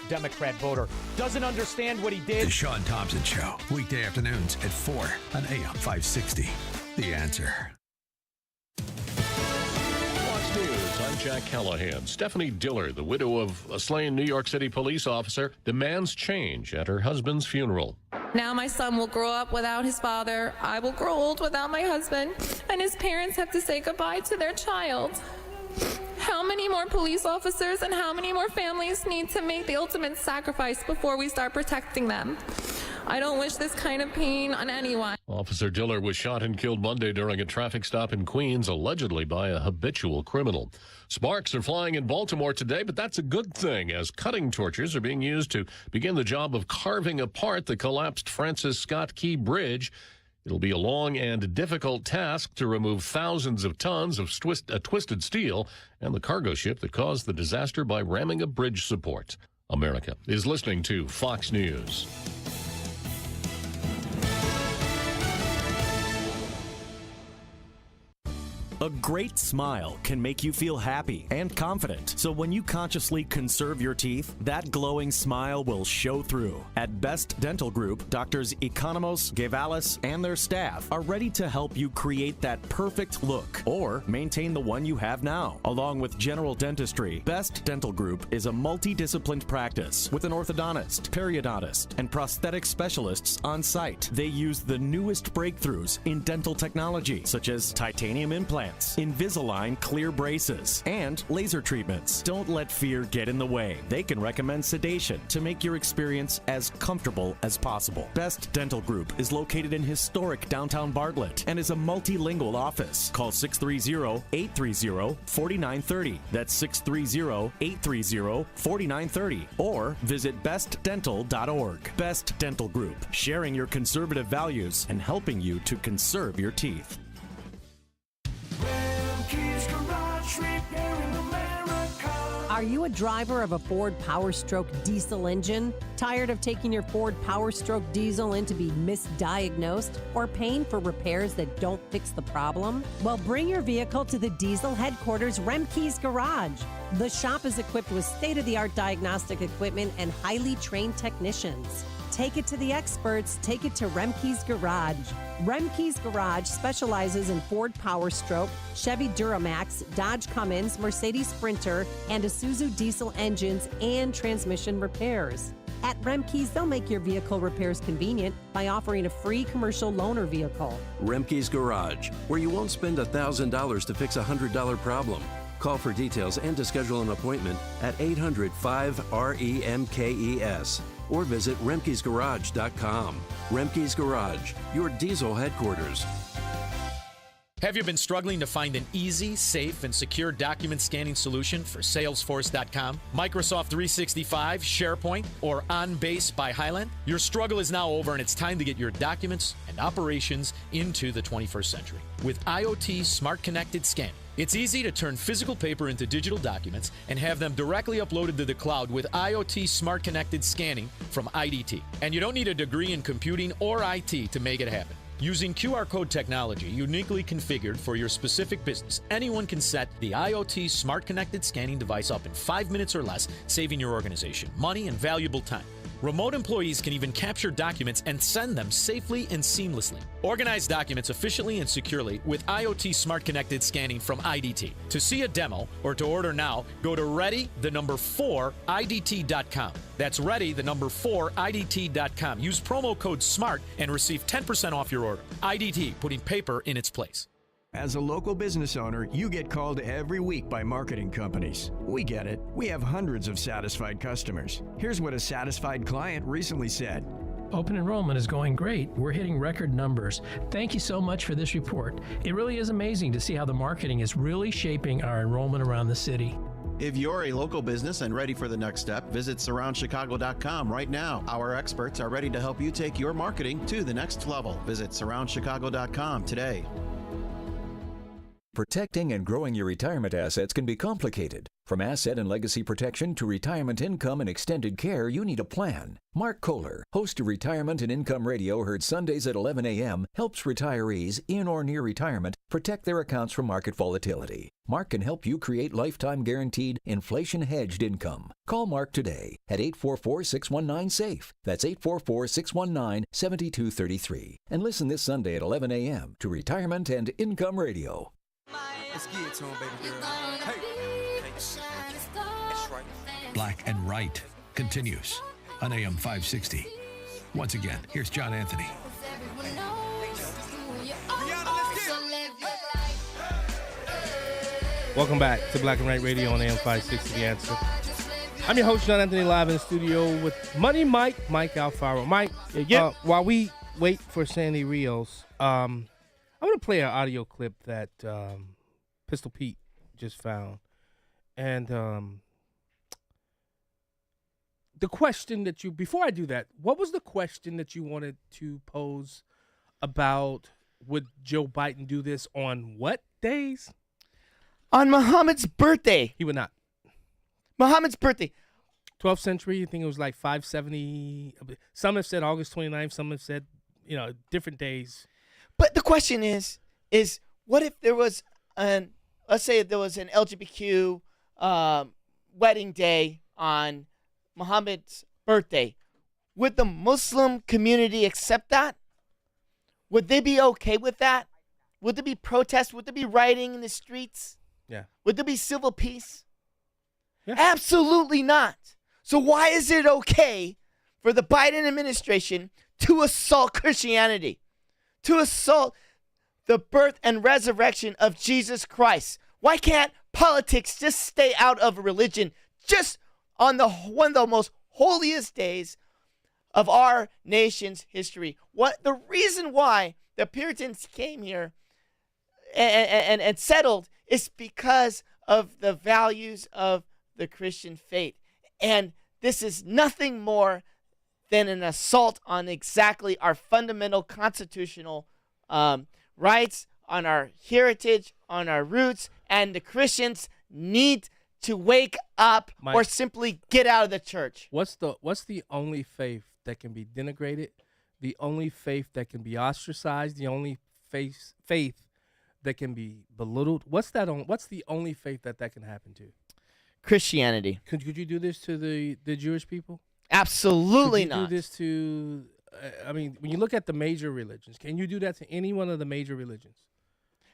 Democrat voter doesn't understand what he did. The Sean Thompson Show. Weekday afternoons at 4 on AM 560. The Answer. Fox News, I'm Jack Callahan. Stephanie Diller, the widow of a slain New York City police officer, demands change at her husband's funeral. Now my son will grow up without his father. I will grow old without my husband. And his parents have to say goodbye to their child. How many more police officers and how many more families need to make the ultimate sacrifice before we start protecting them? I don't wish this kind of pain on anyone. Officer Diller was shot and killed Monday during a traffic stop in Queens, allegedly by a habitual criminal. Sparks are flying in Baltimore today, but that's a good thing, as cutting torches are being used to begin the job of carving apart the collapsed Francis Scott Key Bridge. It'll be a long and difficult task to remove thousands of tons of twisted steel and the cargo ship that caused the disaster by ramming a bridge support. America is listening to Fox News. A great smile can make you feel happy and confident. So when you consciously conserve your teeth, that glowing smile will show through. At Best Dental Group, Doctors Economos, Gevalis, and their staff are ready to help you create that perfect look or maintain the one you have now. Along with general dentistry, Best Dental Group is a multidisciplined practice with an orthodontist, periodontist, and prosthetic specialists on site. They use the newest breakthroughs in dental technology, such as titanium implants, Invisalign clear braces, and laser treatments. Don't let fear get in the way. They can recommend sedation to make your experience as comfortable as possible. Best Dental Group is located in historic downtown Bartlett and is a multilingual office. Call 630-830-4930. That's 630-830-4930. Or visit bestdental.org. Best Dental Group, sharing your conservative values and helping you to conserve your teeth. Are you a driver of a Ford PowerStroke diesel engine? Tired of taking your Ford PowerStroke diesel in to be misdiagnosed or paying for repairs that don't fix the problem? Well, bring your vehicle to the diesel headquarters, Remke's Garage. The shop is equipped with state-of-the-art diagnostic equipment and highly trained technicians. Take it to the experts. Take it to Remke's Garage. Remke's Garage specializes in Ford PowerStroke, Chevy Duramax, Dodge Cummins, Mercedes Sprinter, and Isuzu diesel engines and transmission repairs. At Remke's, they'll make your vehicle repairs convenient by offering a free commercial loaner vehicle. Remke's Garage, where you won't spend $1,000 to fix a $100 problem. Call for details and to schedule an appointment at 800-5-REMKES. or visit Remke'sGarage.com. Remke's Garage, your diesel headquarters. Have you been struggling to find an easy, safe, and secure document scanning solution for Salesforce.com, Microsoft 365, SharePoint, or OnBase by Highland? Your struggle is now over, and it's time to get your documents and operations into the 21st century. With IoT Smart Connected Scanning, it's easy to turn physical paper into digital documents and have them directly uploaded to the cloud with IoT Smart Connected Scanning from IDT. And you don't need a degree in computing or IT to make it happen. Using QR code technology uniquely configured for your specific business, anyone can set the IoT Smart Connected Scanning device up in 5 minutes or less, saving your organization money and valuable time. Remote employees can even capture documents and send them safely and seamlessly. Organize documents efficiently and securely with IoT Smart Connected Scanning from IDT. To see a demo or to order now, go to ready4idt.com. That's ready4idt.com. Use promo code SMART and receive 10% off your order. IDT, putting paper in its place. As a local business owner, you get called every week by marketing companies. We get it. We have hundreds of satisfied customers. Here's what a satisfied client recently said. Open enrollment is going great. We're hitting record numbers. Thank you so much for this report. It really is amazing to see how the marketing is really shaping our enrollment around the city. If you're a local business and ready for the next step, visit surroundchicago.com right now. Our experts are ready to help you take your marketing to the next level. Visit surroundchicago.com today. Protecting and growing your retirement assets can be complicated. From asset and legacy protection to retirement income and extended care, you need a plan. Mark Kohler, host of Retirement and Income Radio, heard Sundays at 11 a.m., helps retirees in or near retirement protect their accounts from market volatility. Mark can help you create lifetime guaranteed, inflation-hedged income. Call Mark today at 844-619-SAFE. That's 844-619-7233. And listen this Sunday at 11 a.m. to Retirement and Income Radio. Let's get it to him, baby girl. Hey. That's right. Black and Right continues on AM 560. Once again, here's John Anthony. Welcome back to Black and Right Radio on AM 560, The Answer. I'm your host, John Anthony, live in the studio with Money Mike Alfaro. Mike, while we wait for Sandy Rios, I'm going to play an audio clip that Pistol Pete just found. And the question that before I do that, what was the question that you wanted to pose about would Joe Biden do this on what days? On Muhammad's birthday. He would not. Muhammad's birthday. 12th century, I think it was like 570. Some have said August 29th. Some have said, different days. But the question is what if there was let's say there was an LGBTQ wedding day on Muhammad's birthday. Would the Muslim community accept that? Would they be okay with that? Would there be protests? Would there be rioting in the streets? Yeah. Would there be civil peace? Yeah. Absolutely not. So why is it okay for the Biden administration to assault Christianity, to assault the birth and resurrection of Jesus Christ? Why can't politics just stay out of religion just on one of the most holiest days of our nation's history? The reason why the Puritans came here and settled is because of the values of the Christian faith. And this is nothing more than an assault on exactly our fundamental constitutional rights, on our heritage, on our roots, and the Christians need to wake up or simply get out of the church. What's the only faith that can be denigrated, the only faith that can be ostracized, the only faith that can be belittled? What's the only faith that can happen to? Christianity. Could you do this to the Jewish people? Absolutely not. Could you do this to, when you look at the major religions, can you do that to any one of the major religions?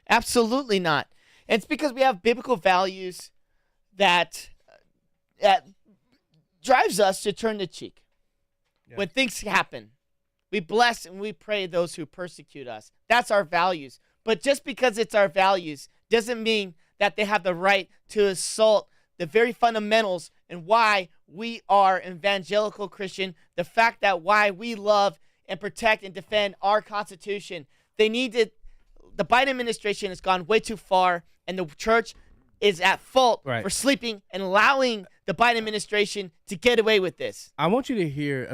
Absolutely not. And it's because we have biblical values that drives us to turn the cheek. Yeah. When things happen, we bless and we pray those who persecute us. That's our values. But just because it's our values doesn't mean that they have the right to assault the very fundamentals and why we are evangelical Christian, the fact that why we love and protect and defend our Constitution. The Biden administration has gone way too far, and the church is at fault for sleeping and allowing the Biden administration to get away with this. I want you to hear,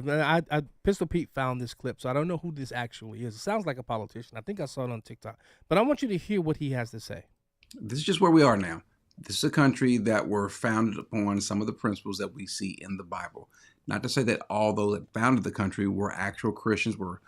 Pistol Pete found this clip, so I don't know who this actually is. It sounds like a politician. I think I saw it on TikTok. But I want you to hear what he has to say. This is just where we are now. This is a country that were founded upon some of the principles that we see in the Bible. Not to say that all those that founded the country were actual Christians, were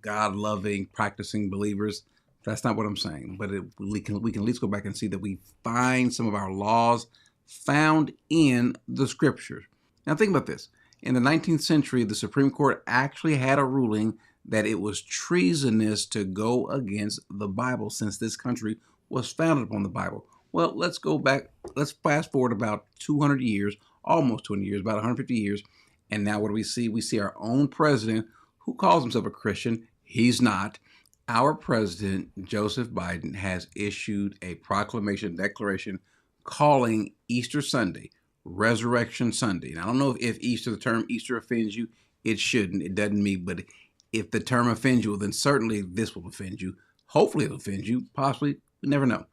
God-loving, practicing believers. That's not what I'm saying. But we can at least go back and see that we find some of our laws found in the scriptures. Now think about this. In the 19th century, the Supreme Court actually had a ruling that it was treasonous to go against the Bible, since this country was founded upon the Bible. Well, let's go back. Let's fast forward about 200 years, almost 200 years, about 150 years. And now what do we see? We see our own president, who calls himself a Christian. He's not. Our president, Joseph Biden, has issued a proclamation, declaration, calling Easter Sunday Resurrection Sunday. And I don't know if the term Easter offends you. It shouldn't. It doesn't me. But if the term offends you, then certainly this will offend you. Hopefully it'll offend you. Possibly. We never know.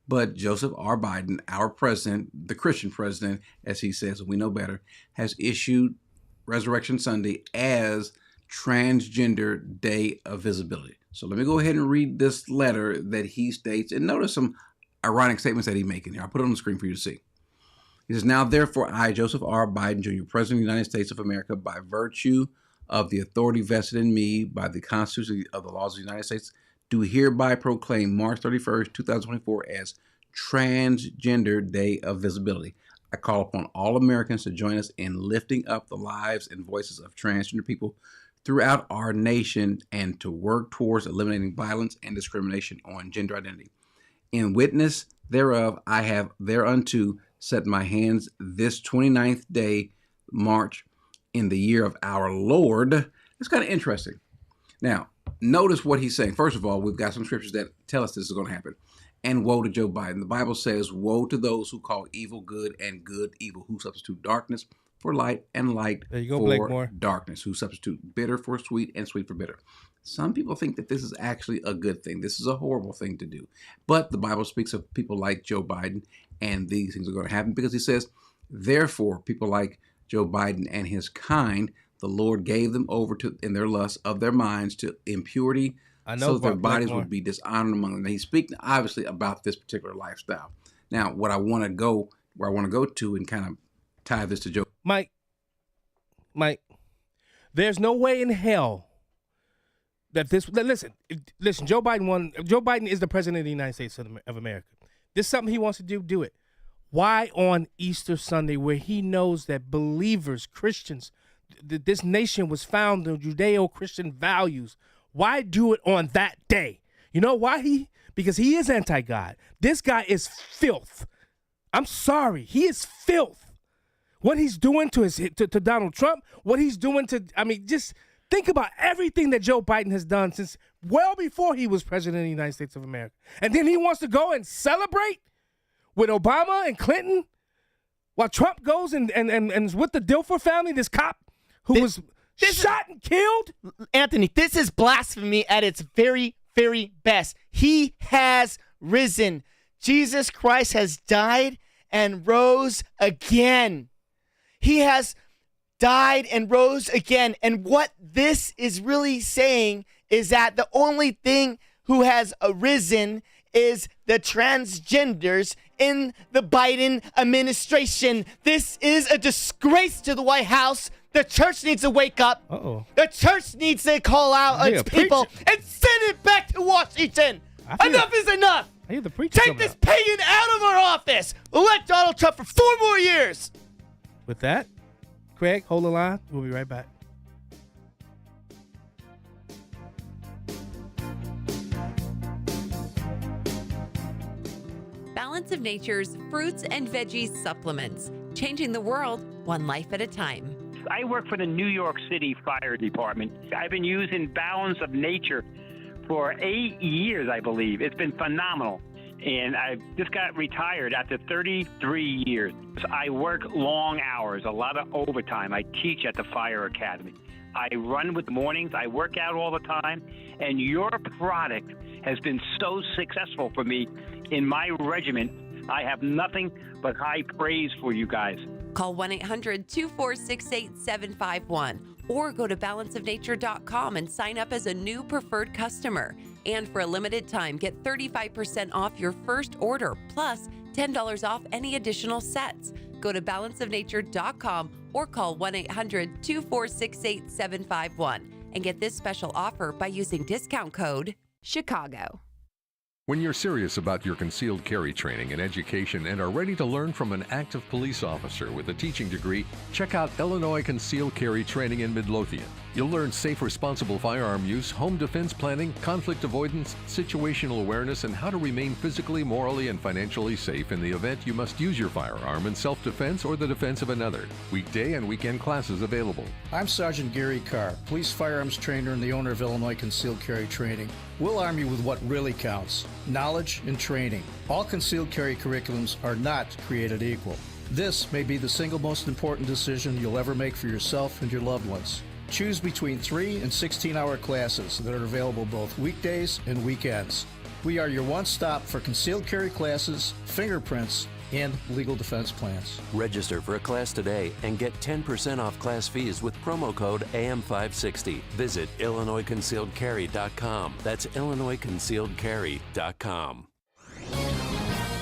But Joseph R. Biden, our president, the Christian president, as he says, and we know better, has issued Resurrection Sunday as Transgender Day of Visibility. So let me go ahead and read this letter that he states, and notice some ironic statements that he's making here. I'll put it on the screen for you to see. He says, "Now therefore I, Joseph R. Biden, Jr., President of the United States of America, by virtue of the authority vested in me by the Constitution of the laws of the United States, do hereby proclaim March 31st, 2024 as Transgender Day of Visibility. I call upon all Americans to join us in lifting up the lives and voices of transgender people throughout our nation and to work towards eliminating violence and discrimination on gender identity. In witness thereof, I have thereunto set my hands this 29th day, March, in the year of our Lord." It's kind of interesting. Now, notice what he's saying. First of all, we've got some scriptures that tell us this is going to happen. And woe to Joe Biden. The Bible says, "Woe to those who call evil good and good evil, who substitute darkness for light and light for darkness, who substitute bitter for sweet and sweet for bitter." Some people think that this is actually a good thing. This is a horrible thing to do. But the Bible speaks of people like Joe Biden, and these things are going to happen because he says, "Therefore, people like Joe Biden and his kind, the Lord gave them over to in their lust of their minds to impurity, so that their bodies would be dishonored among them." Now, he's speaking obviously about this particular lifestyle. Now, where I want to go to and kind of tie this to Joe. Mike, there's no way in hell that listen, Joe Biden is the president of the United States of America. This is something he wants to do it. Why on Easter Sunday, where he knows that believers, Christians, this nation was founded on Judeo-Christian values? Why do it on that day? You know why? Because he is anti-God. This guy is filth. I'm sorry. He is filth. What he's doing to Donald Trump, what he's doing just think about everything that Joe Biden has done since well before he was president of the United States of America. And then he wants to go and celebrate with Obama and Clinton while Trump goes and is with the Dilfer family, this cop who was shot and killed? Anthony, this is blasphemy at its very, very best. He has risen. Jesus Christ has died and rose again. He has died and rose again. And what this is really saying is that the only thing who has arisen is the transgenders in the Biden administration. This is a disgrace to the White House. The church needs to wake up. The church needs to call out its people and send it back to Washington. Enough is enough. Take this pagan out of our office. Elect Donald Trump for 4 more years. With that, Craig, hold the line. We'll be right back. Balance of Nature's fruits and veggies supplements, changing the world one life at a time. I work for the New York City Fire Department. I've been using Balance of Nature for 8 years, I believe. It's been phenomenal. and I just got retired after 33 years. I work long hours, a lot of overtime. I teach at the fire academy. I run with the mornings. I work out all the time. And your product has been so successful for me in my regiment. I have nothing but high praise for you guys. Call 1-800-246-8751 or go to balanceofnature.com and sign up as a new preferred customer. And for a limited time, get 35% off your first order, plus $10 off any additional sets. Go to balanceofnature.com or call 1-800-246-8751 and get this special offer by using discount code CHICAGO. When you're serious about your concealed carry training and education and are ready to learn from an active police officer with a teaching degree, check out Illinois Concealed Carry Training in Midlothian. You'll learn safe, responsible firearm use, home defense planning, conflict avoidance, situational awareness, and how to remain physically, morally, and financially safe in the event you must use your firearm in self-defense or the defense of another. Weekday and weekend classes available. I'm Sergeant Gary Carr, police firearms trainer and the owner of Illinois Concealed Carry Training. We'll arm you with what really counts: knowledge and training. All concealed carry curriculums are not created equal. This may be the single most important decision you'll ever make for yourself and your loved ones. Choose between 3 and 16-hour classes that are available both weekdays and weekends. We are your one-stop for concealed carry classes, fingerprints, and legal defense plans. Register for a class today and get 10% off class fees with promo code AM560. Visit IllinoisConcealedCarry.com. That's IllinoisConcealedCarry.com.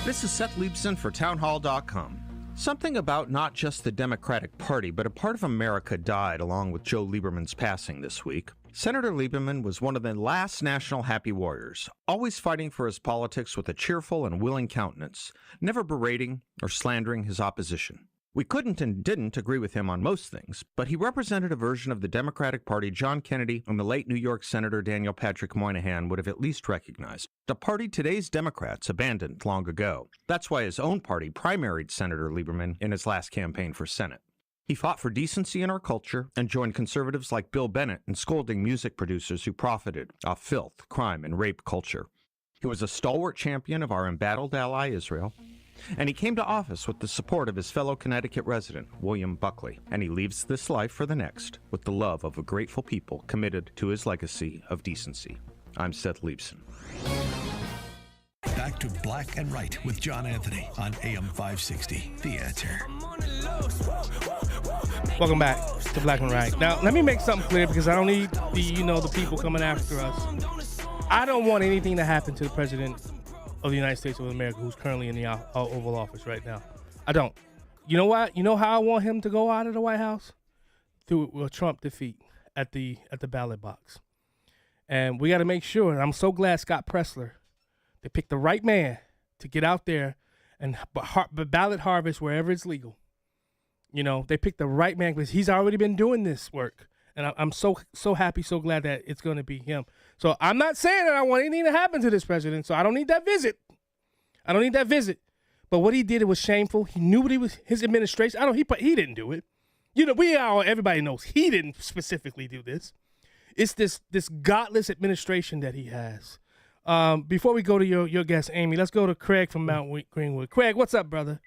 This is Seth Leibson for TownHall.com. Something about not just the Democratic Party, but a part of America died along with Joe Lieberman's passing this week. Senator Lieberman was one of the last national happy warriors, always fighting for his politics with a cheerful and willing countenance, never berating or slandering his opposition. We couldn't and didn't agree with him on most things, but he represented a version of the Democratic Party John Kennedy and the late New York Senator Daniel Patrick Moynihan would have at least recognized, a party today's Democrats abandoned long ago. That's why his own party primaried Senator Lieberman in his last campaign for Senate. He fought for decency in our culture and joined conservatives like Bill Bennett in scolding music producers who profited off filth, crime, and rape culture. He was a stalwart champion of our embattled ally Israel, and he came to office with the support of his fellow Connecticut resident, William Buckley, and he leaves this life for the next with the love of a grateful people committed to his legacy of decency. I'm Seth Leibson. Back to Black and Right with John Anthony on AM 560. The Answer. Welcome back to Black and Right. Now, let me make something clear because I don't need the people coming after us. I don't want anything to happen to the President of the United States of America, who's currently in the Oval Office right now. I don't. You know what? You know how I want him to go out of the White House? Through a Trump defeat at the ballot box. And we got to make sure, and I'm so glad Scott Presler, they picked the right man to get out there and ballot harvest wherever it's legal. You know, they picked the right man because he's already been doing this work. And I'm so happy, so glad that it's going to be him. So I'm not saying that I want anything to happen to this president, so I don't need that visit. But what he did, it was shameful. He knew what his administration. He didn't do it. You know, everybody knows he didn't specifically do this. It's this godless administration that he has. Before we go to your guest, Amy, let's go to Craig from Mount Greenwood. Craig, what's up, brother?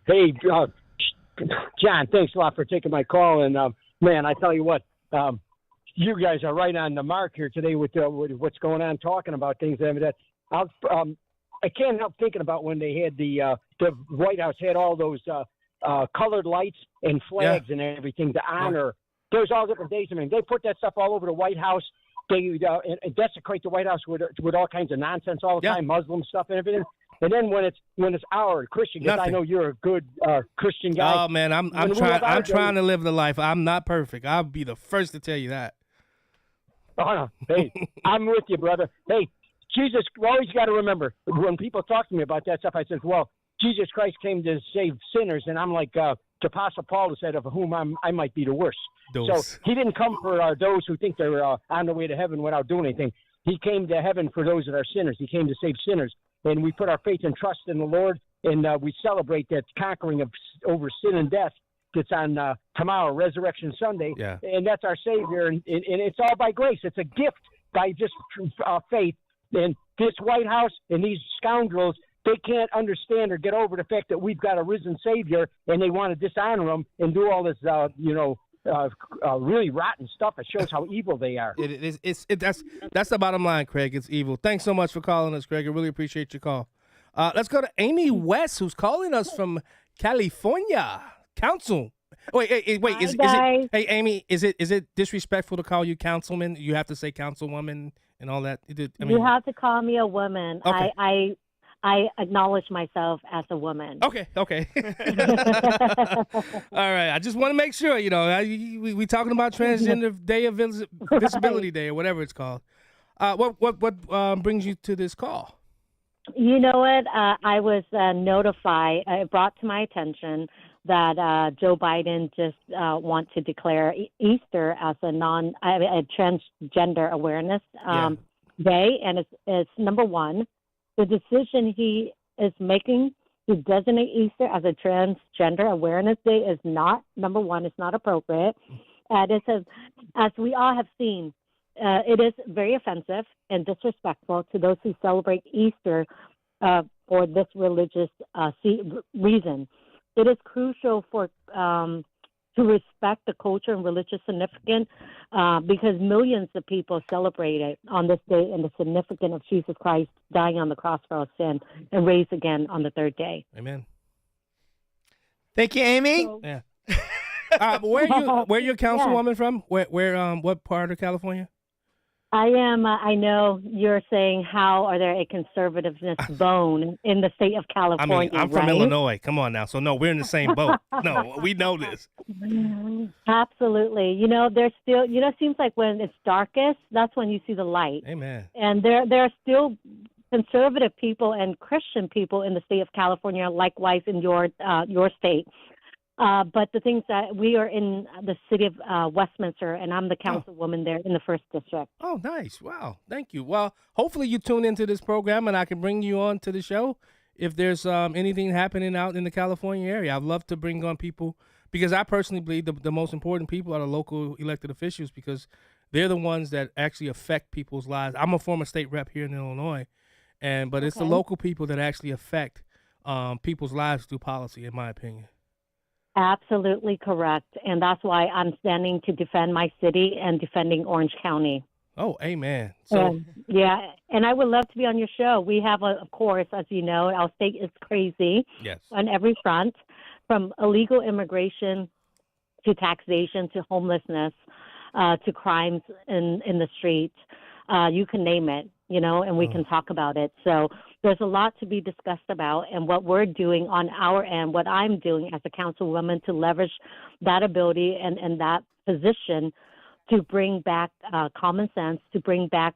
Hey, John, thanks a lot for taking my call. And, man, I tell you what, you guys are right on the mark here today with what's going on, talking about things. I mean, I can't help thinking about when they had the White House had all those colored lights and flags and everything to honor. There's all different days. I mean, they put that stuff all over the White House. They and desecrate the White House with all kinds of nonsense all the time, Muslim stuff and everything. And then when it's our Christian, because I know you're a good Christian guy. Oh man, I'm trying to live the life. I'm not perfect. I'll be the first to tell you that. Oh no, hey, I'm with you, brother. Hey, Jesus, we always got to remember when people talk to me about that stuff. I said, well, Jesus Christ came to save sinners, and I'm like the Apostle Paul said, of whom I might be the worst. So he didn't come for those who think they're on the way to heaven without doing anything. He came to heaven for those that are sinners. He came to save sinners. And we put our faith and trust in the Lord, and we celebrate that conquering over sin and death that's on tomorrow, Resurrection Sunday. Yeah. And that's our Savior. And it's all by grace. It's a gift by just faith And this White House and these scoundrels, they can't understand or get over the fact that we've got a risen Savior, and they want to dishonor him and do all this, really rotten stuff. It shows how evil they are. That's the bottom line, Craig. It's evil. Thanks so much for calling us, Craig. I really appreciate your call. Let's go to Amy West, who's calling us from California. Council. Wait. Is it? Hey, Amy, is it disrespectful to call you councilman? You have to say councilwoman and all that. You have to call me a woman. Okay. I acknowledge myself as a woman. Okay. All right. I just want to make sure, we talking about Transgender Day of Visibility Day or whatever it's called. What brings you to this call? You know what? I was notified. It brought to my attention that Joe Biden just want to declare Easter as a transgender awareness day, and it's number one. The decision he is making to designate Easter as a transgender awareness day is not, number one, it's not appropriate. And it says, as we all have seen, it is very offensive and disrespectful to those who celebrate Easter for this religious reason. It is crucial for to respect the culture and religious significance because millions of people celebrate it on this day and the significance of Jesus Christ dying on the cross for our sin and raised again on the third day. Amen. Thank you, Amy. Yeah. Where are you a councilwoman from? Where what part of California? I am. I know you're saying how are there a conservativeness bone in the state of California? I'm from Illinois. Come on now. So no, we're in the same boat. No, we know this. Absolutely. There's still. It seems like when it's darkest, that's when you see the light. Amen. And there are still conservative people and Christian people in the state of California, likewise in your state. But the things that we are in the city of Westminster, and I'm the councilwoman there in the 1st District. Oh, nice. Wow. Thank you. Well, hopefully you tune into this program and I can bring you on to the show if there's anything happening out in the California area. I'd love to bring on people because I personally believe the most important people are the local elected officials because they're the ones that actually affect people's lives. I'm a former state rep here in Illinois, but it's the local people that actually affect people's lives through policy, in my opinion. Absolutely correct. And that's why I'm standing to defend my city and defending Orange County. Oh, amen. So and I would love to be on your show. We have, of course, as you know, our state is crazy on every front, from illegal immigration to taxation to homelessness to crimes in the streets. You can name it, and we can talk about it. So there's a lot to be discussed about, and what we're doing on our end, what I'm doing as a councilwoman to leverage that ability and that position to bring back common sense, to bring back,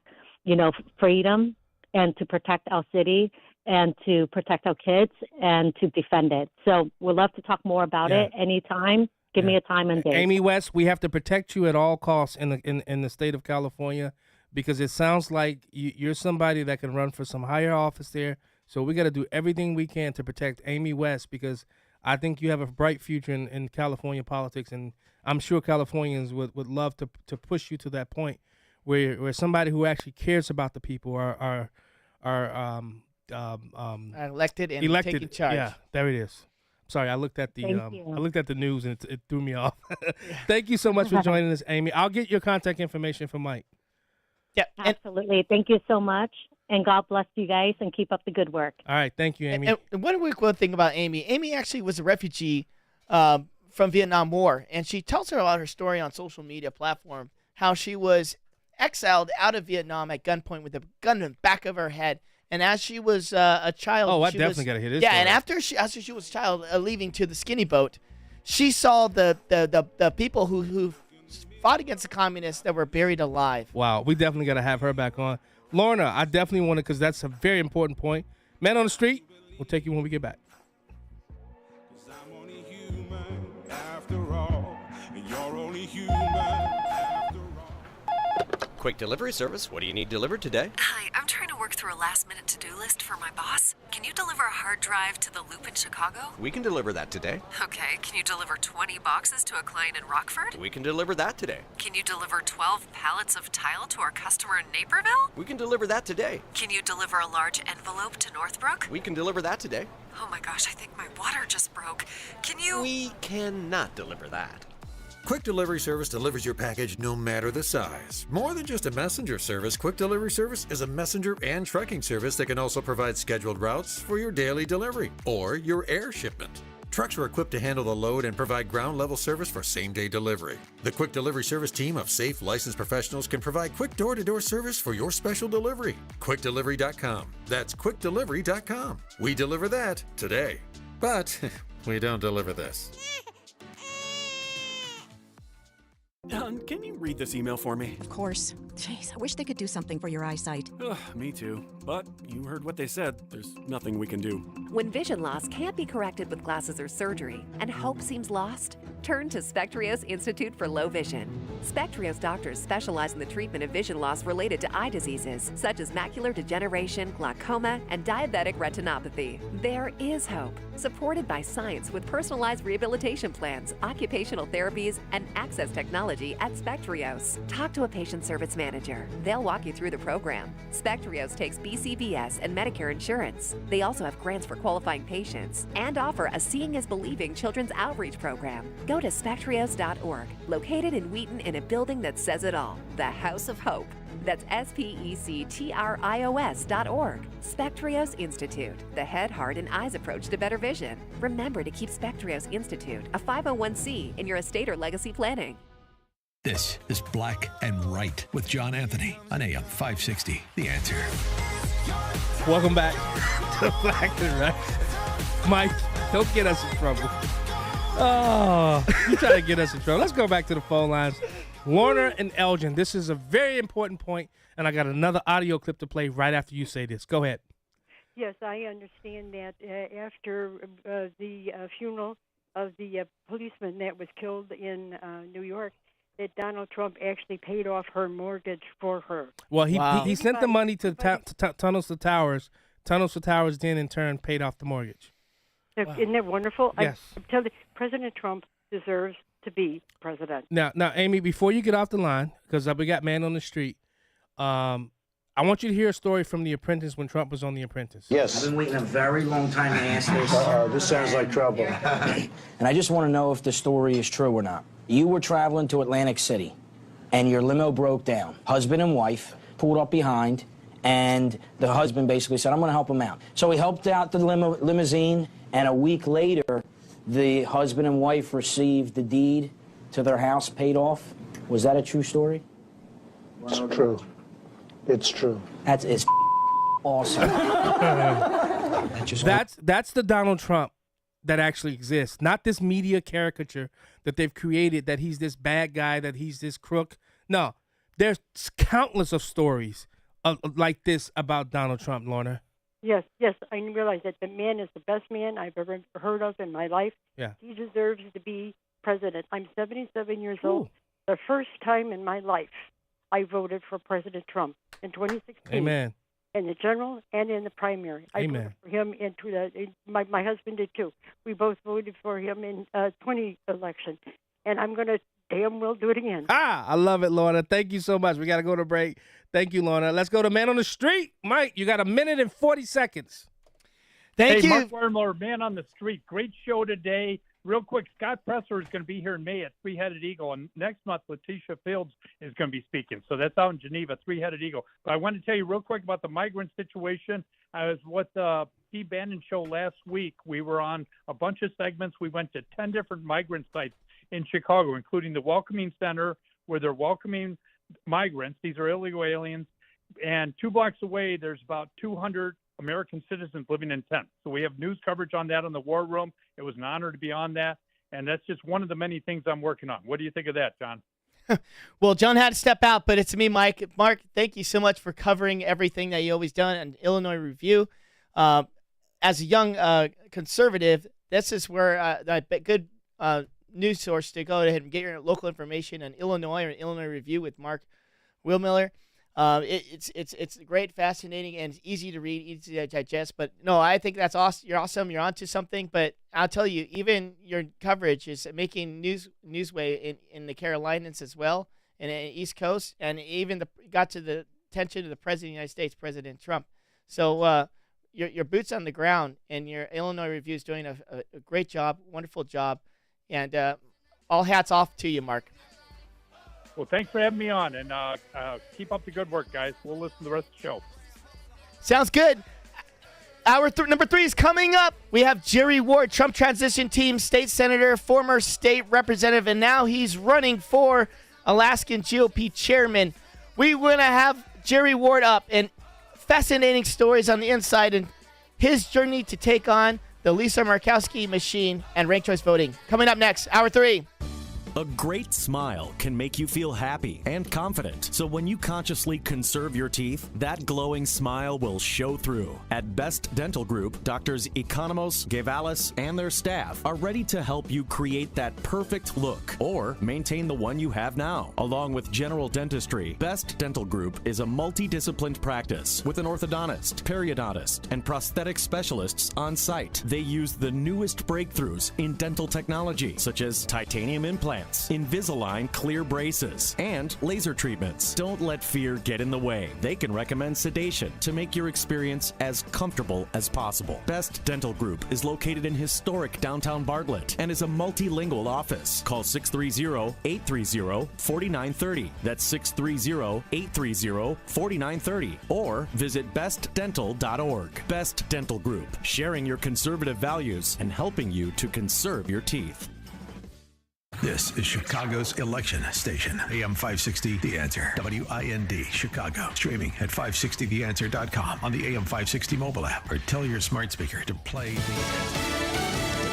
freedom, and to protect our city and to protect our kids and to defend it. So we'd love to talk more about it anytime. Give me a time and date. Amy West, we have to protect you at all costs in the state of California, because it sounds like you're somebody that can run for some higher office there. So we got to do everything we can to protect Amy West, because I think you have a bright future in California politics, and I'm sure Californians would love to push you to that point where somebody who actually cares about the people are elected and taking charge. Yeah, there it is. Sorry, I looked at the news and it threw me off. Thank you so much for joining us, Amy. I'll get your contact information from Mike. Yeah, absolutely. Thank you so much, and God bless you guys, and keep up the good work. All right, thank you, Amy. And one quick thing about Amy. Amy actually was a refugee from Vietnam War, and she tells her story on social media platform, how she was exiled out of Vietnam at gunpoint with a gun in the back of her head. And as she was a child, I definitely got to hear this. Yeah, story. and after she was a child, leaving to the skinny boat, she saw the people who fought against the communists that were buried alive. Wow, we definitely got to have her back on. Lorna, I definitely want to, because that's a very important point. Man on the Street, we'll take you when we get back. Quick delivery service. What do you need delivered today? Hi, I'm trying to work through a last-minute to-do list for my boss. Can you deliver a hard drive to the Loop in Chicago? We can deliver that today. Okay, can you deliver 20 boxes to a client in Rockford? We can deliver that today. Can you deliver 12 pallets of tile to our customer in Naperville? We can deliver that today. Can you deliver a large envelope to Northbrook? We can deliver that today. Oh my gosh, I think my water just broke. Can you... We cannot deliver that. Quick Delivery Service delivers your package no matter the size. More than just a messenger service, Quick Delivery Service is a messenger and trucking service that can also provide scheduled routes for your daily delivery or your air shipment. Trucks are equipped to handle the load and provide ground-level service for same-day delivery. The Quick Delivery Service team of safe, licensed professionals can provide quick door-to-door service for your special delivery. QuickDelivery.com. That's QuickDelivery.com. We deliver that today. But we don't deliver this. Can you read this email for me? Of course. Jeez, I wish they could do something for your eyesight. Me too. But you heard what they said. There's nothing we can do. When vision loss can't be corrected with glasses or surgery and hope seems lost, turn to Spectrios Institute for Low Vision. Spectrios doctors specialize in the treatment of vision loss related to eye diseases such as macular degeneration, glaucoma, and diabetic retinopathy. There is hope, supported by science with personalized rehabilitation plans, occupational therapies, and access technology at Spectrios. Talk to a patient service manager. They'll walk you through the program. Spectrios takes BCBS and Medicare insurance. They also have grants for qualifying patients and offer a Seeing is Believing children's outreach program. Go to spectrios.org, located in Wheaton in a building that says it all, the House of Hope. That's spectrios.org. Spectrios Institute, the head, heart, and eyes approach to better vision. Remember to keep Spectrios Institute, a 501c, in your estate or legacy planning. This is Black and Right with John Anthony on AM 560. The Answer. Welcome back to Black and Right. Mike, don't get us in trouble. Oh, you try to get us in trouble. Let's go back to the phone lines. Lorna and Elgin, this is a very important point, and I got another audio clip to play right after you say this. Go ahead. Yes, I understand that after the funeral of the policeman that was killed in New York, that Donald Trump actually paid off her mortgage for her. Well, he sent the money to Tunnels to Towers. Tunnels to Towers then, in turn, paid off the mortgage. Isn't that wonderful? Yes. I'm telling you, President Trump deserves to be president. Now, Amy, before you get off the line, because we got man on the street, I want you to hear a story from The Apprentice when Trump was on The Apprentice. Yes. I've been waiting a very long time to ask this. This sounds like trouble. And I just want to know if the story is true or not. You were traveling to Atlantic City, and your limo broke down. Husband and wife pulled up behind, and the husband basically said, I'm going to help him out. So he helped out the limousine, and a week later, the husband and wife received the deed to their house paid off. Was that a true story? It's true. It's true. It's awesome. That's the Donald Trump that actually exists, not this media caricature that they've created that he's this bad guy, that he's this crook. No, there's countless of stories like this about Donald Trump, Lorna. Yes, I realize that the man is the best man I've ever heard of in my life. Yeah. He deserves to be president. I'm 77 years old. The first time in my life I voted for President Trump in 2016. Amen. In the general and in the primary. Amen. I voted for him my husband did too. We both voted for him in 20 election. And I'm going to damn well do it again. I love it, Lorna. Thank you so much. We got to go to break. Thank you, Lorna. Let's go to Man on the Street. Mike, you got 1 minute and 40 seconds. Thank you. Mark Wormler, Man on the Street. Great show today. Real quick, Scott Presser is going to be here in May at Three-Headed Eagle, and next month Letitia Fields is going to be speaking. So that's out in Geneva, Three-Headed Eagle. But I want to tell you real quick about the migrant situation. I was with the Steve Bannon show last week. We were on a bunch of segments. We went to 10 different migrant sites in Chicago, including the Welcoming Center, where they're welcoming migrants. These are illegal aliens. And 2 blocks away, there's about 200 American citizens living in tents. So we have news coverage on that on the War Room. It was an honor to be on that. And that's just one of the many things I'm working on. What do you think of that, John? Well, John had to step out, but it's me, Mike. Mark, thank you so much for covering everything that you always done on Illinois Review. As a young conservative, this is where a good news source to go ahead and get your local information on Illinois or Illinois Review with Mark Will Miller. It's great, fascinating, and it's easy to read, easy to digest. But no, I think that's awesome. You're awesome. You're onto something. But I'll tell you, even your coverage is making newsway in the Carolinas as well, and in the East Coast, and even got to the attention of the President of the United States, President Trump. So your boots on the ground, and your Illinois Review is doing a great job, wonderful job, and all hats off to you, Mark. Well, thanks for having me on, and keep up the good work, guys. We'll listen to the rest of the show. Sounds good. Hour number 3 is coming up. We have Jerry Ward, Trump Transition Team State Senator, former state representative, and now he's running for Alaskan GOP chairman. We want to have Jerry Ward up, and fascinating stories on the inside and his journey to take on the Lisa Murkowski machine and ranked choice voting. Coming up next, Hour 3. A great smile can make you feel happy and confident. So when you consciously conserve your teeth, that glowing smile will show through. At Best Dental Group, Doctors Economos, Gavalis, and their staff are ready to help you create that perfect look or maintain the one you have now. Along with general dentistry, Best Dental Group is a multidisciplined practice with an orthodontist, periodontist, and prosthetic specialists on site. They use the newest breakthroughs in dental technology, such as titanium implants, Invisalign clear braces, and laser treatments. Don't let fear get in the way. They can recommend sedation to make your experience as comfortable as possible. Best Dental Group is located in historic downtown Bartlett and is a multilingual office. Call 630-830-4930. That's 630-830-4930. Or visit bestdental.org. Best Dental Group, sharing your conservative values and helping you to conserve your teeth. This is Chicago's election station. AM 560, The Answer. WIND, Chicago. Streaming at 560theanswer.com on the AM 560 mobile app, or tell your smart speaker to play The Answer.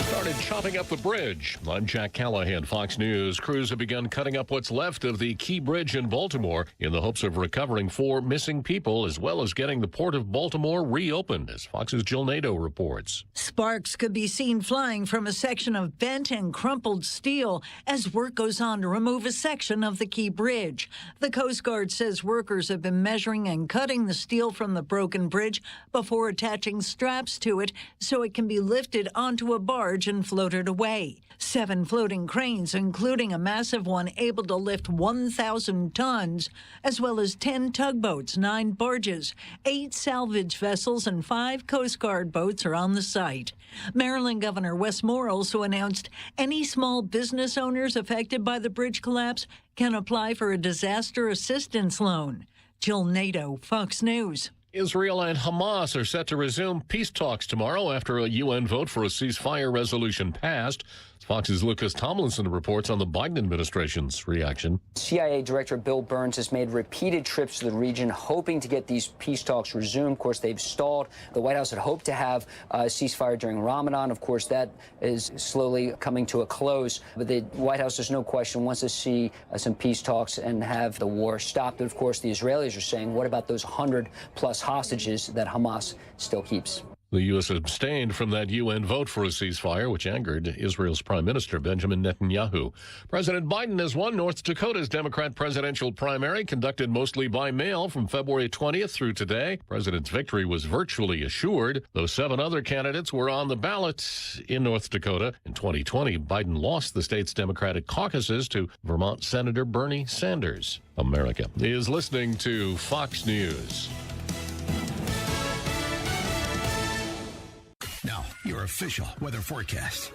Started chopping up the bridge. I'm Jack Callahan, Fox News. Crews have begun cutting up what's left of the Key Bridge in Baltimore in the hopes of recovering 4 missing people, as well as getting the Port of Baltimore reopened, as Fox's Jill Nato reports. Sparks could be seen flying from a section of bent and crumpled steel as work goes on to remove a section of the Key Bridge. The Coast Guard says workers have been measuring and cutting the steel from the broken bridge before attaching straps to it so it can be lifted onto a barge and floated away. 7 floating cranes, including a massive one able to lift 1,000 tons, as well as 10 tugboats, 9 barges, 8 salvage vessels, and 5 Coast Guard boats are on the site. Maryland Governor Wes Moore also announced any small business owners affected by the bridge collapse can apply for a disaster assistance loan. Jill Nato, Fox News. Israel and Hamas are set to resume peace talks tomorrow after a UN vote for a ceasefire resolution passed. Fox's Lucas Tomlinson reports on the Biden administration's reaction. CIA Director Bill Burns has made repeated trips to the region, hoping to get these peace talks resumed. Of course, they've stalled. The White House had hoped to have a ceasefire during Ramadan. Of course, that is slowly coming to a close. But the White House, there's no question, wants to see some peace talks and have the war stopped. But of course, the Israelis are saying, what about those 100-plus hostages that Hamas still keeps? The U.S. abstained from that UN vote for a ceasefire, which angered Israel's Prime Minister Benjamin Netanyahu. President Biden has won North Dakota's Democrat presidential primary, conducted mostly by mail from February 20th through today. President's victory was virtually assured, though 7 other candidates were on the ballot in North Dakota. In 2020, Biden lost the state's Democratic caucuses to Vermont Senator Bernie Sanders. America is listening to Fox News. Now, your official weather forecast.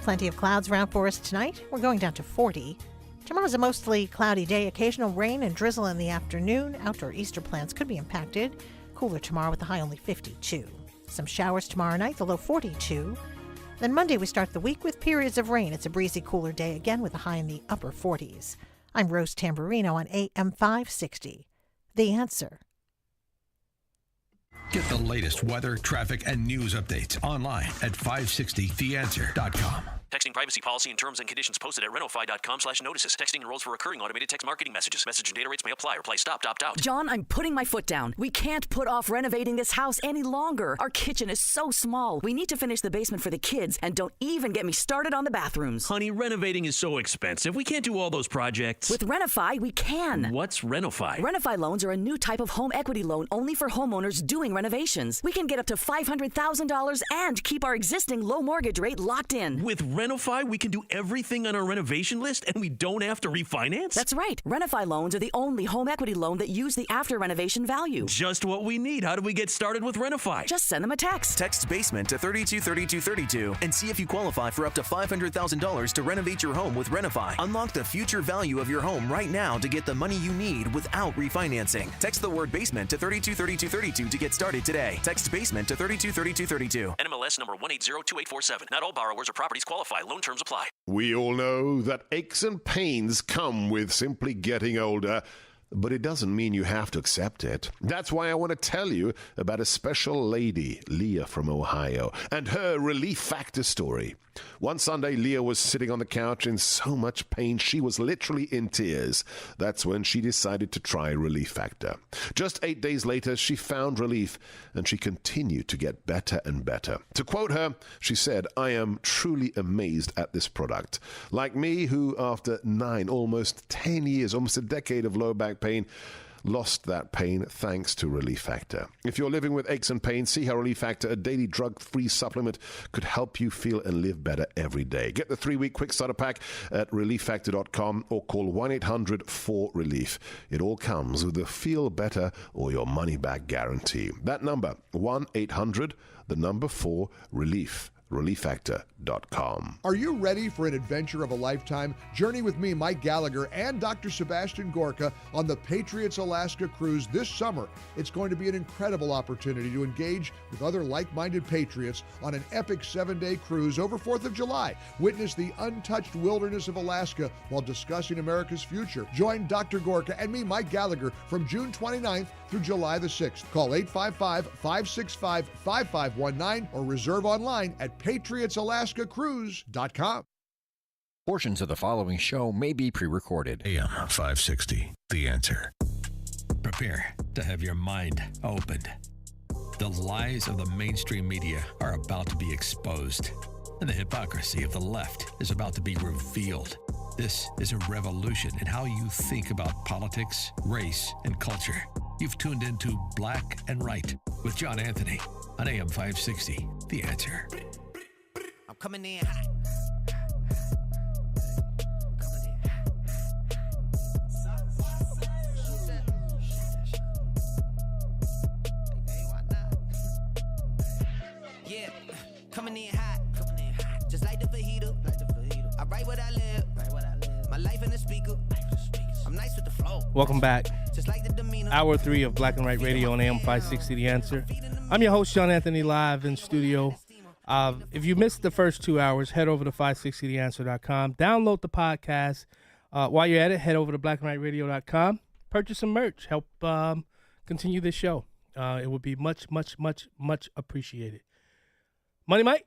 Plenty of clouds around for us tonight. We're going down to 40. Tomorrow's a mostly cloudy day. Occasional rain and drizzle in the afternoon. Outdoor Easter plans could be impacted. Cooler tomorrow with the high only 52. Some showers tomorrow night, the low 42. Then Monday we start the week with periods of rain. It's a breezy, cooler day again with a high in the upper 40s. I'm Rose Tamburino on AM 560. The Answer. Get the latest weather, traffic, and news updates online at 560theanswer.com. Texting privacy policy and terms and conditions posted at renofy.com/notices. Texting enrolls for recurring automated text marketing messages. Message and data rates may apply. Reply stop, opt out. John, I'm putting my foot down. We can't put off renovating this house any longer. Our kitchen is so small. We need to finish the basement for the kids, and don't even get me started on the bathrooms. Honey, renovating is so expensive. We can't do all those projects. With Renify, we can. What's Renify? Renify loans are a new type of home equity loan only for homeowners doing renovations. We can get up to $500,000 and keep our existing low mortgage rate locked in. With Renify, we can do everything on our renovation list and we don't have to refinance? That's right. Renify loans are the only home equity loan that use the after renovation value. Just what we need. How do we get started with Renify? Just send them a text. Text BASEMENT to 323232 and see if you qualify for up to $500,000 to renovate your home with Renify. Unlock the future value of your home right now to get the money you need without refinancing. Text the word BASEMENT to 323232 to get started today. Text BASEMENT to 323232. NMLS number 1802847. Not all borrowers or properties qualify. Loan terms apply. We all know that aches and pains come with simply getting older, but it doesn't mean you have to accept it. That's why I want to tell you about a special lady, Leah from Ohio, and her Relief Factor story. One Sunday, Leah was sitting on the couch in so much pain she was literally in tears. That's when she decided to try Relief Factor. Just 8 days later, she found relief, and she continued to get better and better. To quote her, she said, "I am truly amazed at this product. Like me, who after 9, almost 10 years, almost a decade of low back pain, lost that pain thanks to Relief Factor. If you're living with aches and pains, see how Relief Factor, a daily drug-free supplement, could help you feel and live better every day. Get the 3-week quick starter pack at relieffactor.com or call 1-800-4RELIEF. It all comes with a feel better or your money back guarantee. That number, 1-800-4RELIEF. relieffactor.com. Are you ready for an adventure of a lifetime? Journey with me, Mike Gallagher, and Dr. Sebastian Gorka on the Patriots Alaska cruise this summer. It's going to be an incredible opportunity to engage with other like-minded patriots on an epic 7-day cruise over 4th of July. Witness the untouched wilderness of Alaska while discussing America's future. Join Dr. Gorka and me, Mike Gallagher, from June 29th through July the 6th. Call 855-565-5519 or reserve online at PatriotsAlaskaCruise.com. Portions of the following show may be pre-recorded. AM 560, The Answer. Prepare to have your mind opened. The lies of the mainstream media are about to be exposed, and the hypocrisy of the left is about to be revealed. This is a revolution in how you think about politics, race, and culture. You've tuned into Black and Right with John Anthony on AM 560, The Answer. I'm coming in hot. Yeah, coming in hot. Just like the fajita. I write what I live. My life in the speaker. I'm nice with the flow. Welcome back. Hour 3 of Black and Right Radio on AM 560 The Answer. I'm your host, John Anthony, live in studio. If you missed the first 2 hours, head over to 560theanswer.com. Download the podcast. While you're at it, head over to blackandrightradio.com. Purchase some merch. Help continue this show. It would be much, much, much, much appreciated. Money Mike?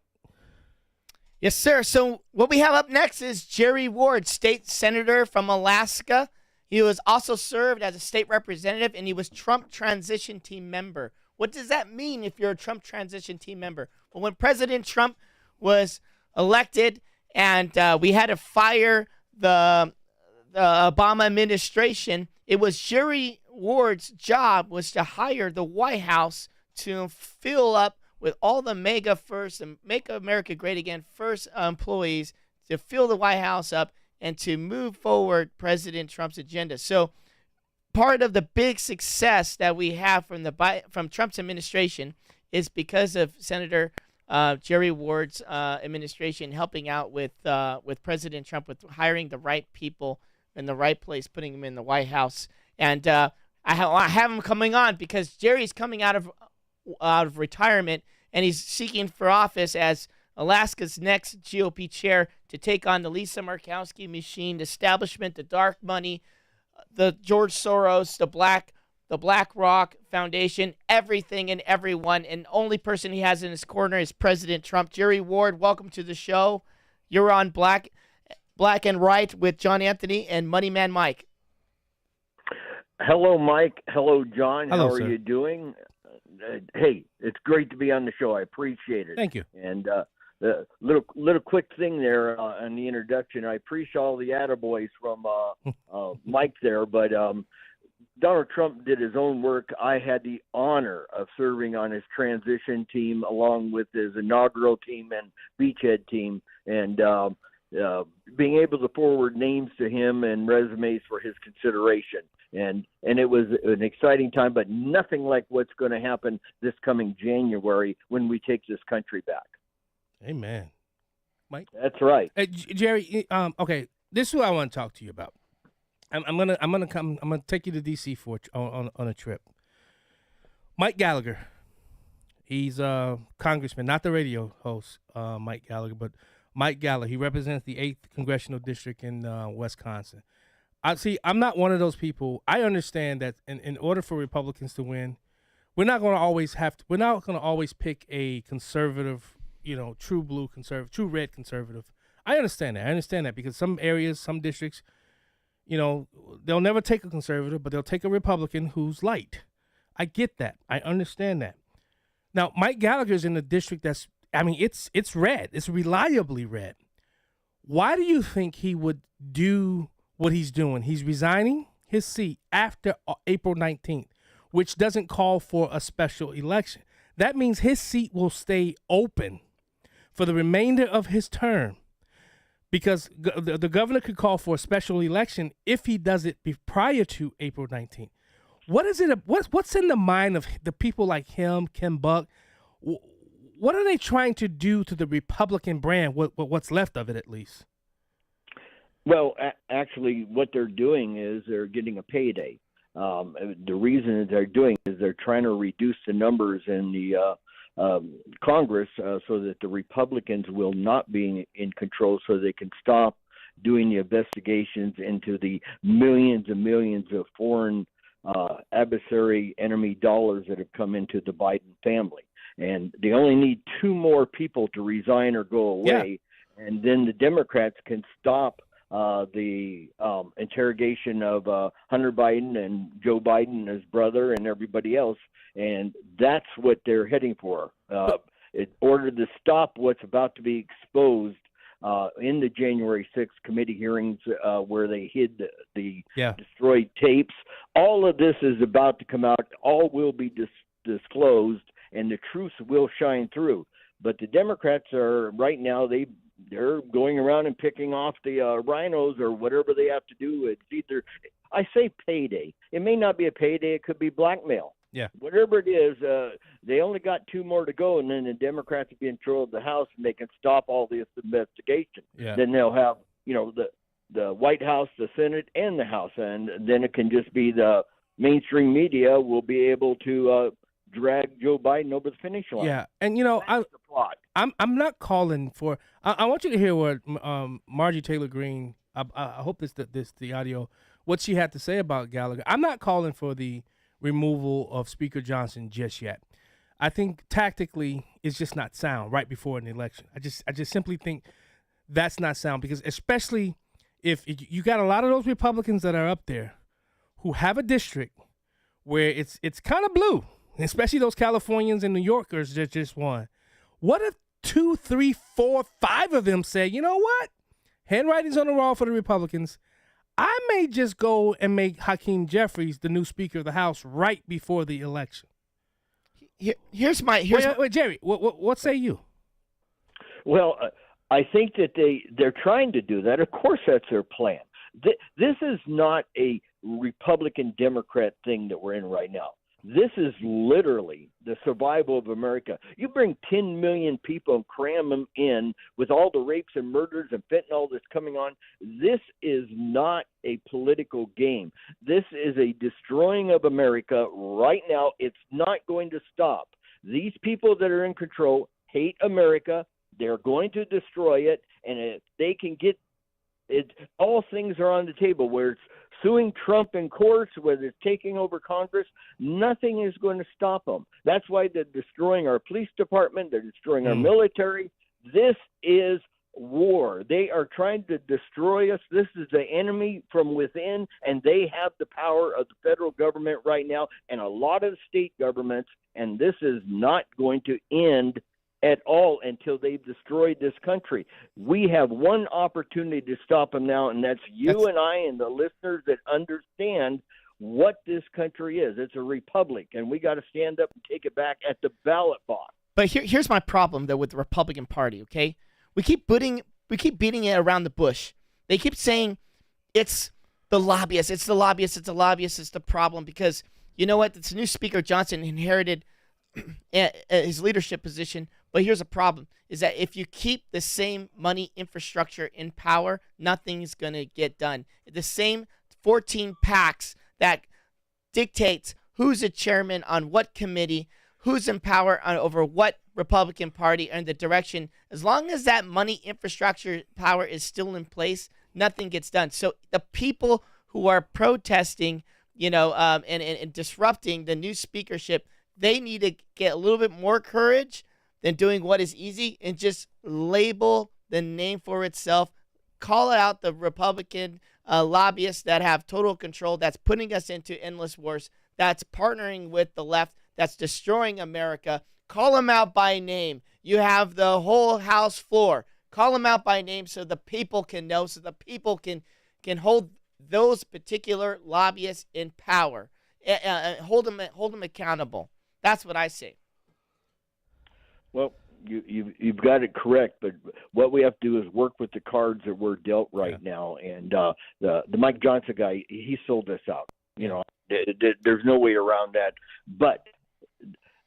Yes, sir. So what we have up next is Jerry Ward, state senator from Alaska. He was also served as a state representative, and he was Trump transition team member. What does that mean if you're a Trump transition team member? Well, when President Trump was elected and we had to fire the Obama administration, it was Jerry Ward's job was to hire the White House to fill up with all the MAGA first and Make America Great Again first employees to fill the White House up and to move forward President Trump's agenda. So part of the big success that we have from Trump's administration is because of Senator Jerry Ward's administration helping out with President Trump, with hiring the right people in the right place, putting them in the White House. And I have him coming on because Jerry's coming out of retirement, and he's seeking for office as Alaska's next GOP chair to take on the Lisa Murkowski machine, the establishment, the dark money, the George Soros, the BlackRock Foundation, everything and everyone. And the only person he has in his corner is President Trump. Jerry Ward, welcome to the show. You're on Black and Right with John Anthony and Money Man Mike. Hello, Mike. Hello, John. Hello, How are sir. you doing? Hey, it's great to be on the show. I appreciate it. Thank you. And the little quick thing there on the introduction. I appreciate all the attaboys from Mike there, but Donald Trump did his own work. I had the honor of serving on his transition team along with his inaugural team and beachhead team, and being able to forward names to him and resumes for his consideration. And it was an exciting time, but nothing like what's going to happen this coming January when we take this country back. Amen. Mike? That's right. Hey, Jerry, okay, this is what I want to talk to you about. I'm gonna take you to DC on a trip. Mike Gallagher, he's a congressman, not the radio host, Mike Gallagher, but Mike Gallagher. He represents the 8th congressional district in Wisconsin. I'm not one of those people. I understand that in order for Republicans to win, we're not going to always pick a conservative, true blue conservative, true red conservative. I understand that because some areas, some districts, they'll never take a conservative, but they'll take a Republican who's light. I get that. I understand that. Now, Mike Gallagher's in a district it's red. It's reliably red. Why do you think he would do what he's doing? He's resigning his seat after April 19th, which doesn't call for a special election. That means his seat will stay open for the remainder of his term, because the governor could call for a special election if he does it prior to April 19th. What's in the mind of the people like him, Ken Buck? What are they trying to do to the Republican brand? What's left of it, at least? Well, actually, what they're doing is they're getting a payday. The reason that they're doing is they're trying to reduce the numbers in the Congress so that the Republicans will not be in control, so they can stop doing the investigations into the millions and millions of foreign adversary enemy dollars that have come into the Biden family. And they only need 2 more people to resign or go away, and then the Democrats can stop the interrogation of Hunter Biden and Joe Biden, his brother, and everybody else. And that's what they're heading for, in order to stop what's about to be exposed in the January 6th committee hearings where they hid the destroyed tapes. All of this is about to come out. All will be disclosed, and the truth will shine through. But the Democrats are right now, they're going around and picking off the rhinos or whatever they have to do. It's either, I say payday. It may not be a payday. It could be blackmail. Yeah. Whatever it is, they only got 2 more to go, and then the Democrats will be in control of the House, and they can stop all this investigation. Yeah. Then they'll have, the White House, the Senate, and the House, and then it can just be the mainstream media will be able to drag Joe Biden over the finish line. Yeah, and That's the plot. I'm not calling for. I want you to hear what Marjorie Taylor Greene. I hope the audio. What she had to say about Gallagher. I'm not calling for the removal of Speaker Johnson just yet. I think tactically it's just not sound right before an election. I just simply think that's not sound, because especially if you got a lot of those Republicans that are up there who have a district where it's kind of blue, especially those Californians and New Yorkers that just won. What if 2, 3, 4, 5 of them say, you know what? Handwriting's on the wall for the Republicans. I may just go and make Hakeem Jeffries the new Speaker of the House right before the election. Wait, Jerry, what say you? Well, I think that they're trying to do that. Of course, that's their plan. This is not a Republican-Democrat thing that we're in right now. This is literally the survival of America. You bring 10 million people and cram them in with all the rapes and murders and fentanyl that's coming on. This is not a political game. This is a destroying of America right now. It's not going to stop. These people that are in control hate America. They're going to destroy it. And if they can get it, all things are on the table, where it's suing Trump in courts, whether it's taking over Congress, nothing is going to stop them. That's why they're destroying our police department. They're destroying our military. This is war. They are trying to destroy us. This is the enemy from within, and they have the power of the federal government right now and a lot of state governments, and this is not going to end at all until they've destroyed this country. We have one opportunity to stop them now, and that's you and I and the listeners that understand what this country is. It's a republic, and we got to stand up and take it back at the ballot box. But here's my problem, though, with the Republican Party, okay? We keep beating it around the bush. They keep saying it's the lobbyists, it's the lobbyists, it's the lobbyists, it's the problem, because you know what? It's new Speaker Johnson inherited his leadership position, but here's a problem, is that if you keep the same money infrastructure in power, nothing's going to get done. The same 14 PACs that dictates who's a chairman on what committee, who's in power over what Republican Party and the direction. As long as that money infrastructure power is still in place, nothing gets done. So the people who are protesting, and disrupting the new speakership, they need to get a little bit more courage than doing what is easy and just label the name for itself. Call it out, the Republican lobbyists that have total control, that's putting us into endless wars, that's partnering with the left, that's destroying America. Call them out by name. You have the whole House floor. Call them out by name so the people can know, so the people can hold those particular lobbyists in power. Hold them accountable. That's what I say. Well, you've got it correct, but what we have to do is work with the cards that we're dealt right now. And the Mike Johnson guy, he sold us out. There's no way around that. But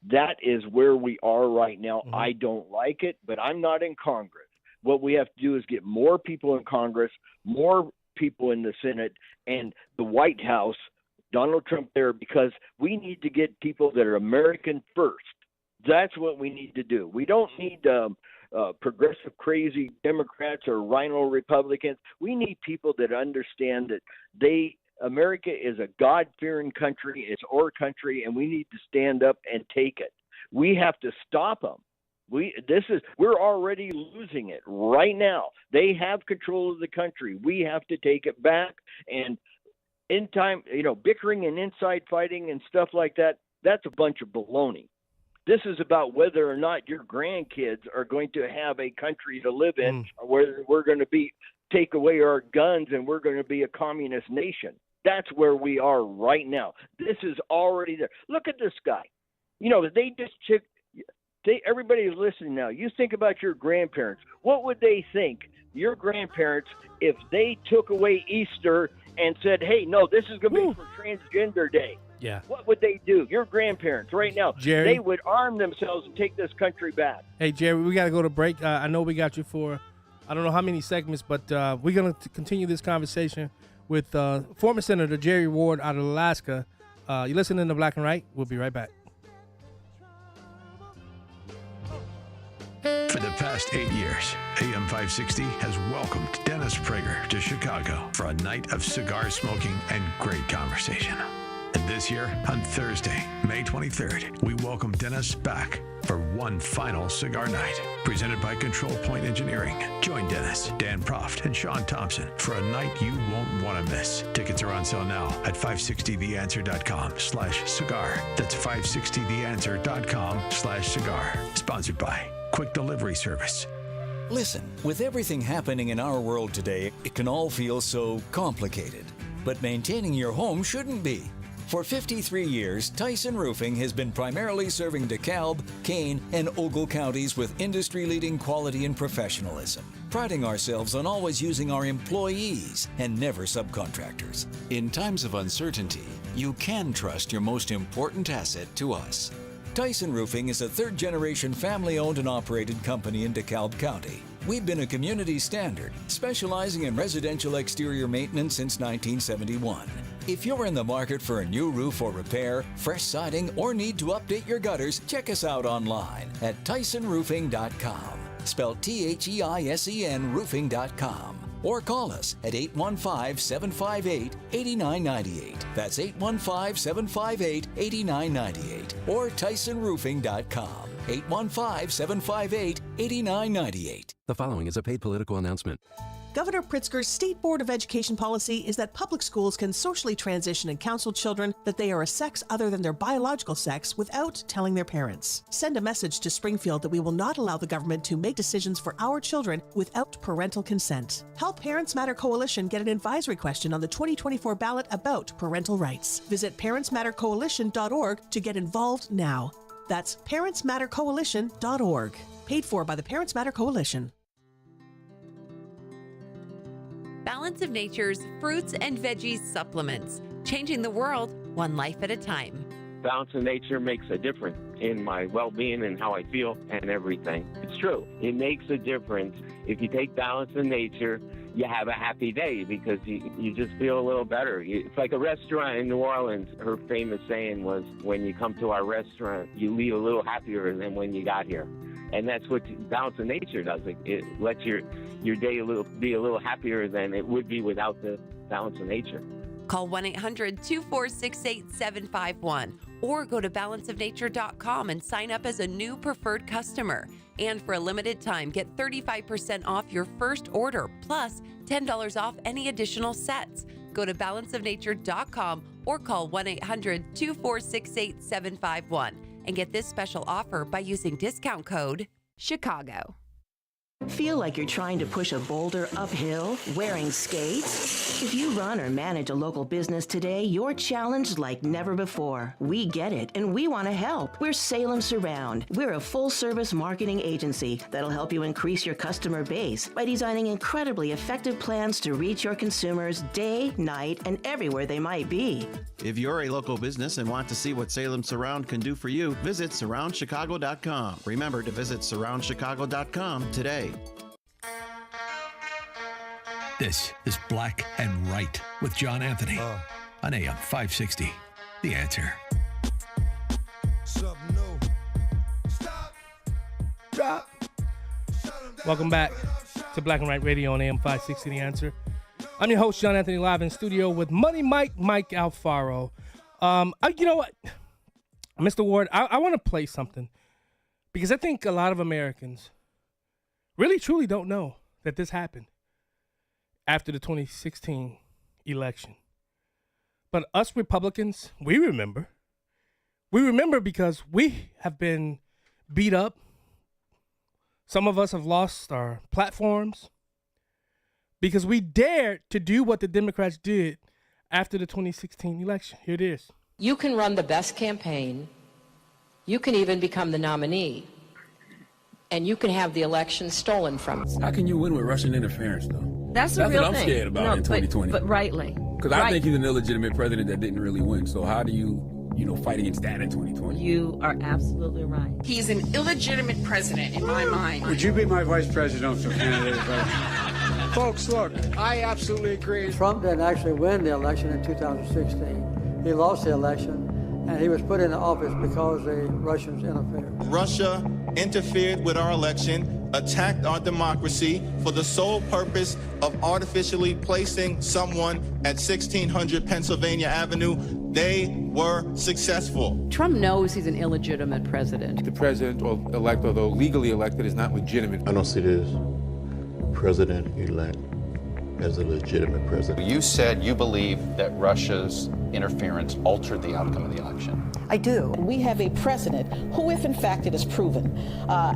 that is where we are right now. Mm-hmm. I don't like it, but I'm not in Congress. What we have to do is get more people in Congress, more people in the Senate, and the White House, Donald Trump there, because we need to get people that are American first. That's what we need to do. We don't need progressive, crazy Democrats or rhino Republicans. We need people that understand that America is a God-fearing country. It's our country, and we need to stand up and take it. We have to stop them. We're already losing it right now. They have control of the country. We have to take it back. And in time, bickering and inside fighting and stuff like that, that's a bunch of baloney. This is about whether or not your grandkids are going to have a country to live in, or whether we're going to take away our guns and we're going to be a communist nation. That's where we are right now. This is already there. Look at this guy. Everybody's listening now. You think about your grandparents. What would they think, your grandparents, if they took away Easter and said, hey, no, this is going to be for Transgender Day? Yeah. What would they do? Your grandparents right now, Jerry, they would arm themselves and take this country back. Hey, Jerry, we got to go to break. I know we got you for, I don't know how many segments, but we're going to continue this conversation with former Senator Jerry Ward out of Alaska. You're listening to Black and Right. We'll be right back. For the past 8 years, AM 560 has welcomed Dennis Prager to Chicago for a night of cigar smoking and great conversation. And this year, on Thursday, May 23rd, we welcome Dennis back for one final cigar night. Presented by Control Point Engineering. Join Dennis, Dan Proft, and Sean Thompson for a night you won't want to miss. Tickets are on sale now at 560theanswer.com/cigar. That's 560theanswer.com/cigar. Sponsored by Quick Delivery Service. Listen, with everything happening in our world today, it can all feel so complicated. But maintaining your home shouldn't be. For 53 years, Tyson Roofing has been primarily serving DeKalb, Kane, and Ogle counties with industry-leading quality and professionalism, priding ourselves on always using our employees and never subcontractors. In times of uncertainty, you can trust your most important asset to us. Tyson Roofing is a third-generation family-owned and operated company in DeKalb County. We've been a community standard, specializing in residential exterior maintenance since 1971. If you're in the market for a new roof or repair, fresh siding, or need to update your gutters, check us out online at TysonRoofing.com. Spelled THEISEN roofing.com. Or call us at 815-758-8998. That's 815-758-8998. Or TysonRoofing.com. 815-758-8998. The following is a paid political announcement. Governor Pritzker's State Board of Education policy is that public schools can socially transition and counsel children that they are a sex other than their biological sex without telling their parents. Send a message to Springfield that we will not allow the government to make decisions for our children without parental consent. Help Parents Matter Coalition get an advisory question on the 2024 ballot about parental rights. Visit parentsmattercoalition.org to get involved now. That's parentsmattercoalition.org. Paid for by the Parents Matter Coalition. Balance of Nature's fruits and veggies supplements, changing the world one life at a time. Balance of Nature makes a difference in my well-being and how I feel and everything. It's true. It makes a difference. If you take Balance of Nature, you have a happy day because you just feel a little better. It's like a restaurant in New Orleans. Her famous saying was, when you come to our restaurant, you leave a little happier than when you got here. And that's what Balance of Nature does. It lets your day be a little happier than it would be without the Balance of Nature. Call 1-800-246-8751 or go to balanceofnature.com and sign up as a new preferred customer. And for a limited time, get 35% off your first order, plus $10 off any additional sets. Go to balanceofnature.com or call 1-800-246-8751 and get this special offer by using discount code CHICAGO. Feel like you're trying to push a boulder uphill wearing skates? If you run or manage a local business today, you're challenged like never before. We get it, and we want to help. We're Salem Surround. We're a full-service marketing agency that'll help you increase your customer base by designing incredibly effective plans to reach your consumers day, night, and everywhere they might be. If you're a local business and want to see what Salem Surround can do for you, visit surroundchicago.com. Remember to visit surroundchicago.com today. This is Black and Right with John Anthony on AM 560. The Answer. Welcome back to Black and Right Radio on AM 560 The Answer. I'm your host, John Anthony, live in studio with Money Mike Alfaro. You know what, Mr. Ward, I want to play something because I think a lot of Americans really, truly don't know that this happened after the 2016 election. But us Republicans, we remember. We remember because we have been beat up. Some of us have lost our platforms because we dared to do what the Democrats did after the 2016 election. Here it is. You can run the best campaign. You can even become the nominee. And you can have the election stolen from you. How can you win with Russian interference, though? That's the real what I'm thing. scared about in 2020. But rightly. Because I think he's an illegitimate president that didn't really win. So how do you fight against that in 2020? You are absolutely right. He's an illegitimate president in my mind. Would you be my vice presidential candidate? Folks, look, I absolutely agree. Trump didn't actually win the election in 2016. He lost the election, and he was put into office because the Russians interfered. Russia interfered with our election, attacked our democracy for the sole purpose of artificially placing someone at 1600 Pennsylvania Avenue. They were successful. Trump knows he's an illegitimate president. The president-elect, although legally elected, is not legitimate. I don't see this president-elect as a legitimate president. You said you believe that Russia's interference altered the outcome of the election. I do. We have a president who, if in fact it is proven,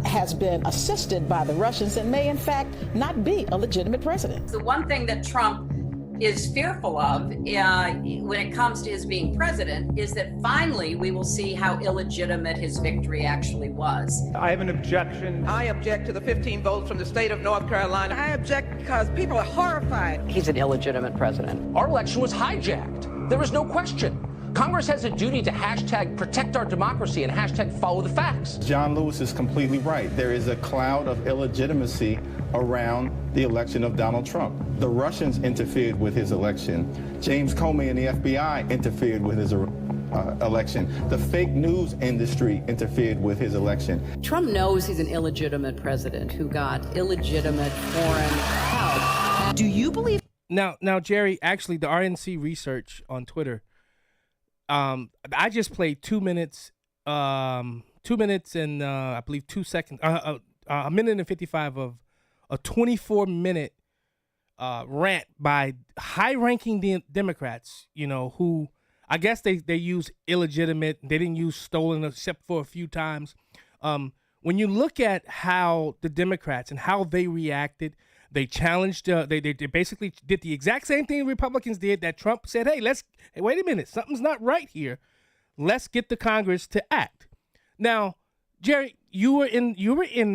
has been assisted by the Russians and may in fact not be a legitimate president. The one thing that Trump is fearful of when it comes to his being president is that finally we will see how illegitimate his victory actually was. I have an objection. I object to the 15 votes from the state of North Carolina. I object because people are horrified. He's an illegitimate president. Our election was hijacked. There is no question. Congress has a duty to hashtag protect our democracy and hashtag follow the facts. John Lewis is completely right. There is a cloud of illegitimacy around the election of Donald Trump. The Russians interfered with his election. James Comey and the FBI interfered with his election. The fake news industry interfered with his election. Trump knows he's an illegitimate president who got illegitimate foreign help. Do you believe? Now, Jerry, actually, the RNC research on Twitter, I just played 2 minutes, 2 minutes and I believe 2 seconds, a minute and 55 a 24-minute rant by high-ranking Democrats, who I guess they use illegitimate. They didn't use stolen except for a few times. When you look at how the Democrats and how they reacted, they challenged. They basically did the exact same thing Republicans did. That Trump said, "Hey, wait a minute, something's not right here. Let's get the Congress to act." Now, Jerry, you were in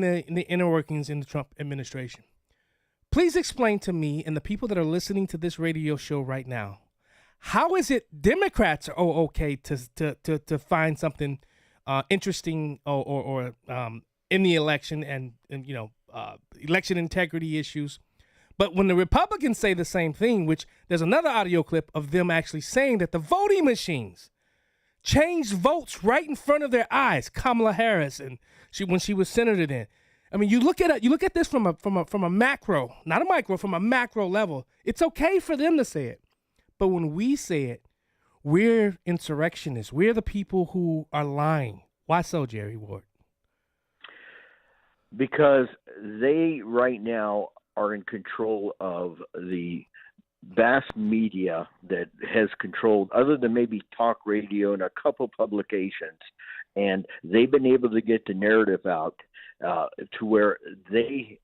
the inner workings in the Trump administration. Please explain to me and the people that are listening to this radio show right now, how is it Democrats are okay to find something interesting or in the election and election integrity issues, but when the Republicans say the same thing, which there's another audio clip of them actually saying that the voting machines changed votes right in front of their eyes, Kamala Harris and when she was senator then. I mean, you look at this from a macro, not a micro, from a macro level. It's okay for them to say it. But when we say it, we're insurrectionists. We're the people who are lying. Why so, Jerry Ward? Because they right now are in control of the vast media that has controlled, other than maybe talk radio and a couple publications, and they've been able to get the narrative out to where they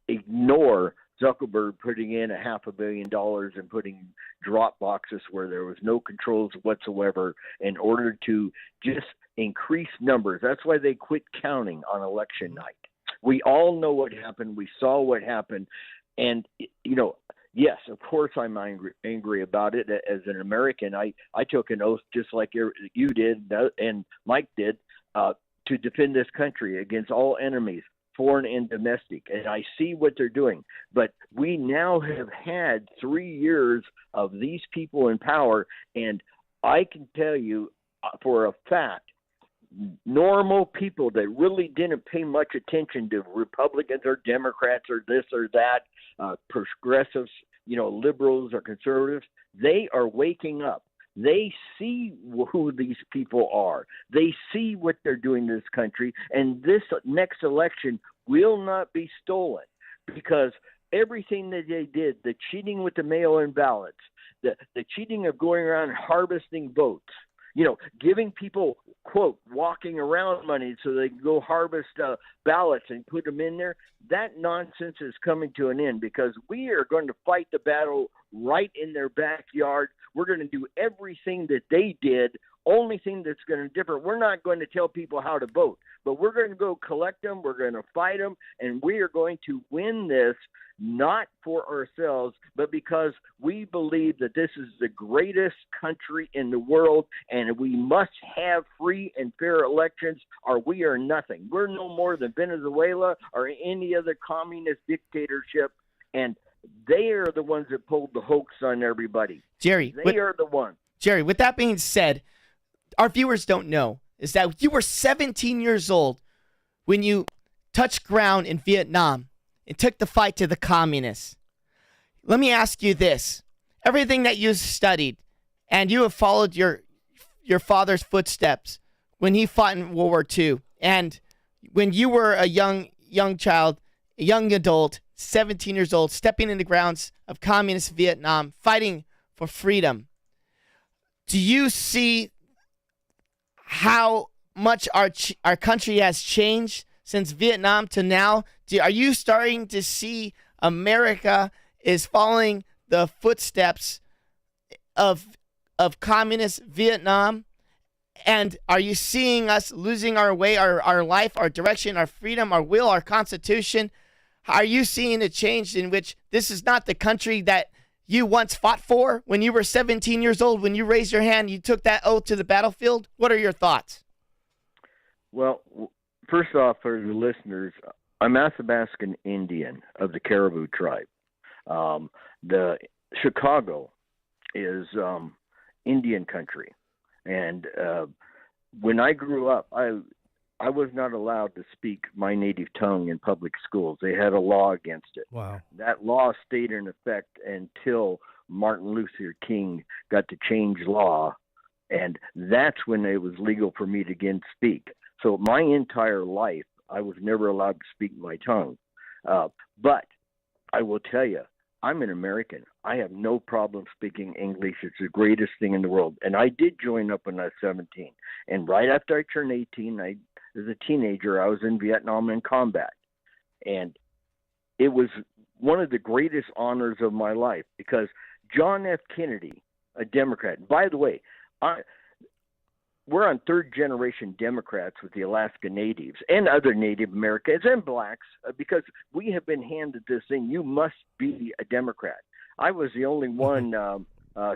ignore Zuckerberg putting in $500 million and putting drop boxes where there was no controls whatsoever in order to just increase numbers. That's why they quit counting on election night. We all know what happened. We saw what happened. And, yes, of course I'm angry about it. As an American, I took an oath just like you did and Mike did to defend this country against all enemies, foreign and domestic. And I see what they're doing. But we now have had 3 years of these people in power, and I can tell you for a fact, normal people that really didn't pay much attention to Republicans or Democrats or this or that, progressives, liberals or conservatives, they are waking up. They see who these people are. They see what they're doing to this country, and this next election will not be stolen because everything that they did, the cheating with the mail-in ballots, the cheating of going around harvesting votes, giving people, quote, walking around money so they can go harvest ballots and put them in there, that nonsense is coming to an end because we are going to fight the battle right in their backyard. We're going to do everything that they did. Only thing that's going to differ, we're not going to tell people how to vote, but we're going to go collect them. We're going to fight them, and we are going to win this not for ourselves, but because we believe that this is the greatest country in the world, and we must have free and fair elections, or we are nothing. We're no more than Venezuela or any other communist dictatorship, and they are the ones that pulled the hoax on everybody. Jerry, they are the ones. Jerry, with that being said, our viewers don't know is that you were 17 years old when you touched ground in Vietnam and took the fight to the communists. Let me ask you this. Everything that you studied, and you have followed your father's footsteps when he fought in World War II, and when you were a young child, a young adult, 17 years old, stepping in the grounds of communist Vietnam, fighting for freedom, do you see how much our country has changed since Vietnam to now? Are you starting to see America is following the footsteps of communist Vietnam? And are you seeing us losing our way, our life, our direction, our freedom, our will, our constitution? Are you seeing a change in which this is not the country that you once fought for when you were 17 years old, when you raised your hand, you took that oath to the battlefield? What are your thoughts? Well, first off, for the listeners, I'm Athabascan Indian of the Caribou tribe. The Chicago is Indian country. And when I grew up, I was not allowed to speak my native tongue in public schools. They had a law against it. Wow. That law stayed in effect until Martin Luther King got to change law, and that's when it was legal for me to again speak. So my entire life, I was never allowed to speak my tongue. But I will tell you, I'm an American. I have no problem speaking English. It's the greatest thing in the world. And I did join up when I was 17. And right after I turned 18, as a teenager, I was in Vietnam in combat. And it was one of the greatest honors of my life because John F. Kennedy, a Democrat, by the way, we're on third-generation Democrats with the Alaska Natives and other Native Americans and blacks because we have been handed this thing. You must be a Democrat. I was the only one,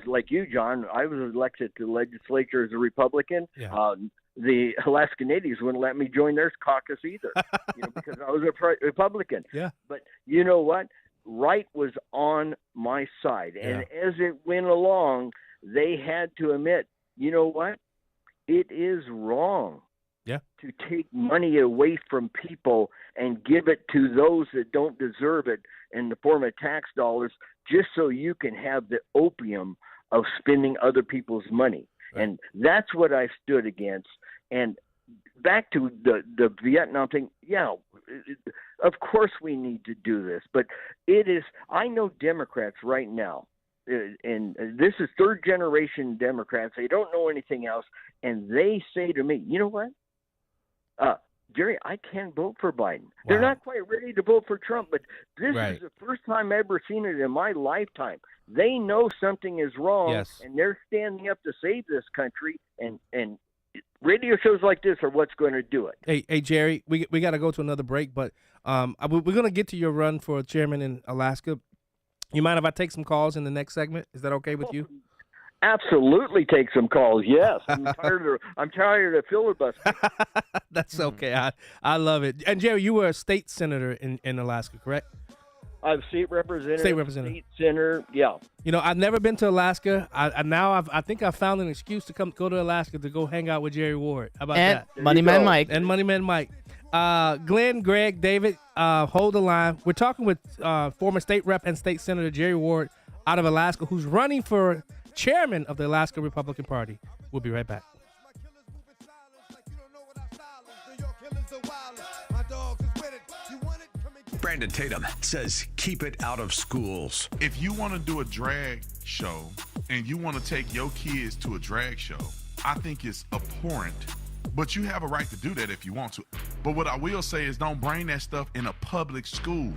like you, John. I was elected to the legislature as a Republican. Yeah. The Alaska Natives wouldn't let me join their caucus either, because I was a Republican. Yeah. But you know what? Right was on my side. And as it went along, they had to admit, you know what? It is wrong to take money away from people and give it to those that don't deserve it in the form of tax dollars just so you can have the opium of spending other people's money. Right. And that's what I stood against. And back to the Vietnam thing, of course we need to do this. But I know Democrats right now, and this is third-generation Democrats. They don't know anything else, and they say to me, you know what, Jerry, I can vote for Biden. Wow. They're not quite ready to vote for Trump, but this is the first time I've ever seen it in my lifetime. They know something is wrong, and they're standing up to save this country, and radio shows like this are what's going to do it. Hey, Jerry, we got to go to another break, but we're going to get to your run for chairman in Alaska. You mind if I take some calls in the next segment? Is that okay with you? Absolutely, take some calls. Yes, I'm tired of filibustering. That's okay. I love it. And Jerry, you were a state senator in Alaska, correct? I'm state representative. State senator. Yeah. I've never been to Alaska. I think I found an excuse to go to Alaska to go hang out with Jerry Ward. How about that? Moneyman Mike. And Moneyman Mike. Glenn, Greg, David, hold the line. We're talking with former state rep and state senator Jerry Ward out of Alaska, who's running for chairman of the Alaska Republican Party. We'll be right back. Brandon Tatum says keep it out of schools. If you want to do a drag show and you want to take your kids to a drag show, I think it's abhorrent. But you have a right to do that if you want to. But what I will say is don't bring that stuff in a public school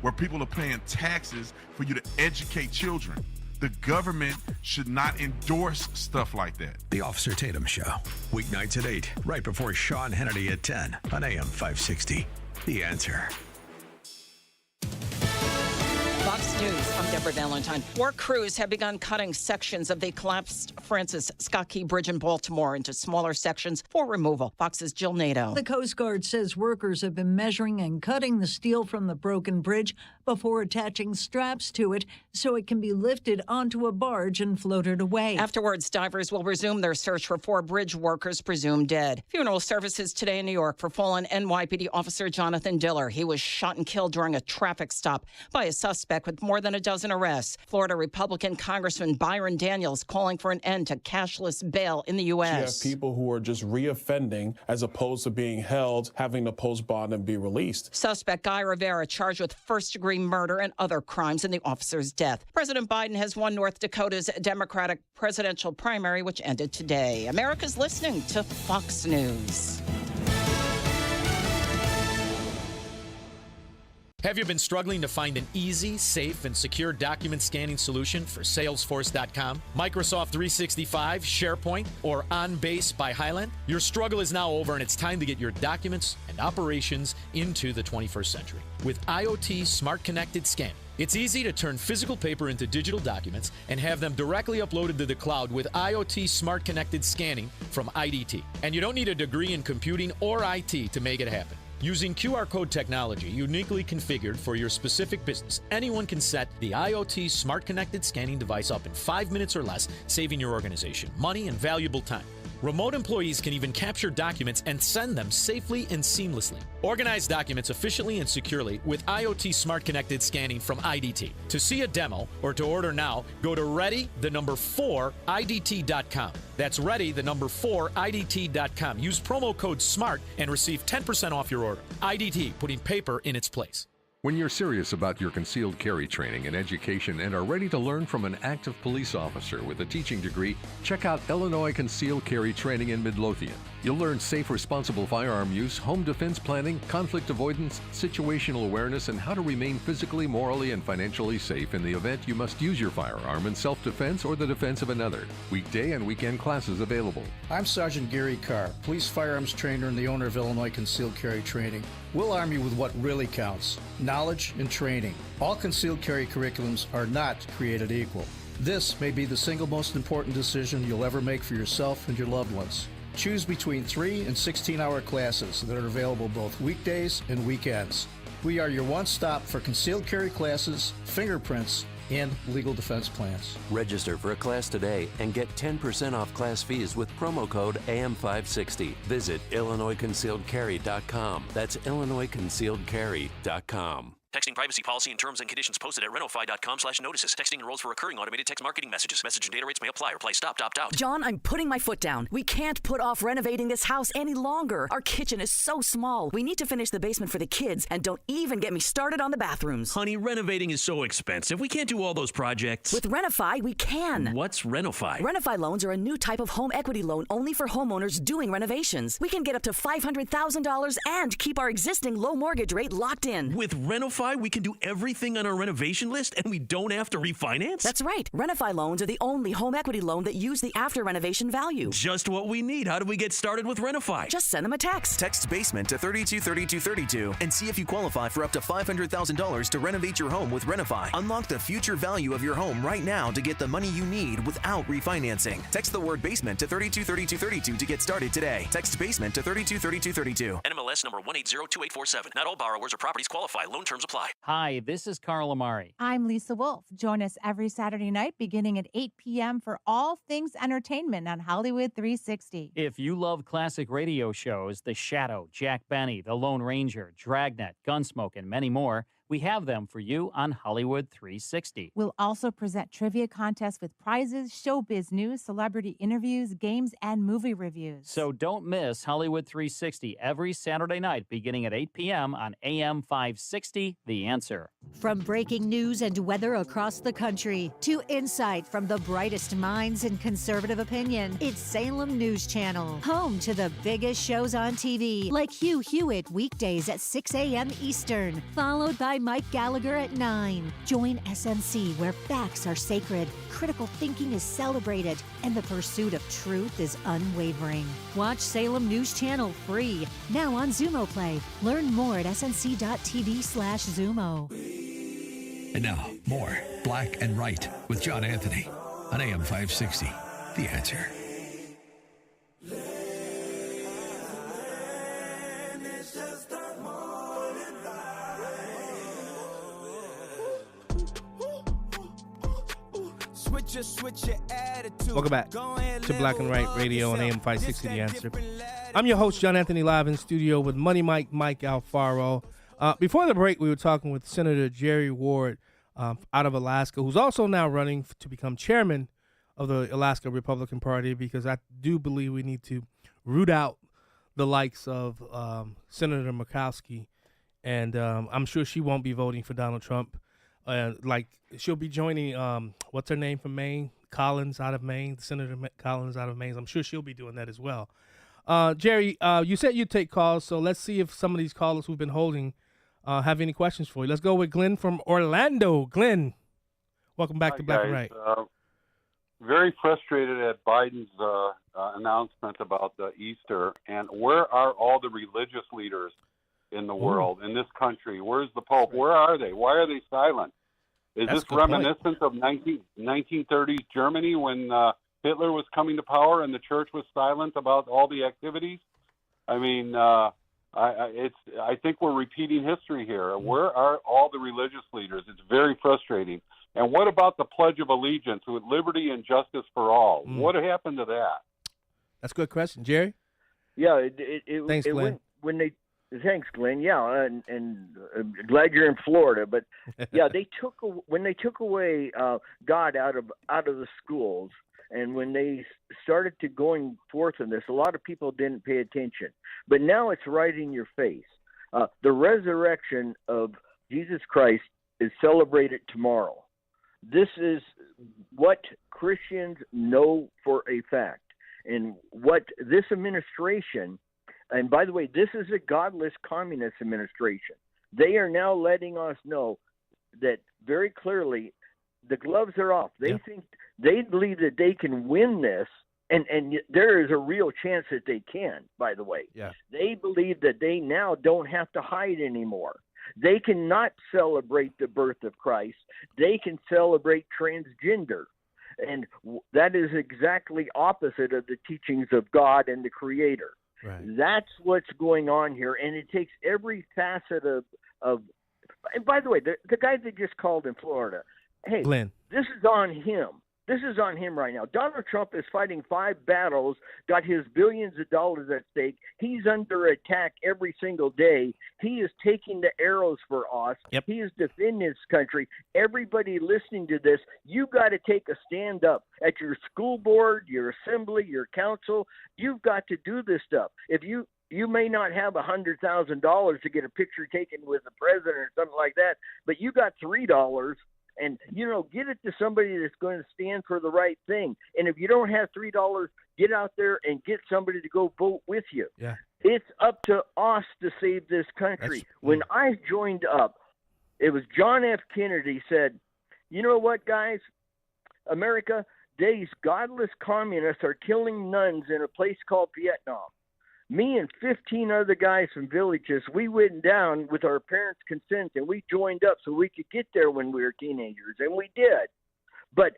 where people are paying taxes for you to educate children. The government should not endorse stuff like that. The Officer Tatum Show, weeknights at 8, right before Sean Hannity at 10 on AM 560. The Answer. Fox News, I'm Deborah Valentine. Work crews have begun cutting sections of the collapsed Francis Scott Key Bridge in Baltimore into smaller sections for removal. Fox's Jill Nato. The Coast Guard says workers have been measuring and cutting the steel from the broken bridge before attaching straps to it so it can be lifted onto a barge and floated away. Afterwards, divers will resume their search for 4 bridge workers presumed dead. Funeral services today in New York for fallen NYPD officer Jonathan Diller. He was shot and killed during a traffic stop by a suspect with more than a dozen arrests. Florida Republican Congressman Byron Daniels calling for an end to cashless bail in the U.S. You have people who are just reoffending as opposed to being held, having to post bond and be released. Suspect Guy Rivera charged with first-degree murder and other crimes in the officer's death. President Biden has won North Dakota's Democratic presidential primary, which ended today. America's listening to Fox News. Have you been struggling to find an easy, safe, and secure document scanning solution for Salesforce.com, Microsoft 365, SharePoint, or OnBase by Highland? Your struggle is now over, and it's time to get your documents and operations into the 21st century. With IoT Smart Connected Scanning, it's easy to turn physical paper into digital documents and have them directly uploaded to the cloud with IoT Smart Connected Scanning from IDT. And you don't need a degree in computing or IT to make it happen. Using QR code technology uniquely configured for your specific business, anyone can set the IoT Smart Connected Scanning device up in 5 minutes or less, saving your organization money and valuable time. Remote employees can even capture documents and send them safely and seamlessly. Organize documents efficiently and securely with IoT Smart Connected Scanning from IDT. To see a demo or to order now, go to ready4idt.com. That's ready4idt.com. Use promo code SMART and receive 10% off your order. IDT, putting paper in its place. When you're serious about your concealed carry training and education and are ready to learn from an active police officer with a teaching degree, check out Illinois Concealed Carry Training in Midlothian. You'll learn safe, responsible firearm use, home defense planning, conflict avoidance, situational awareness, and how to remain physically, morally, and financially safe in the event you must use your firearm in self-defense or the defense of another. Weekday and weekend classes available. I'm Sergeant Gary Carr, police firearms trainer and the owner of Illinois Concealed Carry Training. We'll arm you with what really counts: knowledge and training. All concealed carry curriculums are not created equal. This may be the single most important decision you'll ever make for yourself and your loved ones. Choose between 3 and 16-hour classes that are available both weekdays and weekends. We are your one-stop for concealed carry classes, fingerprints, and legal defense plans. Register for a class today and get 10% off class fees with promo code AM560. Visit IllinoisConcealedCarry.com. That's IllinoisConcealedCarry.com. Texting privacy policy and terms and conditions posted at renofi.com/notices. Texting enrolls for recurring automated text marketing messages. Message and data rates may apply. Reply stop, opt out. John, I'm putting my foot down. We can't put off renovating this house any longer. Our kitchen is so small. We need to finish the basement for the kids, and don't even get me started on the bathrooms. Honey, renovating is so expensive. We can't do all those projects. With Renofi, we can. What's Renofi? Renofi loans are a new type of home equity loan only for homeowners doing renovations. We can get up to $500,000 and keep our existing low mortgage rate locked in. With Renofi, we can do everything on our renovation list and we don't have to refinance? That's right. Renofi loans are the only home equity loan that use the after renovation value. Just what we need. How do we get started with Renofi? Just send them a text. Text BASEMENT to 323232 and see if you qualify for up to $500,000 to renovate your home with Renofi. Unlock the future value of your home right now to get the money you need without refinancing. Text the word BASEMENT to 323232 to get started today. Text BASEMENT to 323232. NMLS number 1802847. Not all borrowers or properties qualify. Loan terms apply. Hi, this is Carl Amari. I'm Lisa Wolf. Join us every Saturday night beginning at 8 p.m. for all things entertainment on Hollywood 360. If you love classic radio shows, The Shadow, Jack Benny, The Lone Ranger, Dragnet, Gunsmoke, and many more, we have them for you on Hollywood 360. We'll also present trivia contests with prizes, showbiz news, celebrity interviews, games, and movie reviews. So don't miss Hollywood 360 every Saturday night beginning at 8 p.m. on AM 560, The Answer. From breaking news and weather across the country to insight from the brightest minds in conservative opinion, it's Salem News Channel, home to the biggest shows on TV, like Hugh Hewitt weekdays at 6 a.m. Eastern, followed by Mike Gallagher at 9. Join SNC, where facts are sacred, critical thinking is celebrated, and the pursuit of truth is unwavering. Watch Salem News Channel free, now on Zumo Play. Learn more at snc.tv/Zumo. And now, more Black and Right with John Anthony on AM 560. The Answer. Welcome back to Black and Right Radio on AM 560 The Answer. I'm your host, John Anthony, live in studio with Money Mike Alfaro. Before the break, we were talking with Senator Jerry Ward out of Alaska, who's also now running to become chairman of the Alaska Republican Party, because I do believe we need to root out the likes of Senator Murkowski, and I'm sure she won't be voting for Donald Trump. She'll be joining, what's her name from Maine? Collins out of Maine, Senator Collins out of Maine. I'm sure she'll be doing that as well. Jerry, you said you'd take calls, so let's see if some of these callers who've been holding have any questions for you. Let's go with Glenn from Orlando. Glenn, welcome back to Black and Right. Very frustrated at Biden's announcement about Easter, and where are all the religious leaders in the world, in this country? Where's the Pope? Where are they? Why are they silent? Is this reminiscent of 1930s Germany when Hitler was coming to power and the church was silent about all the activities? I mean, I think we're repeating history here. Where are all the religious leaders? It's very frustrating. And what about the Pledge of Allegiance with liberty and justice for all? What happened to that? That's a good question, Jerry. Yeah, Thanks, Glenn. Thanks, Glenn. Yeah, and glad you're in Florida. But yeah, when they took away God out of the schools, and when they started to going forth in this, a lot of people didn't pay attention. But now it's right in your face. The resurrection of Jesus Christ is celebrated tomorrow. This is what Christians know for a fact. And what this administration, and by the way, this is a godless communist administration. They are now letting us know that very clearly the gloves are off. They think, they believe that they can win this, and there is a real chance that they can, by the way. Yeah. They believe that they now don't have to hide anymore. They cannot celebrate the birth of Christ. They can celebrate transgender. And that is exactly opposite of the teachings of God and the Creator. Right. That's what's going on here, and it takes every facet of and by the way, the guy that just called in Florida, hey, Glenn. This is on him. This is on him right now. Donald Trump is fighting 5 battles, got his billions of dollars at stake. He's under attack every single day. He is taking the arrows for us. Yep. He is defending his country. Everybody listening to this, you got to take a stand up at your school board, your assembly, your council. You've got to do this stuff. If you may not have $100,000 to get a picture taken with the president or something like that, but you got $3. And, get it to somebody that's going to stand for the right thing. And if you don't have $3, get out there and get somebody to go vote with you. Yeah. It's up to us to save this country. When I joined up, it was John F. Kennedy said, you know what, guys? America, these godless communists are killing nuns in a place called Vietnam. Me and 15 other guys from villages, we went down with our parents' consent, and we joined up so we could get there when we were teenagers, and we did. But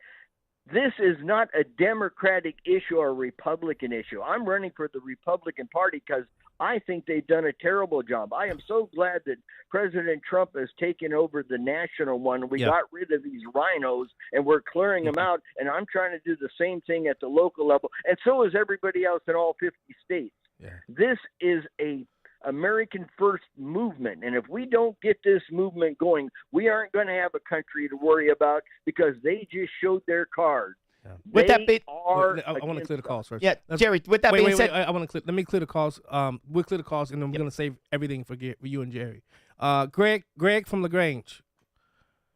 this is not a Democratic issue or a Republican issue. I'm running for the Republican Party because I think they've done a terrible job. I am so glad that President Trump has taken over the national one. We got rid of these rhinos, and we're clearing them out, and I'm trying to do the same thing at the local level, and so is everybody else in all 50 states. Yeah. This is a American first movement, and if we don't get this movement going, we aren't going to have a country to worry about because they just showed their cards. Yeah. With that bit, I want to clear the calls first. Yeah, Jerry. With that being said, I want to clear. Let me clear the calls. We'll clear the calls, and then we're going to save everything for you and Jerry. Greg from LaGrange.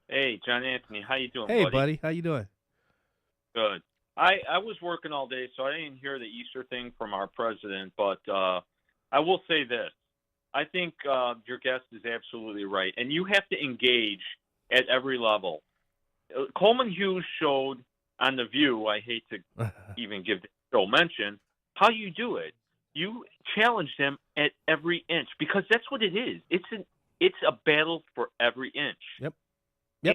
Hey, John Anthony, how you doing, Hey, buddy. How you doing? Good. I was working all day, so I didn't hear the Easter thing from our president, but I will say this. I think your guest is absolutely right, and you have to engage at every level. Coleman Hughes showed on The View, I hate to even give the show mention, how you do it. You challenge them at every inch because that's what it is. It's a battle for every inch. Yep.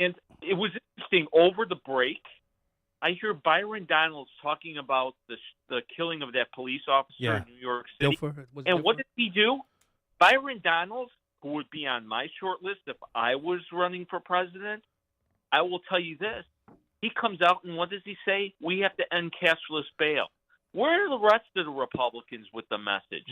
And it was interesting over the break. I hear Byron Donalds talking about the killing of that police officer in New York City. What did he do? Byron Donalds, who would be on my short list if I was running for president, I will tell you this. He comes out and what does he say? We have to end cashless bail. Where are the rest of the Republicans with the message?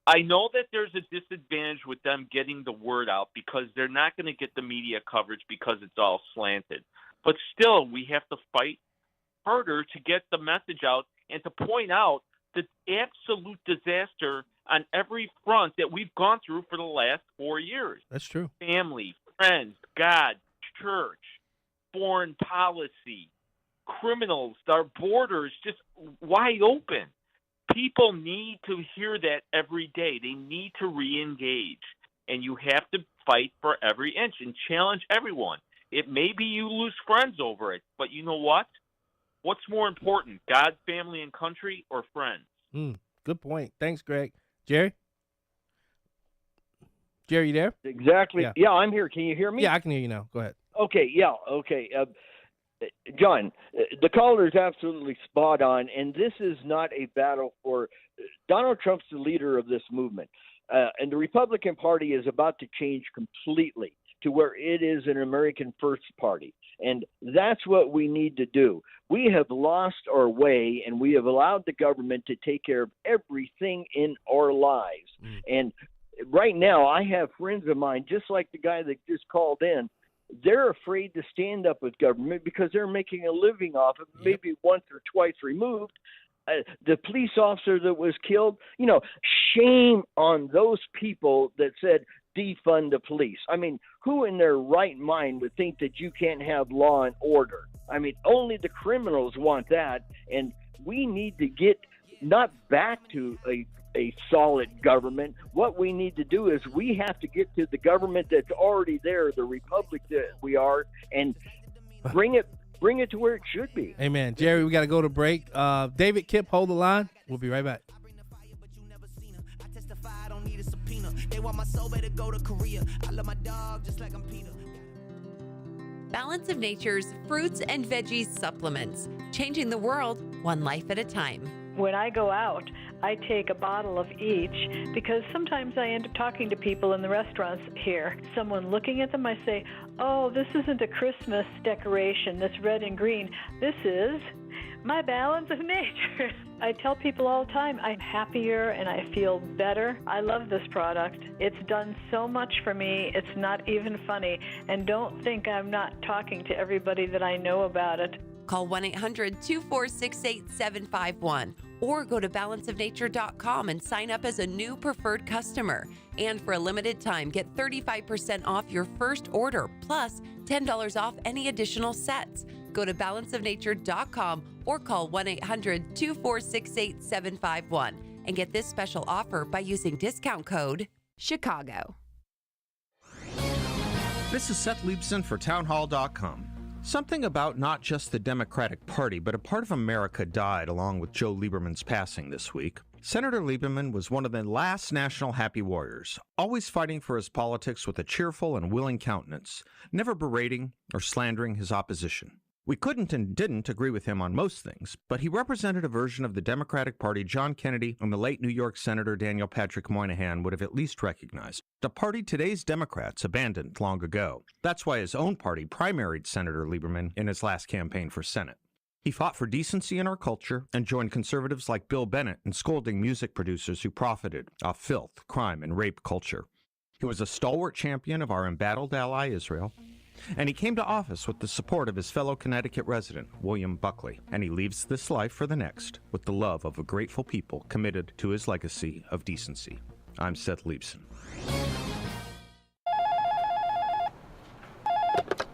I know that there's a disadvantage with them getting the word out because they're not going to get the media coverage because it's all slanted. But still, we have to fight harder to get the message out and to point out the absolute disaster on every front that we've gone through for the last 4 years. That's true. Family, friends, God, church, foreign policy, criminals, our borders just wide open. People need to hear that every day. They need to re-engage. And you have to fight for every inch and challenge everyone. It may be you lose friends over it, but you know what? What's more important, God, family, and country, or friends? Good point. Thanks, Greg. Jerry? Jerry, you there? Exactly. Yeah, I'm here. Can you hear me? Yeah, I can hear you now. Go ahead. Okay, yeah, okay. John, the caller is absolutely spot on, and this is not a battle for Donald Trump's the leader of this movement, and the Republican Party is about to change completely to where it is an American First Party, and that's what we need to do. We have lost our way, and we have allowed the government to take care of everything in our lives. And right now, I have friends of mine, just like the guy that just called in, they're afraid to stand up with government because they're making a living off of it, maybe once or twice removed. The police officer that was killed, shame on those people that said defund the police. I mean, who in their right mind would think that you can't have law and order? I mean, only the criminals want that, and we need to get not back to a solid government. What we need to do is we have to get to the government that's already there, the republic that we are, and bring it to where it should be. Amen. Jerry, we got to go to break. David Kipp, hold the line. We'll be right back. They want my soul, better go to Korea. I love my dog just like I'm Peter. Balance of Nature's fruits and veggies supplements, changing the world one life at a time. When I go out, I take a bottle of each because sometimes I end up talking to people in the restaurants here. Someone looking at them, I say, oh, this isn't a Christmas decoration, this red and green. This is my Balance of Nature. I tell people all the time, I'm happier and I feel better. I love this product. It's done so much for me, it's not even funny. And don't think I'm not talking to everybody that I know about it. Call 1-800-246-8751 or go to balanceofnature.com and sign up as a new preferred customer. And for a limited time, get 35% off your first order, plus $10 off any additional sets. Go to balanceofnature.com or call 1-800-246-8751 and get this special offer by using discount code CHICAGO. This is Seth Leibson for townhall.com. Something about not just the Democratic Party, but a part of America died along with Joe Lieberman's passing this week. Senator Lieberman was one of the last national happy warriors, always fighting for his politics with a cheerful and willing countenance, never berating or slandering his opposition. We couldn't and didn't agree with him on most things, but he represented a version of the Democratic Party John Kennedy and the late New York Senator Daniel Patrick Moynihan would have at least recognized, a party today's Democrats abandoned long ago. That's why his own party primaried Senator Lieberman in his last campaign for Senate. He fought for decency in our culture and joined conservatives like Bill Bennett in scolding music producers who profited off filth, crime, and rape culture. He was a stalwart champion of our embattled ally Israel. And he came to office with the support of his fellow Connecticut resident, William Buckley. And he leaves this life for the next with the love of a grateful people committed to his legacy of decency. I'm Seth Leibson.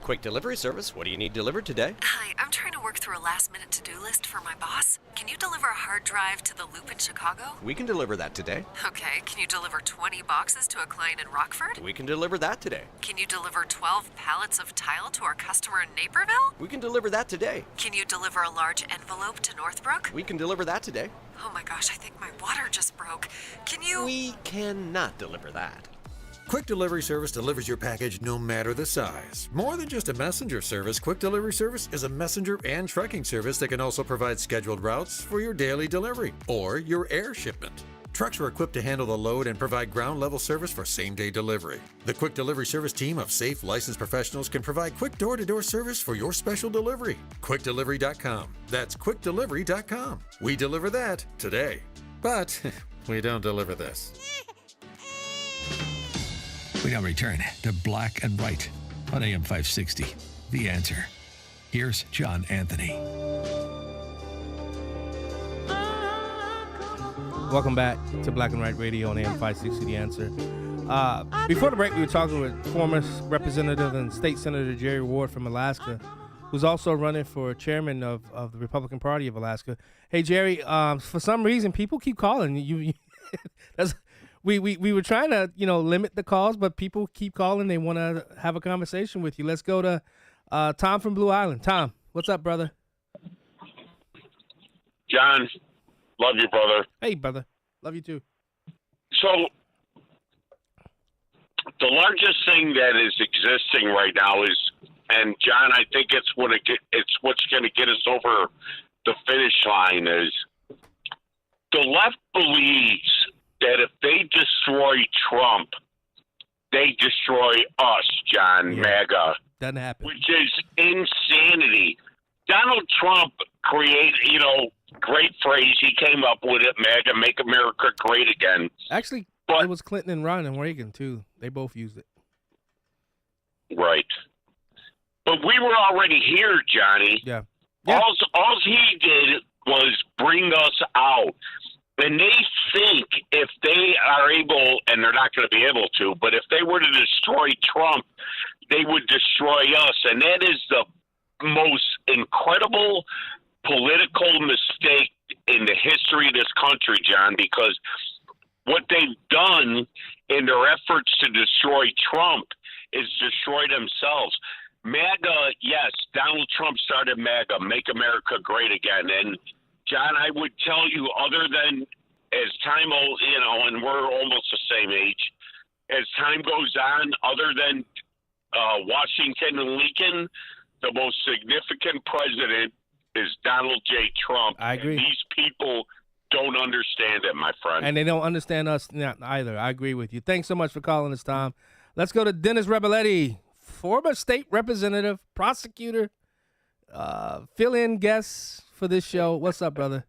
Quick delivery service. What do you need delivered today? Hi, I'm trying to work through a last-minute to-do list for my boss. Can you deliver a hard drive to the Loop in Chicago? We can deliver that today. Okay, can you deliver 20 boxes to a client in Rockford? We can deliver that today. Can you deliver 12 pallets of tile to our customer in Naperville? We can deliver that today. Can you deliver a large envelope to Northbrook? We can deliver that today. Oh my gosh, I think my water just broke. Can you... We cannot deliver that. Quick Delivery Service delivers your package no matter the size. More than just a messenger service, Quick Delivery Service is a messenger and tracking service that can also provide scheduled routes for your daily delivery or your air shipment. Trucks are equipped to handle the load and provide ground-level service for same-day delivery. The Quick Delivery Service team of safe, licensed professionals can provide quick door-to-door service for your special delivery. QuickDelivery.com. That's QuickDelivery.com. We deliver that today. But we don't deliver this. We now return to Black and White on AM 560. The Answer. Here's John Anthony. Welcome back to Black and White Radio on AM 560, The Answer. Before the break, we were talking with former Representative and State Senator Jerry Ward from Alaska, who's also running for chairman of the Republican Party of Alaska. Hey, Jerry, for some reason, people keep calling. We were trying to, limit the calls, but people keep calling. They want to have a conversation with you. Let's go to Tom from Blue Island. Tom, what's up, brother? John, love you, brother. Hey, brother. Love you, too. So the largest thing that is existing right now is, and John, I think it's what's going to get us over the finish line is the left believes that if they destroy Trump, they destroy us, John, MAGA. Doesn't happen. Which is insanity. Donald Trump created, great phrase. He came up with it, MAGA, make America great again. Actually, it was Clinton and Ronald Reagan, too. They both used it. Right. But we were already here, Johnny. Yeah. All he did was bring us out. And they think if they are able, and they're not going to be able to, but if they were to destroy Trump, they would destroy us. And that is the most incredible political mistake in the history of this country, John, because what they've done in their efforts to destroy Trump is destroy themselves. MAGA, yes, Donald Trump started MAGA, Make America Great Again. And John, I would tell you, other than as time, and we're almost the same age, as time goes on, other than Washington and Lincoln, the most significant president is Donald J. Trump. I agree. And these people don't understand it, my friend. And they don't understand us either. I agree with you. Thanks so much for calling us, Tom. Let's go to Dennis Rebelletti, former state representative, prosecutor, fill-in guest for this show. What's up, brother?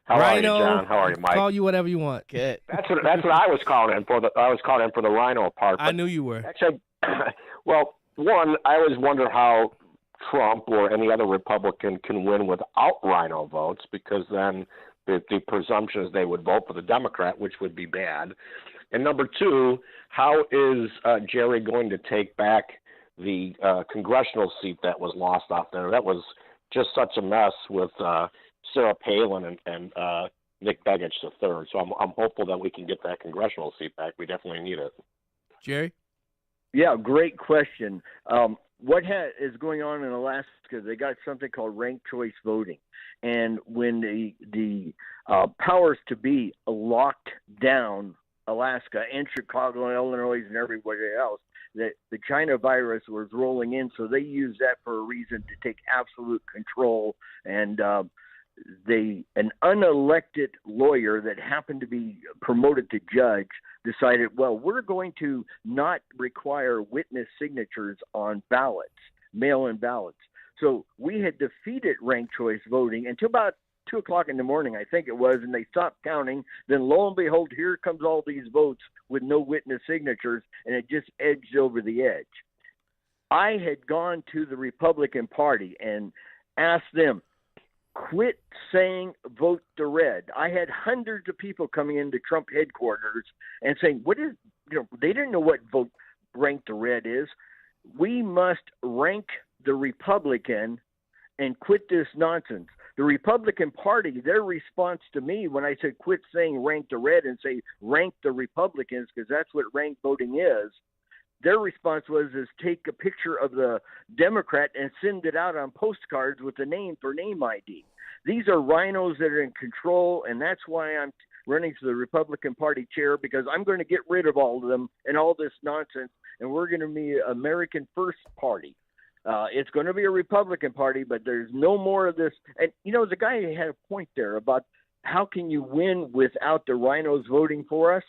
How are you, John? How are you, Mike? Call you whatever you want. Good. That's what I was calling in for. I was calling in for the Rhino part. I knew you were. Actually, well, one, I always wonder how Trump or any other Republican can win without Rhino votes, because then the presumption is they would vote for the Democrat, which would be bad. And number two, how is Jerry going to take back the congressional seat that was lost off there? That was just such a mess with Sarah Palin and Nick Begich III. So I'm hopeful that we can get that congressional seat back. We definitely need it. Jerry? Yeah, great question. What is going on in Alaska? They got something called ranked choice voting, and when the powers to be locked down Alaska and Chicago and Illinois and everywhere else, that the China virus was rolling in, so they used that for a reason to take absolute control. And an unelected lawyer that happened to be promoted to judge decided, well, we're going to not require witness signatures on ballots, mail-in ballots. So we had defeated ranked choice voting until about 2 o'clock in the morning, I think it was, and they stopped counting. Then lo and behold, here comes all these votes with no witness signatures, and it just edged over the edge. I had gone to the Republican Party and asked them, quit saying vote the red. I had hundreds of people coming into Trump headquarters and saying, they didn't know what vote rank the red is. We must rank the Republican and quit this nonsense. The Republican Party, their response to me when I said quit saying rank the red and say rank the Republicans, because that's what ranked voting is, their response was take a picture of the Democrat and send it out on postcards with the name for name ID. These are rhinos that are in control, and that's why I'm running for the Republican Party chair, because I'm going to get rid of all of them and all this nonsense, and we're going to be an American First Party. It's going to be a Republican Party, but there's no more of this. And, the guy had a point there about how can you win without the rhinos voting for us?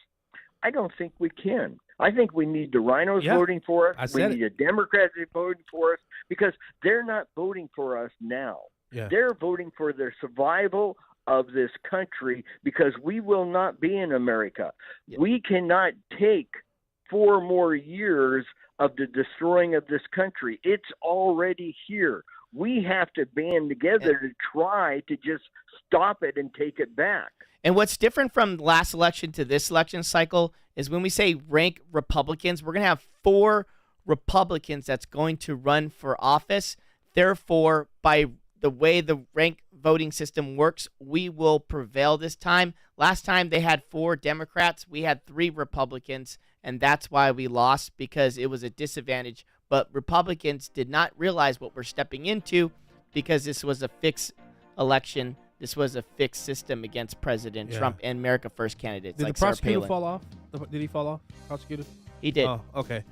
I don't think we can. I think we need the rhinos voting for us. We need the Democrats voting for us, because they're not voting for us now. Yeah. They're voting for the survival of this country, because we will not be in America. Yeah. We cannot take 4 more years of the destroying of this country. It's already here. We have to band together to try to just stop it and take it back. And what's different from last election to this election cycle is when we say rank Republicans, we're going to have 4 Republicans that's going to run for office. Therefore, by the way the rank voting system works, we will prevail this time. Last time they had 4 Democrats. We had 3 Republicans, and that's why we lost, because it was a disadvantage. But Republicans did not realize what we're stepping into, because this was a fixed election. This was a fixed system against President Trump and America First candidates. Did like the prosecutor Sarah Palin. fall off? Did he fall off, prosecutor? He did. Oh, okay.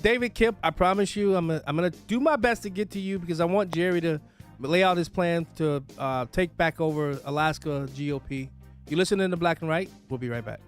David Kipp, I promise you, I'm gonna do my best to get to you, because I want Jerry to lay out his plan to take back over Alaska GOP. You listening to Black and Right? We'll be right back.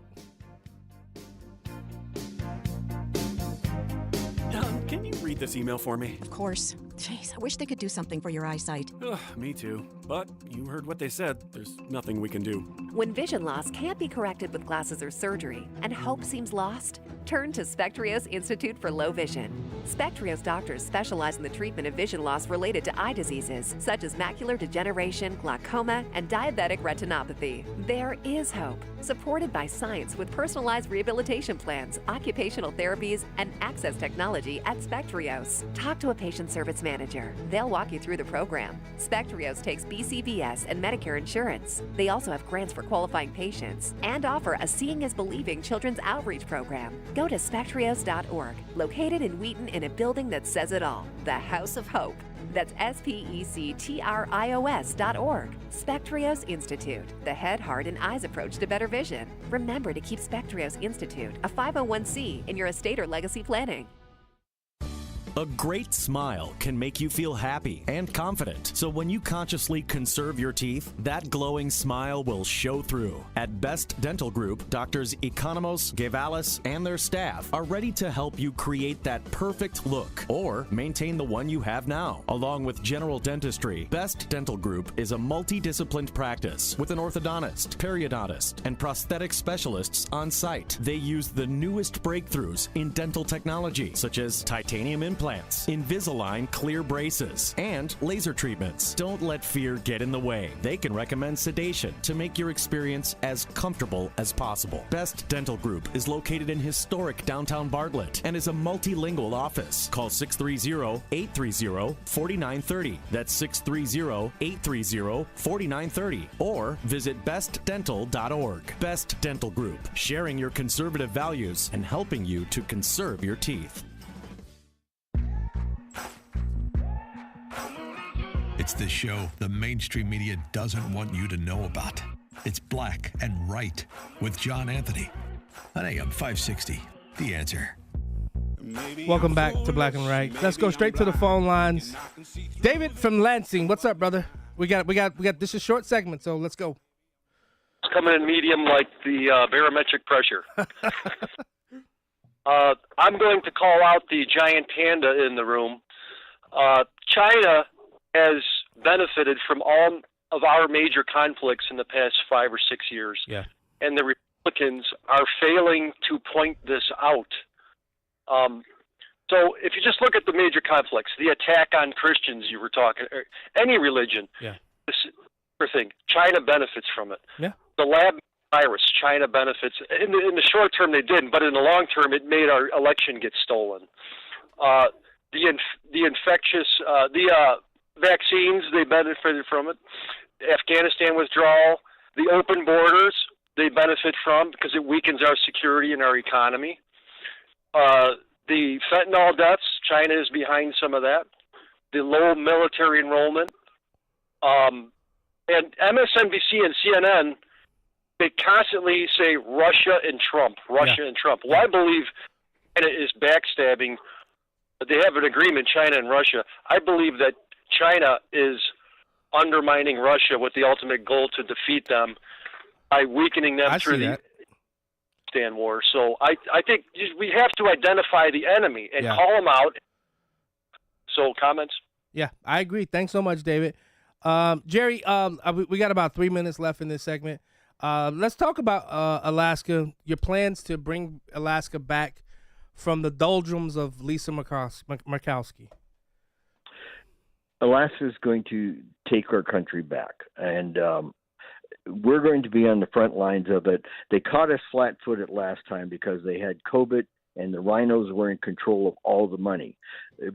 Can you read this email for me? Of course. Jeez, I wish they could do something for your eyesight. Ugh, me too. But you heard what they said. There's nothing we can do. When vision loss can't be corrected with glasses or surgery, and hope seems lost, Turn to Spectrios Institute for Low Vision. Spectrios doctors specialize in the treatment of vision loss related to eye diseases, such as macular degeneration, glaucoma, and diabetic retinopathy. There is hope, supported by science with personalized rehabilitation plans, occupational therapies, and access technology at Spectrios. Talk to a patient service manager. They'll walk you through the program. Spectrios takes BCBS and Medicare insurance. They also have grants for qualifying patients and offer a Seeing is Believing children's outreach program. Go to spectrios.org, located in Wheaton in a building that says it all, the House of Hope. That's spectrios.org. Spectrios Institute, the head, heart, and eyes approach to better vision. Remember to keep Spectrios Institute, a 501c, in your estate or legacy planning. A great smile can make you feel happy and confident. So when you consciously conserve your teeth, that glowing smile will show through. At Best Dental Group, Doctors Economos, Gavalis, and their staff are ready to help you create that perfect look or maintain the one you have now. Along with general dentistry, Best Dental Group is a multidisciplined practice with an orthodontist, periodontist, and prosthetic specialists on site. They use the newest breakthroughs in dental technology, such as titanium implants, Invisalign clear braces, and laser treatments. Don't let fear get in the way. They can recommend sedation to make your experience as comfortable as possible. Best Dental Group is located in historic downtown Bartlett and is a multilingual office. Call 630-830-4930. That's 630-830-4930. Or visit bestdental.org. Best Dental Group, sharing your conservative values and helping you to conserve your teeth. It's the show the mainstream media doesn't want you to know about. It's Black and Right with John Anthony on AM 560. The Answer. Welcome back to Black and Right. Let's go straight to the phone lines. David from Lansing, what's up, brother? We got. This is a short segment, so let's go. It's coming in medium like the barometric pressure. I'm going to call out the giant panda in the room. China has benefited from all of our major conflicts in the past 5 or 6 years. Yeah. And the Republicans are failing to point this out. So if you just look at the major conflicts, the attack on Christians you were talking, or any religion, this thing, China benefits from it. Yeah. The lab virus, China benefits. In the short term they didn't, but in the long term it made our election get stolen. The vaccines, they benefited from it. Afghanistan withdrawal, the open borders, they benefit from because it weakens our security and our economy. The fentanyl deaths, China is behind some of that. The low military enrollment. And MSNBC and CNN, they constantly say Russia and Trump, and Trump. Well, I believe China is backstabbing. They have an agreement, China and Russia. I believe that China is undermining Russia with the ultimate goal to defeat them by weakening them through the Afghanistan war. So I think we have to identify the enemy and call them out. So comments? Yeah, I agree. Thanks so much, David. Jerry, we got about 3 minutes left in this segment. Let's talk about Alaska, your plans to bring Alaska back from the doldrums of Lisa Murkowski. Alaska is going to take our country back, and we're going to be on the front lines of it. They caught us flat-footed last time because they had COVID, and the rhinos were in control of all the money.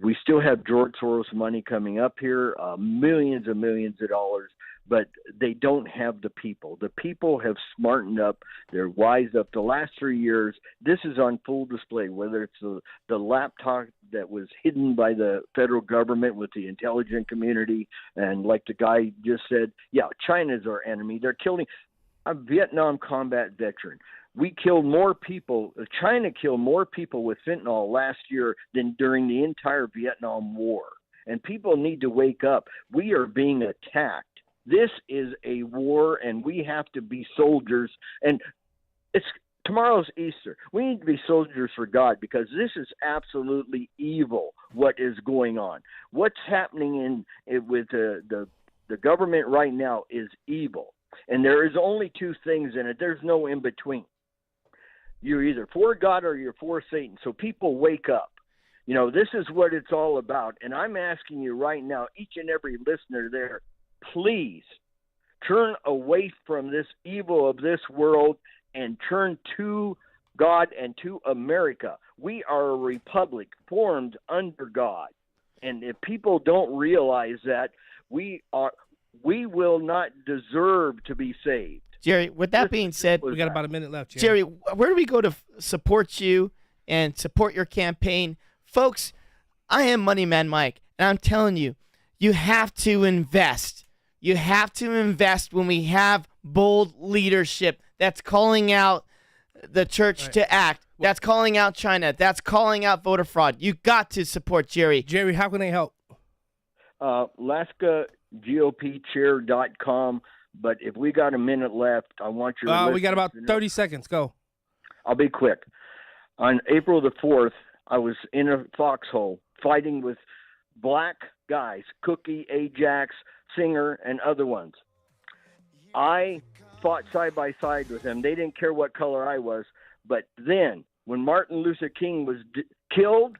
We still have George Soros money coming up here, millions and millions of dollars, but they don't have the people. The people have smartened up. They're wised up. The last 3 years, this is on full display, whether it's the laptop that was hidden by the federal government with the intelligence community, and like the guy just said, China's our enemy. They're killing. I'm a Vietnam combat veteran. We killed more people. China killed more people with fentanyl last year than during the entire Vietnam War. And people need to wake up. We are being attacked. This is a war, and we have to be soldiers. And tomorrow's Easter. We need to be soldiers for God, because this is absolutely evil, what is going on. What's happening with the government right now is evil. And there is only two things in it. There's no in between. You're either for God or you're for Satan. So people wake up. You know, this is what it's all about. And I'm asking you right now, each and every listener there, please turn away from this evil of this world and turn to God and to America. We are a republic formed under God. And if people don't realize that, we will not deserve to be saved. Jerry, with that being said, we got about a minute left. Jerry, where do we go to support you and support your campaign? Folks, I am Money Man Mike, and I'm telling you, you have to invest. You have to invest when we have bold leadership that's calling out the church to act, that's calling out China, that's calling out voter fraud. You got to support Jerry. Jerry, how can they help? LaskaGOPchair.com. But if we got a minute left, I want your we got about 30 seconds. Go. I'll be quick. On April the 4th, I was in a foxhole fighting with black guys, Cookie, Ajax, Singer, and other ones. I fought side by side with them. They didn't care what color I was. But then, when Martin Luther King was killed,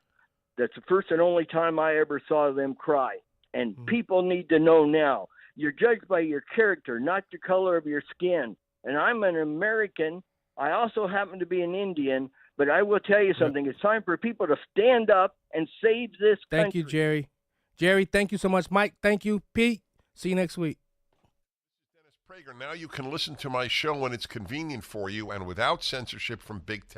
that's the first and only time I ever saw them cry. And people need to know now. You're judged by your character, not the color of your skin. And I'm an American. I also happen to be an Indian. But I will tell you something. It's time for people to stand up and save this country. Thank you, Jerry. Jerry, thank you so much. Mike, thank you. Pete, see you next week. Dennis Prager. Now you can listen to my show when it's convenient for you and without censorship from Big Tech.